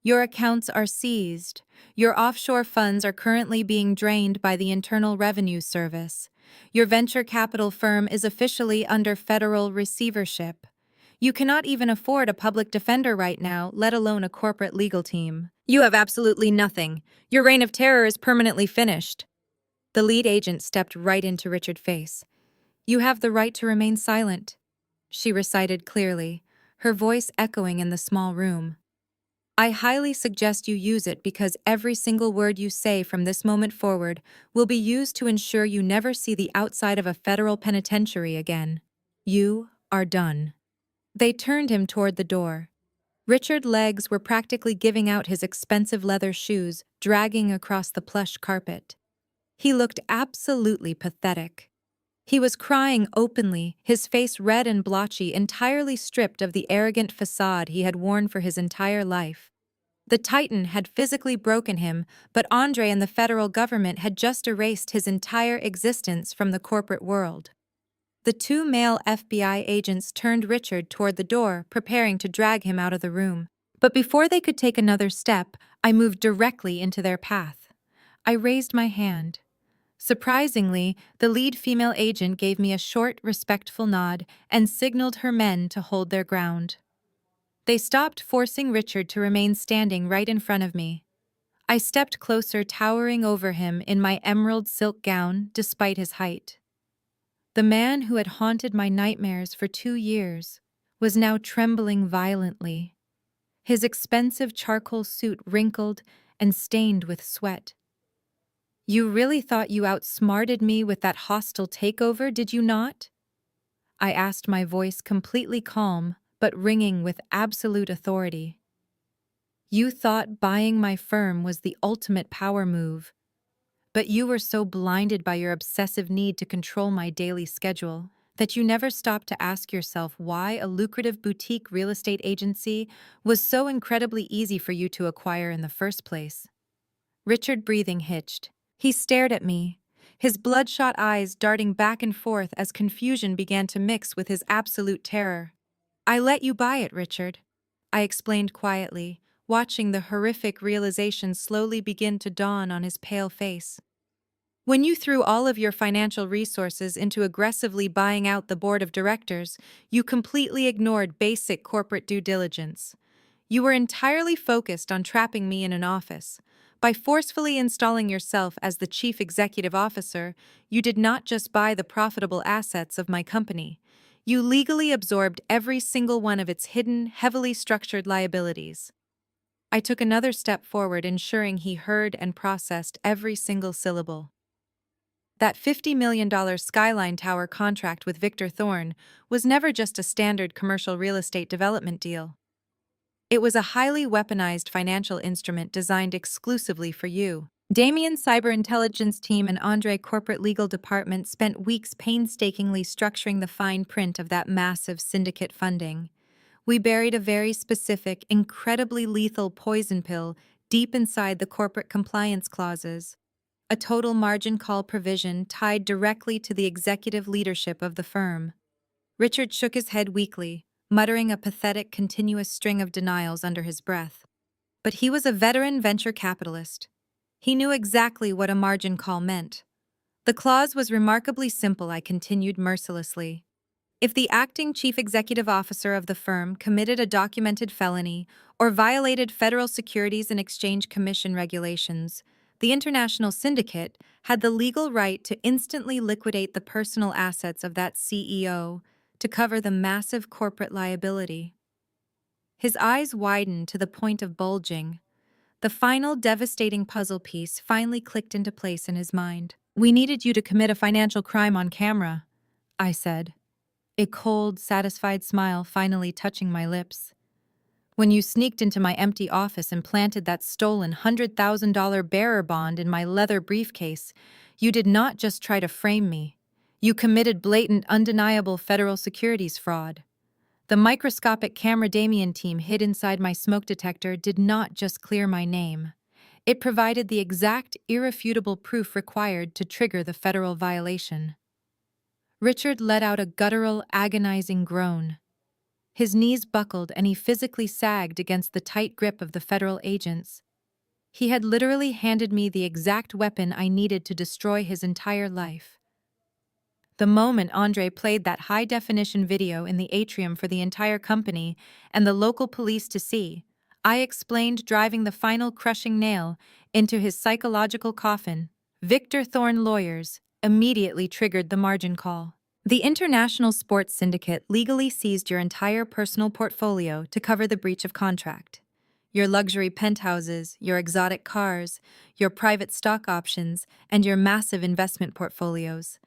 "Your accounts are seized. Your offshore funds are currently being drained by the Internal Revenue Service. Your venture capital firm is officially under federal receivership. You cannot even afford a public defender right now, let alone a corporate legal team. You have absolutely nothing. Your reign of terror is permanently finished." The lead agent stepped right into Richard's face. "You have the right to remain silent," she recited clearly, her voice echoing in the small room. "I highly suggest you use it because every single word you say from this moment forward will be used to ensure you never see the outside of a federal penitentiary again. You are done." They turned him toward the door. Richard's legs were practically giving out, his expensive leather shoes dragging across the plush carpet. He looked absolutely pathetic. He was crying openly, his face red and blotchy, entirely stripped of the arrogant facade he had worn for his entire life. The Titan had physically broken him, but Andre and the federal government had just erased his entire existence from the corporate world. The two male FBI agents turned Richard toward the door, preparing to drag him out of the room. But before they could take another step, I moved directly into their path. I raised my hand. Surprisingly, the lead female agent gave me a short, respectful nod and signaled her men to hold their ground. They stopped, forcing Richard to remain standing right in front of me. I stepped closer, towering over him in my emerald silk gown, despite his height. The man who had haunted my nightmares for 2 years was now trembling violently, his expensive charcoal suit wrinkled and stained with sweat. "You really thought you outsmarted me with that hostile takeover, did you not?" I asked, my voice completely calm but ringing with absolute authority. "You thought buying my firm was the ultimate power move, but you were so blinded by your obsessive need to control my daily schedule that you never stopped to ask yourself why a lucrative boutique real estate agency was so incredibly easy for you to acquire in the first place." Richard breathing hitched. He stared at me, his bloodshot eyes darting back and forth as confusion began to mix with his absolute terror. "I let you buy it, Richard," I explained quietly, watching the horrific realization slowly begin to dawn on his pale face. "When you threw all of your financial resources into aggressively buying out the board of directors, you completely ignored basic corporate due diligence. You were entirely focused on trapping me in an office. By forcefully installing yourself as the chief executive officer, you did not just buy the profitable assets of my company. You legally absorbed every single one of its hidden, heavily structured liabilities." I took another step forward, ensuring he heard and processed every single syllable. "That $50 million Skyline Tower contract with Victor Thorne was never just a standard commercial real estate development deal. It was a highly weaponized financial instrument designed exclusively for you." Damien's cyber intelligence team and Andre corporate legal department spent weeks painstakingly structuring the fine print of that massive syndicate funding. We buried a very specific, incredibly lethal poison pill deep inside the corporate compliance clauses, a total margin call provision tied directly to the executive leadership of the firm. Richard shook his head weakly, muttering a pathetic, continuous string of denials under his breath. But he was a veteran venture capitalist. He knew exactly what a margin call meant. The clause was remarkably simple, I continued mercilessly. If the acting chief executive officer of the firm committed a documented felony or violated federal Securities and Exchange Commission regulations, the international syndicate had the legal right to instantly liquidate the personal assets of that CEO to cover the massive corporate liability. His eyes widened to the point of bulging. The final devastating puzzle piece finally clicked into place in his mind. "We needed you to commit a financial crime on camera," I said, a cold, satisfied smile finally touching my lips. "When you sneaked into my empty office and planted that stolen $100,000 bearer bond in my leather briefcase, you did not just try to frame me. You committed blatant, undeniable federal securities fraud. The microscopic camera Damien team hid inside my smoke detector did not just clear my name. It provided the exact, irrefutable proof required to trigger the federal violation." Richard let out a guttural, agonizing groan. His knees buckled and he physically sagged against the tight grip of the federal agents. He had literally handed me the exact weapon I needed to destroy his entire life. The moment Andre played that high-definition video in the atrium for the entire company and the local police to see, I explained, driving the final crushing nail into his psychological coffin. Victor Thorne lawyers immediately triggered the margin call. The International Sports Syndicate legally seized your entire personal portfolio to cover the breach of contract. Your luxury penthouses, your exotic cars, your private stock options, and your massive investment portfolios.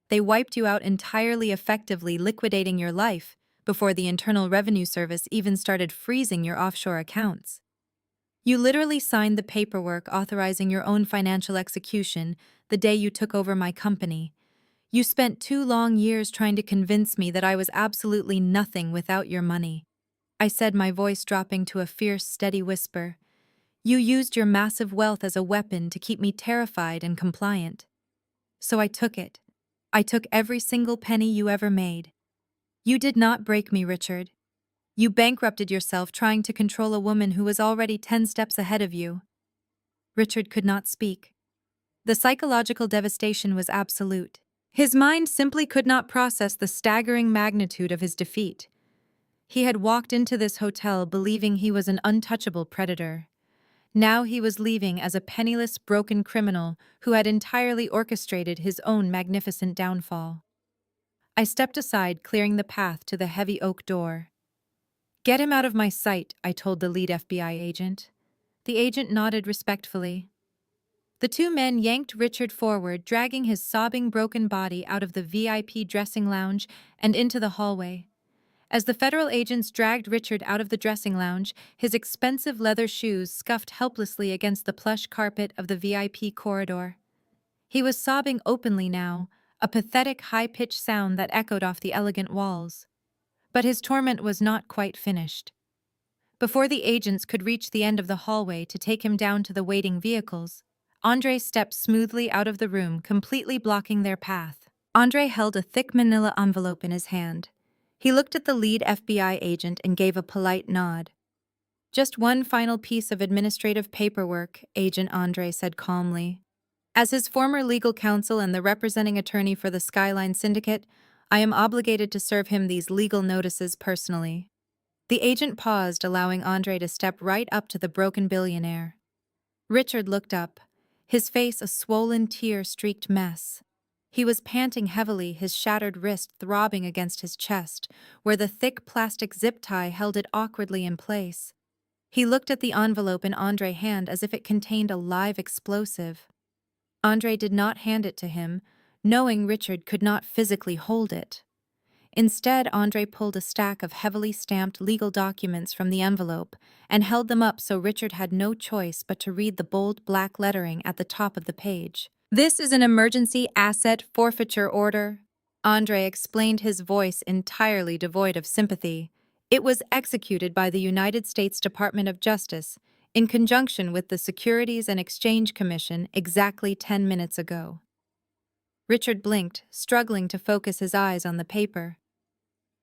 They wiped you out entirely, effectively liquidating your life before the Internal Revenue Service even started freezing your offshore accounts. You literally signed the paperwork authorizing your own financial execution the day you took over my company. You spent 2 long years trying to convince me that I was absolutely nothing without your money. I said, my voice dropping to a fierce, steady whisper. You used your massive wealth as a weapon to keep me terrified and compliant. So I took it. I took every single penny you ever made. You did not break me, Richard. You bankrupted yourself trying to control a woman who was already 10 steps ahead of you." Richard could not speak. The psychological devastation was absolute. His mind simply could not process the staggering magnitude of his defeat. He had walked into this hotel believing he was an untouchable predator. Now he was leaving as a penniless, broken criminal who had entirely orchestrated his own magnificent downfall. I stepped aside, clearing the path to the heavy oak door. Get him out of my sight, I told the lead FBI agent. The agent nodded respectfully. The two men yanked Richard forward, dragging his sobbing, broken body out of the VIP dressing lounge and into the hallway. As the federal agents dragged Richard out of the dressing lounge, his expensive leather shoes scuffed helplessly against the plush carpet of the VIP corridor. He was sobbing openly now, a pathetic, high-pitched sound that echoed off the elegant walls. But his torment was not quite finished. Before the agents could reach the end of the hallway to take him down to the waiting vehicles, Andre stepped smoothly out of the room, completely blocking their path. Andre held a thick manila envelope in his hand. He looked at the lead FBI agent and gave a polite nod. Just one final piece of administrative paperwork, Agent Andre said calmly. As his former legal counsel and the representing attorney for the Skyline Syndicate, I am obligated to serve him these legal notices personally. The agent paused, allowing Andre to step right up to the broken billionaire. Richard looked up, his face a swollen, tear-streaked mess. He was panting heavily, his shattered wrist throbbing against his chest, where the thick plastic zip tie held it awkwardly in place. He looked at the envelope in Andre's hand as if it contained a live explosive. Andre did not hand it to him, knowing Richard could not physically hold it. Instead, Andre pulled a stack of heavily stamped legal documents from the envelope and held them up so Richard had no choice but to read the bold black lettering at the top of the page. This is an emergency asset forfeiture order, Andre explained, his voice entirely devoid of sympathy. It was executed by the United States Department of Justice in conjunction with the Securities and Exchange Commission exactly 10 minutes ago. Richard blinked, struggling to focus his eyes on the paper.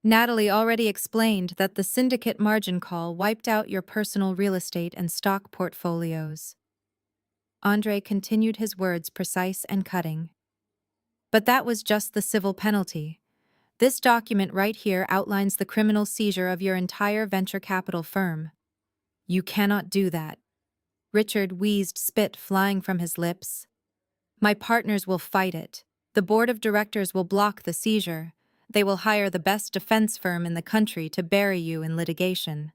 Natalie already explained that the syndicate margin call wiped out your personal real estate and stock portfolios. Andre continued, his words precise and cutting. But that was just the civil penalty. This document right here outlines the criminal seizure of your entire venture capital firm. You cannot do that. Richard wheezed, spit flying from his lips. My partners will fight it. The board of directors will block the seizure. They will hire the best defense firm in the country to bury you in litigation.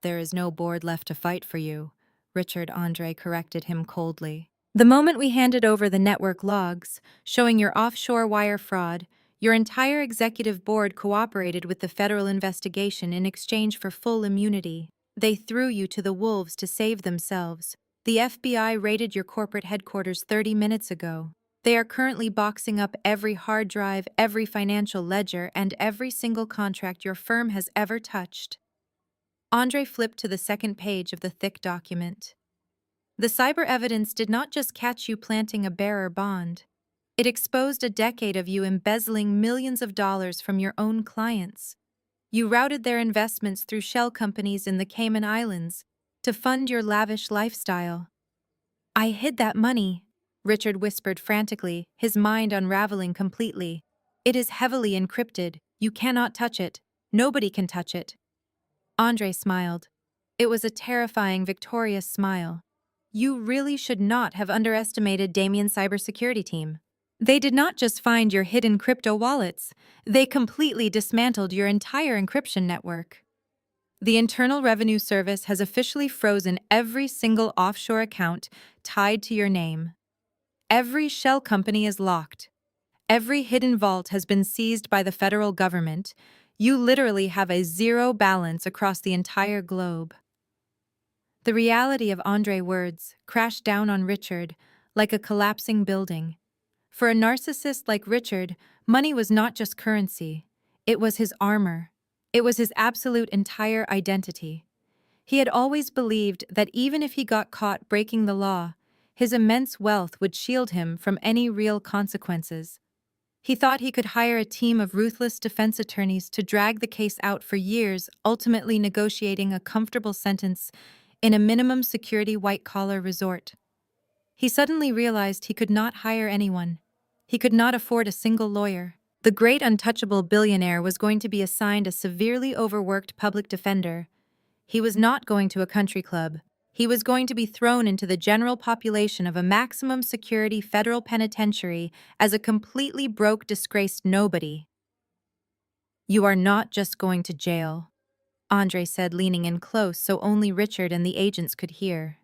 There is no board left to fight for you, Richard. Andre corrected him coldly. The moment we handed over the network logs, showing your offshore wire fraud, your entire executive board cooperated with the federal investigation in exchange for full immunity. They threw you to the wolves to save themselves. The FBI raided your corporate headquarters 30 minutes ago. They are currently boxing up every hard drive, every financial ledger, and every single contract your firm has ever touched. Andre flipped to the second page of the thick document. The cyber evidence did not just catch you planting a bearer bond. It exposed a decade of you embezzling millions of dollars from your own clients. You routed their investments through shell companies in the Cayman Islands to fund your lavish lifestyle. I hid that money, Richard whispered frantically, his mind unraveling completely. It is heavily encrypted. You cannot touch it. Nobody can touch it. Andre smiled. It was a terrifying, victorious smile. You really should not have underestimated Damien's cybersecurity team. They did not just find your hidden crypto wallets, they completely dismantled your entire encryption network. The Internal Revenue Service has officially frozen every single offshore account tied to your name. Every shell company is locked. Every hidden vault has been seized by the federal government. You literally have a zero balance across the entire globe. The reality of Andre's words crashed down on Richard like a collapsing building. For a narcissist like Richard, money was not just currency. It was his armor. It was his absolute entire identity. He had always believed that even if he got caught breaking the law, his immense wealth would shield him from any real consequences. He thought he could hire a team of ruthless defense attorneys to drag the case out for years, ultimately negotiating a comfortable sentence in a minimum security white-collar resort. He suddenly realized he could not hire anyone. He could not afford a single lawyer. The great untouchable billionaire was going to be assigned a severely overworked public defender. He was not going to a country club. He was going to be thrown into the general population of a maximum security federal penitentiary as a completely broke, disgraced nobody. You are not just going to jail. Andre said, leaning in close so only Richard and the agents could hear.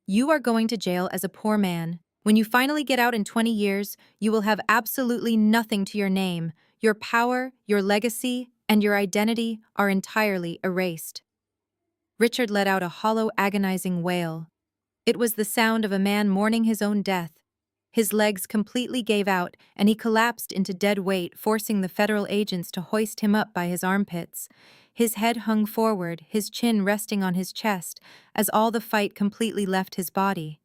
You are going to jail as a poor man. When you finally get out in 20 years, you will have absolutely nothing to your name. Your power, your legacy, and your identity are entirely erased. Richard let out a hollow, agonizing wail. It was the sound of a man mourning his own death. His legs completely gave out, and he collapsed into dead weight, forcing the federal agents to hoist him up by his armpits. His head hung forward, his chin resting on his chest, as all the fight completely left his body.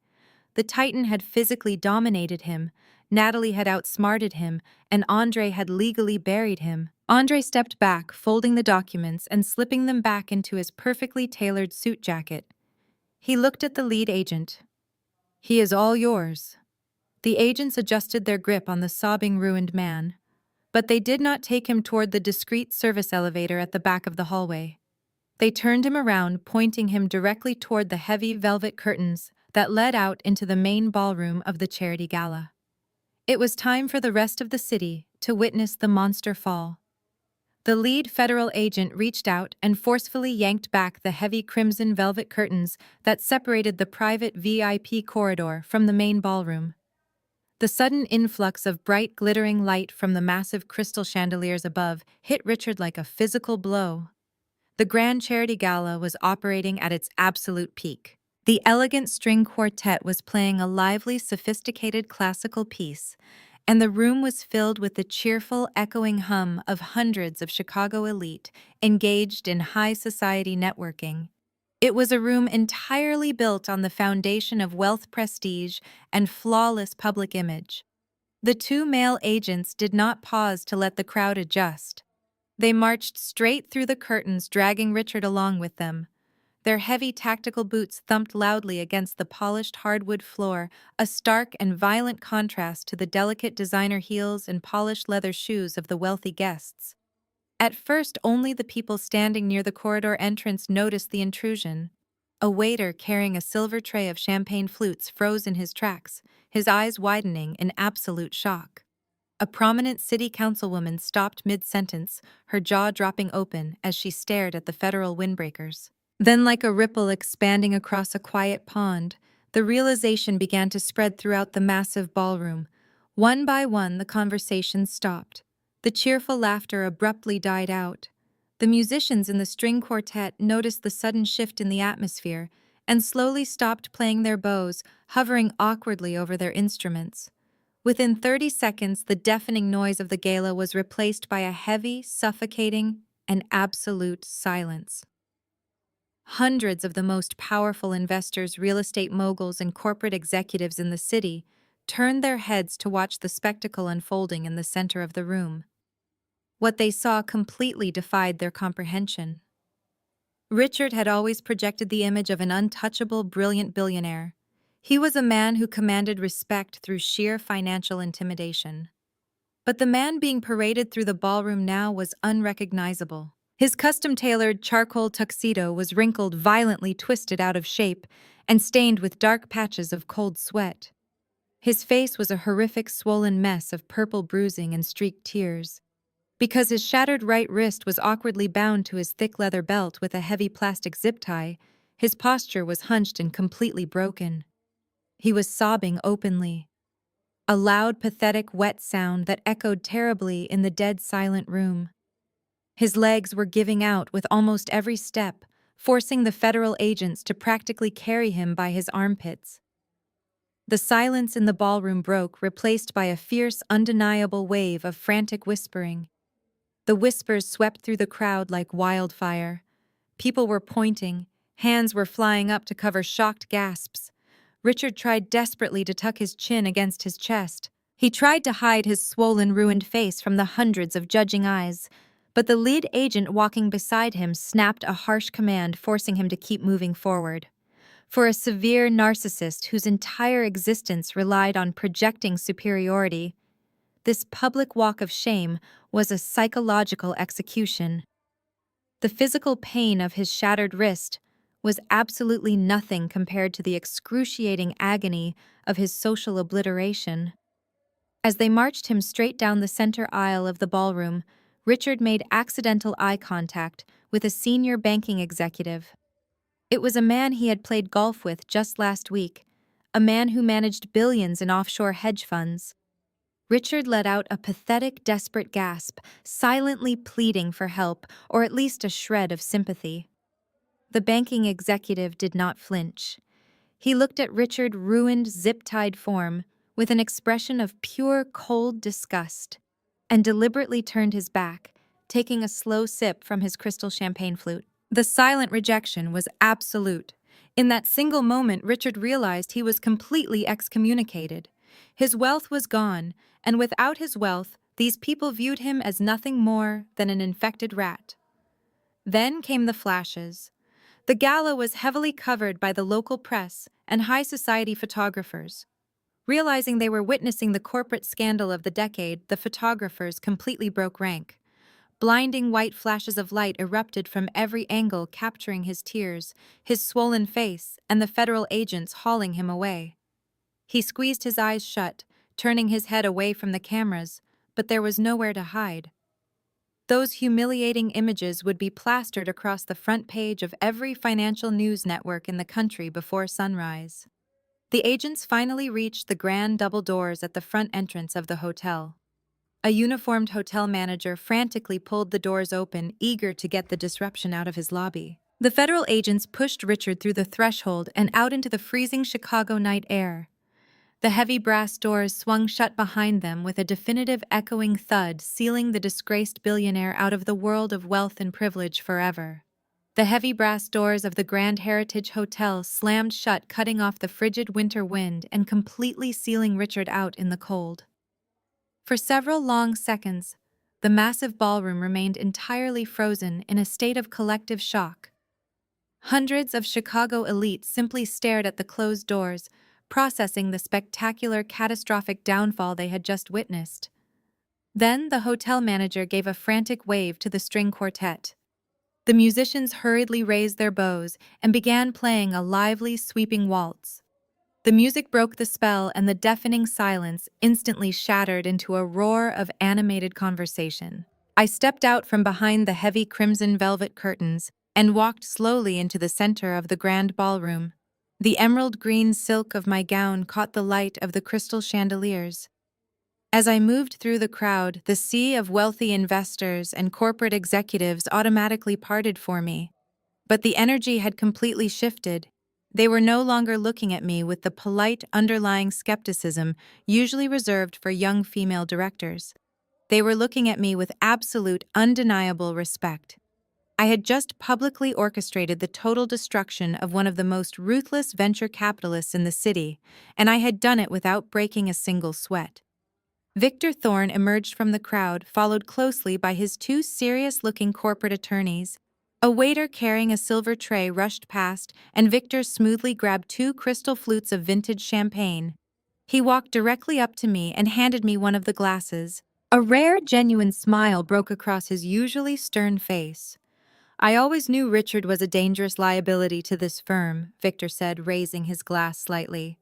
The Titan had physically dominated him, Natalie had outsmarted him, and Andre had legally buried him. Andre stepped back, folding the documents and slipping them back into his perfectly tailored suit jacket. He looked at the lead agent. "He is all yours." The agents adjusted their grip on the sobbing, ruined man, but they did not take him toward the discreet service elevator at the back of the hallway. They turned him around, pointing him directly toward the heavy velvet curtains that led out into the main ballroom of the charity gala. It was time for the rest of the city to witness the monster fall. The lead federal agent reached out and forcefully yanked back the heavy crimson velvet curtains that separated the private VIP corridor from the main ballroom. The sudden influx of bright, glittering light from the massive crystal chandeliers above hit Richard like a physical blow. The Grand Charity Gala was operating at its absolute peak. The elegant string quartet was playing a lively, sophisticated classical piece, and the room was filled with the cheerful, echoing hum of hundreds of Chicago elite engaged in high society networking. It was a room entirely built on the foundation of wealth, prestige, and flawless public image. The two male agents did not pause to let the crowd adjust. They marched straight through the curtains, dragging Richard along with them. Their heavy tactical boots thumped loudly against the polished hardwood floor, a stark and violent contrast to the delicate designer heels and polished leather shoes of the wealthy guests. At first, only the people standing near the corridor entrance noticed the intrusion. A waiter carrying a silver tray of champagne flutes froze in his tracks, his eyes widening in absolute shock. A prominent city councilwoman stopped mid-sentence, her jaw dropping open as she stared at the federal windbreakers. Then, like a ripple expanding across a quiet pond, the realization began to spread throughout the massive ballroom. One by one, the conversations stopped. The cheerful laughter abruptly died out. The musicians in the string quartet noticed the sudden shift in the atmosphere and slowly stopped playing their bows, hovering awkwardly over their instruments. Within 30 seconds, the deafening noise of the gala was replaced by a heavy, suffocating, and absolute silence. Hundreds of the most powerful investors, real estate moguls, and corporate executives in the city turned their heads to watch the spectacle unfolding in the center of the room. What they saw completely defied their comprehension. Richard had always projected the image of an untouchable, brilliant billionaire. He was a man who commanded respect through sheer financial intimidation. But the man being paraded through the ballroom now was unrecognizable. His custom-tailored charcoal tuxedo was wrinkled, violently twisted out of shape, and stained with dark patches of cold sweat. His face was a horrific, swollen mess of purple bruising and streaked tears. Because his shattered right wrist was awkwardly bound to his thick leather belt with a heavy plastic zip tie, his posture was hunched and completely broken. He was sobbing openly. A loud, pathetic, wet sound that echoed terribly in the dead, silent room. His legs were giving out with almost every step, forcing the federal agents to practically carry him by his armpits. The silence in the ballroom broke, replaced by a fierce, undeniable wave of frantic whispering. The whispers swept through the crowd like wildfire. People were pointing, hands were flying up to cover shocked gasps. Richard tried desperately to tuck his chin against his chest. He tried to hide his swollen, ruined face from the hundreds of judging eyes, but the lead agent walking beside him snapped a harsh command, forcing him to keep moving forward. For a severe narcissist whose entire existence relied on projecting superiority, this public walk of shame was a psychological execution. The physical pain of his shattered wrist was absolutely nothing compared to the excruciating agony of his social obliteration. As they marched him straight down the center aisle of the ballroom, Richard made accidental eye contact with a senior banking executive. It was a man he had played golf with just last week, a man who managed billions in offshore hedge funds. Richard let out a pathetic, desperate gasp, silently pleading for help or at least a shred of sympathy. The banking executive did not flinch. He looked at Richard's ruined, zip-tied form with an expression of pure, cold disgust and deliberately turned his back, taking a slow sip from his crystal champagne flute. The silent rejection was absolute. In that single moment, Richard realized he was completely excommunicated. His wealth was gone, and without his wealth, these people viewed him as nothing more than an infected rat. Then came the flashes. The gala was heavily covered by the local press and high society photographers. Realizing they were witnessing the corporate scandal of the decade, the photographers completely broke rank. Blinding white flashes of light erupted from every angle, capturing his tears, his swollen face, and the federal agents hauling him away. He squeezed his eyes shut, turning his head away from the cameras, but there was nowhere to hide. Those humiliating images would be plastered across the front page of every financial news network in the country before sunrise. The agents finally reached the grand double doors at the front entrance of the hotel. A uniformed hotel manager frantically pulled the doors open, eager to get the disruption out of his lobby. The federal agents pushed Richard through the threshold and out into the freezing Chicago night air. The heavy brass doors swung shut behind them with a definitive echoing thud, sealing the disgraced billionaire out of the world of wealth and privilege forever. The heavy brass doors of the Grand Heritage Hotel slammed shut, cutting off the frigid winter wind and completely sealing Richard out in the cold. For several long seconds, the massive ballroom remained entirely frozen in a state of collective shock. Hundreds of Chicago elites simply stared at the closed doors, processing the spectacular, catastrophic downfall they had just witnessed. Then the hotel manager gave a frantic wave to the string quartet. The musicians hurriedly raised their bows and began playing a lively, sweeping waltz. The music broke the spell, and the deafening silence instantly shattered into a roar of animated conversation. I stepped out from behind the heavy crimson velvet curtains and walked slowly into the center of the grand ballroom. The emerald green silk of my gown caught the light of the crystal chandeliers. As I moved through the crowd, the sea of wealthy investors and corporate executives automatically parted for me. But the energy had completely shifted. They were no longer looking at me with the polite, underlying skepticism usually reserved for young female directors. They were looking at me with absolute, undeniable respect. I had just publicly orchestrated the total destruction of one of the most ruthless venture capitalists in the city, and I had done it without breaking a single sweat. Victor Thorne emerged from the crowd, followed closely by his two serious-looking corporate attorneys. A waiter carrying a silver tray rushed past, and Victor smoothly grabbed two crystal flutes of vintage champagne. He walked directly up to me and handed me one of the glasses. A rare, genuine smile broke across his usually stern face. "I always knew Richard was a dangerous liability to this firm," Victor said, raising his glass slightly.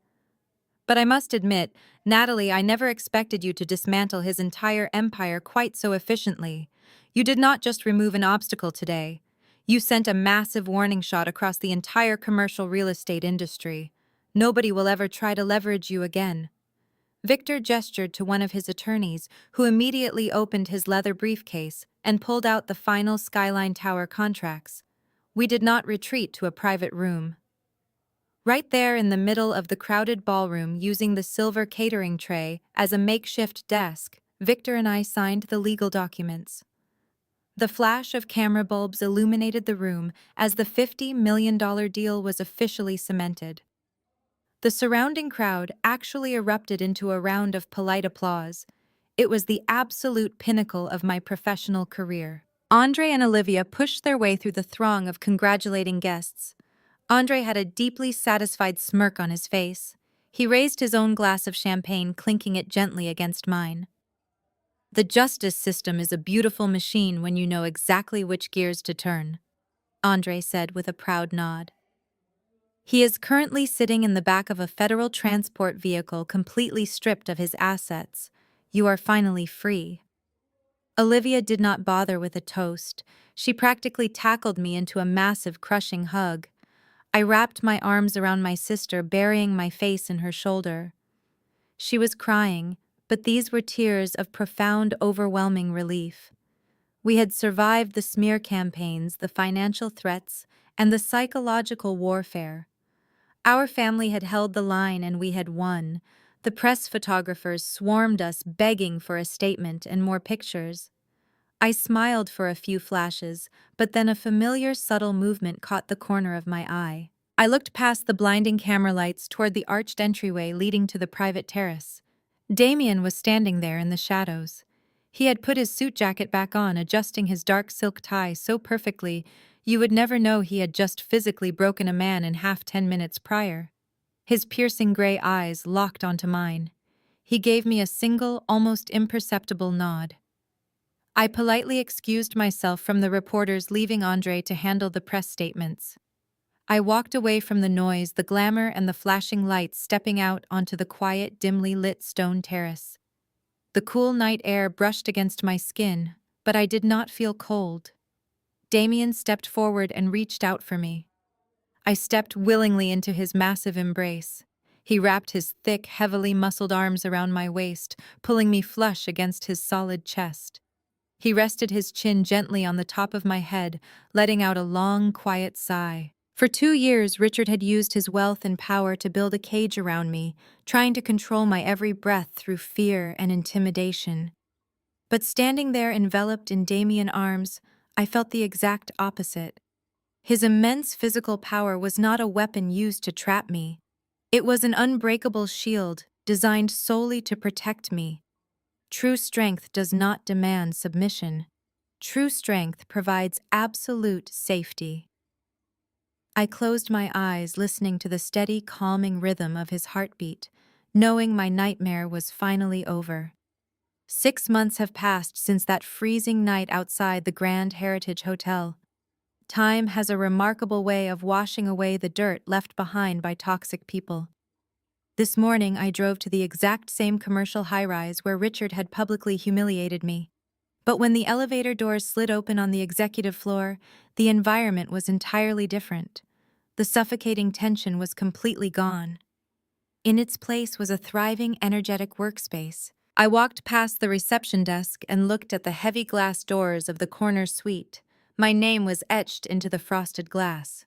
"But I must admit, Natalie, I never expected you to dismantle his entire empire quite so efficiently. You did not just remove an obstacle today. You sent a massive warning shot across the entire commercial real estate industry. Nobody will ever try to leverage you again." Victor gestured to one of his attorneys, who immediately opened his leather briefcase and pulled out the final Skyline Tower contracts. We did not retreat to a private room. Right there in the middle of the crowded ballroom, using the silver catering tray as a makeshift desk, Victor and I signed the legal documents. The flash of camera bulbs illuminated the room as the $50 million deal was officially cemented. The surrounding crowd actually erupted into a round of polite applause. It was the absolute pinnacle of my professional career. Andre and Olivia pushed their way through the throng of congratulating guests. Andre had a deeply satisfied smirk on his face. He raised his own glass of champagne, clinking it gently against mine. "The justice system is a beautiful machine when you know exactly which gears to turn," Andre said with a proud nod. "He is currently sitting in the back of a federal transport vehicle completely stripped of his assets. You are finally free." Olivia did not bother with a toast. She practically tackled me into a massive, crushing hug. I wrapped my arms around my sister, burying my face in her shoulder. She was crying, but these were tears of profound, overwhelming relief. We had survived the smear campaigns, the financial threats, and the psychological warfare. Our family had held the line and we had won. The press photographers swarmed us, begging for a statement and more pictures. I smiled for a few flashes, but then a familiar, subtle movement caught the corner of my eye. I looked past the blinding camera lights toward the arched entryway leading to the private terrace. Damien was standing there in the shadows. He had put his suit jacket back on, adjusting his dark silk tie so perfectly you would never know he had just physically broken a man in half 10 minutes prior. His piercing gray eyes locked onto mine. He gave me a single, almost imperceptible nod. I politely excused myself from the reporters, leaving Andre to handle the press statements. I walked away from the noise, the glamour, and the flashing lights, stepping out onto the quiet, dimly lit stone terrace. The cool night air brushed against my skin, but I did not feel cold. Damien stepped forward and reached out for me. I stepped willingly into his massive embrace. He wrapped his thick, heavily muscled arms around my waist, pulling me flush against his solid chest. He rested his chin gently on the top of my head, letting out a long, quiet sigh. For 2 years, Richard had used his wealth and power to build a cage around me, trying to control my every breath through fear and intimidation. But standing there enveloped in Damien's arms, I felt the exact opposite. His immense physical power was not a weapon used to trap me. It was an unbreakable shield designed solely to protect me. True strength does not demand submission. True strength provides absolute safety. I closed my eyes, listening to the steady, calming rhythm of his heartbeat, knowing my nightmare was finally over. 6 months have passed since that freezing night outside the Grand Heritage Hotel. Time has a remarkable way of washing away the dirt left behind by toxic people. This morning, I drove to the exact same commercial high-rise where Richard had publicly humiliated me. But when the elevator doors slid open on the executive floor, the environment was entirely different. The suffocating tension was completely gone. In its place was a thriving, energetic workspace. I walked past the reception desk and looked at the heavy glass doors of the corner suite. My name was etched into the frosted glass.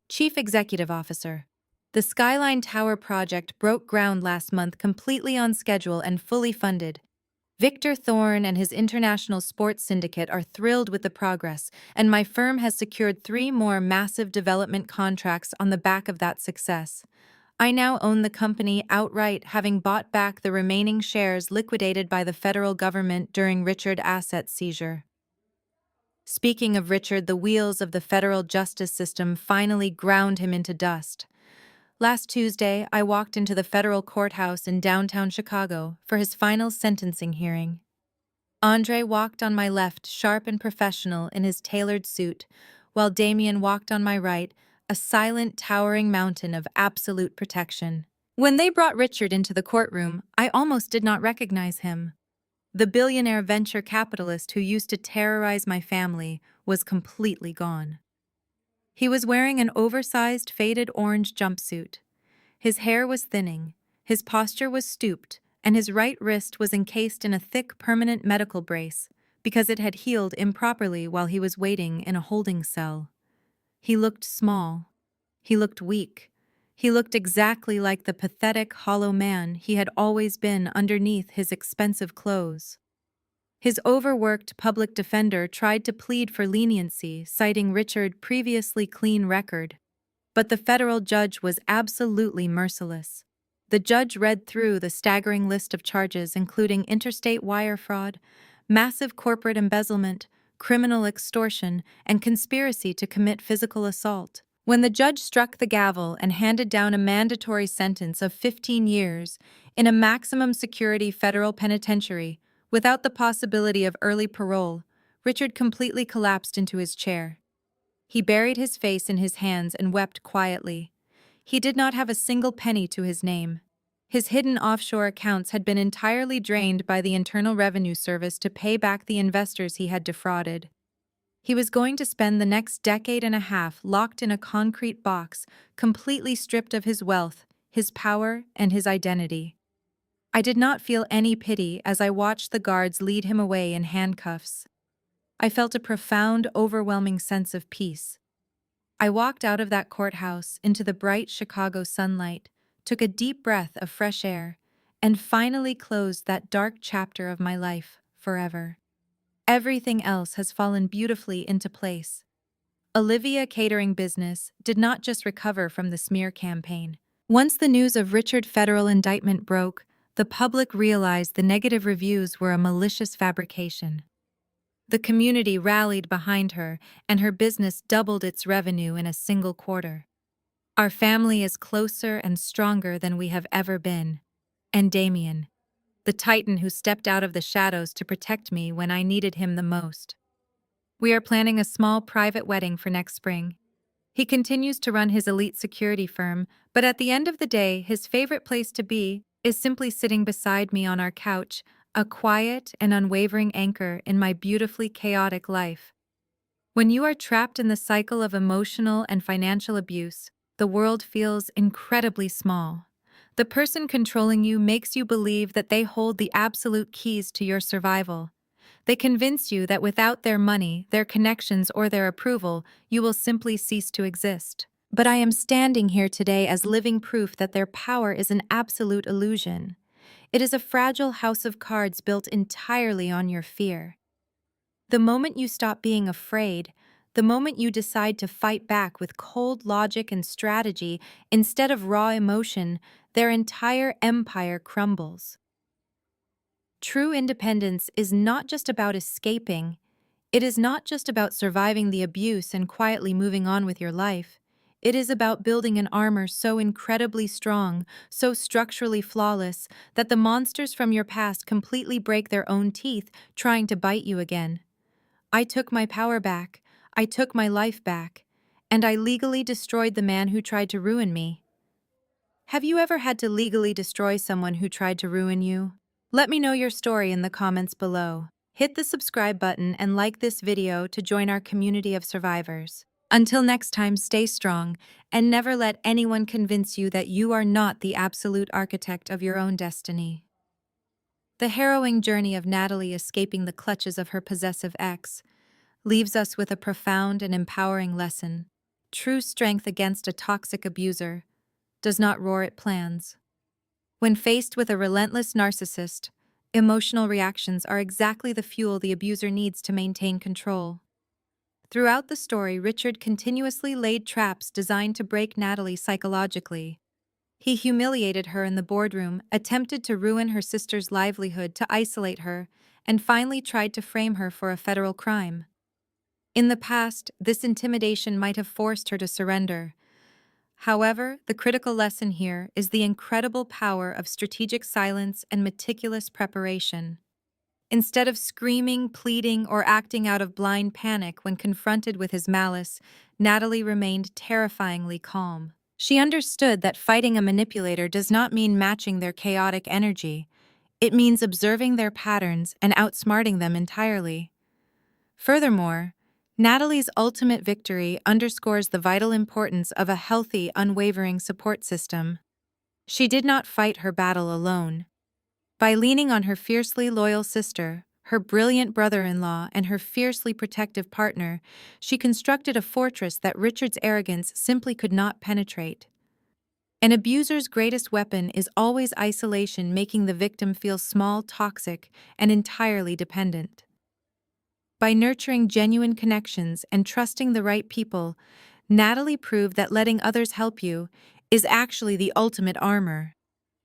Chief Executive Officer. The Skyline Tower project broke ground last month, completely on schedule and fully funded. Victor Thorne and his international sports syndicate are thrilled with the progress, and my firm has secured 3 more massive development contracts on the back of that success. I now own the company outright, having bought back the remaining shares liquidated by the federal government during Richard's asset seizure. Speaking of Richard, the wheels of the federal justice system finally ground him into dust. Last Tuesday, I walked into the federal courthouse in downtown Chicago for his final sentencing hearing. Andre walked on my left, sharp and professional in his tailored suit, while Damien walked on my right, a silent, towering mountain of absolute protection. When they brought Richard into the courtroom, I almost did not recognize him. The billionaire venture capitalist who used to terrorize my family was completely gone. He was wearing an oversized, faded orange jumpsuit. His hair was thinning, his posture was stooped, and his right wrist was encased in a thick, permanent medical brace because it had healed improperly while he was waiting in a holding cell. He looked small. He looked weak. He looked exactly like the pathetic, hollow man he had always been underneath his expensive clothes. His overworked public defender tried to plead for leniency, citing Richard's previously clean record. But the federal judge was absolutely merciless. The judge read through the staggering list of charges, including interstate wire fraud, massive corporate embezzlement, criminal extortion, and conspiracy to commit physical assault. When the judge struck the gavel and handed down a mandatory sentence of 15 years in a maximum security federal penitentiary, without the possibility of early parole, Richard completely collapsed into his chair. He buried his face in his hands and wept quietly. He did not have a single penny to his name. His hidden offshore accounts had been entirely drained by the Internal Revenue Service to pay back the investors he had defrauded. He was going to spend the next decade and a half locked in a concrete box, completely stripped of his wealth, his power, and his identity. I did not feel any pity as I watched the guards lead him away in handcuffs. I felt a profound, overwhelming sense of peace. I walked out of that courthouse into the bright Chicago sunlight, took a deep breath of fresh air, and finally closed that dark chapter of my life forever. Everything else has fallen beautifully into place. Olivia Catering Business did not just recover from the smear campaign. Once the news of Richard's federal indictment broke, the public realized the negative reviews were a malicious fabrication. The community rallied behind her, and her business doubled its revenue in a single quarter. Our family is closer and stronger than we have ever been. And Damien, the titan who stepped out of the shadows to protect me when I needed him the most. We are planning a small private wedding for next spring. He continues to run his elite security firm, but at the end of the day, his favorite place to be is simply sitting beside me on our couch, a quiet and unwavering anchor in my beautifully chaotic life. When you are trapped in the cycle of emotional and financial abuse, the world feels incredibly small. The person controlling you makes you believe that they hold the absolute keys to your survival. They convince you that without their money, their connections, or their approval, you will simply cease to exist. But I am standing here today as living proof that their power is an absolute illusion. It is a fragile house of cards built entirely on your fear. The moment you stop being afraid, the moment you decide to fight back with cold logic and strategy instead of raw emotion, their entire empire crumbles. True independence is not just about escaping. It is not just about surviving the abuse and quietly moving on with your life. It is about building an armor so incredibly strong, so structurally flawless, that the monsters from your past completely break their own teeth trying to bite you again. I took my power back, I took my life back, and I legally destroyed the man who tried to ruin me. Have you ever had to legally destroy someone who tried to ruin you? Let me know your story in the comments below. Hit the subscribe button and like this video to join our community of survivors. Until next time, stay strong and never let anyone convince you that you are not the absolute architect of your own destiny. The harrowing journey of Natalie escaping the clutches of her possessive ex leaves us with a profound and empowering lesson. True strength against a toxic abuser does not roar at plans. When faced with a relentless narcissist, emotional reactions are exactly the fuel the abuser needs to maintain control. Throughout the story, Richard continuously laid traps designed to break Natalie psychologically. He humiliated her in the boardroom, attempted to ruin her sister's livelihood to isolate her, and finally tried to frame her for a federal crime. In the past, this intimidation might have forced her to surrender. However, the critical lesson here is the incredible power of strategic silence and meticulous preparation. Instead of screaming, pleading, or acting out of blind panic when confronted with his malice, Natalie remained terrifyingly calm. She understood that fighting a manipulator does not mean matching their chaotic energy. It means observing their patterns and outsmarting them entirely. Furthermore, Natalie's ultimate victory underscores the vital importance of a healthy, unwavering support system. She did not fight her battle alone. By leaning on her fiercely loyal sister, her brilliant brother-in-law, and her fiercely protective partner, she constructed a fortress that Richard's arrogance simply could not penetrate. An abuser's greatest weapon is always isolation, making the victim feel small, toxic, and entirely dependent. By nurturing genuine connections and trusting the right people, Natalie proved that letting others help you is actually the ultimate armor.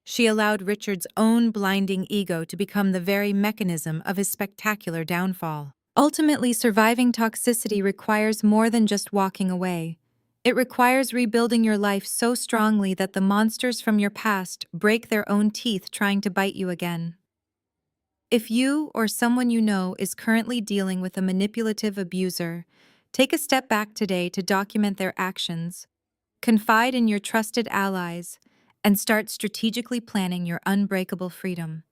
She allowed Richard's own blinding ego to become the very mechanism of his spectacular downfall. Ultimately, surviving toxicity requires more than just walking away. It requires rebuilding your life so strongly that the monsters from your past break their own teeth trying to bite you again. If you or someone you know is currently dealing with a manipulative abuser, take a step back today to document their actions. Confide in your trusted allies and start strategically planning your unbreakable freedom.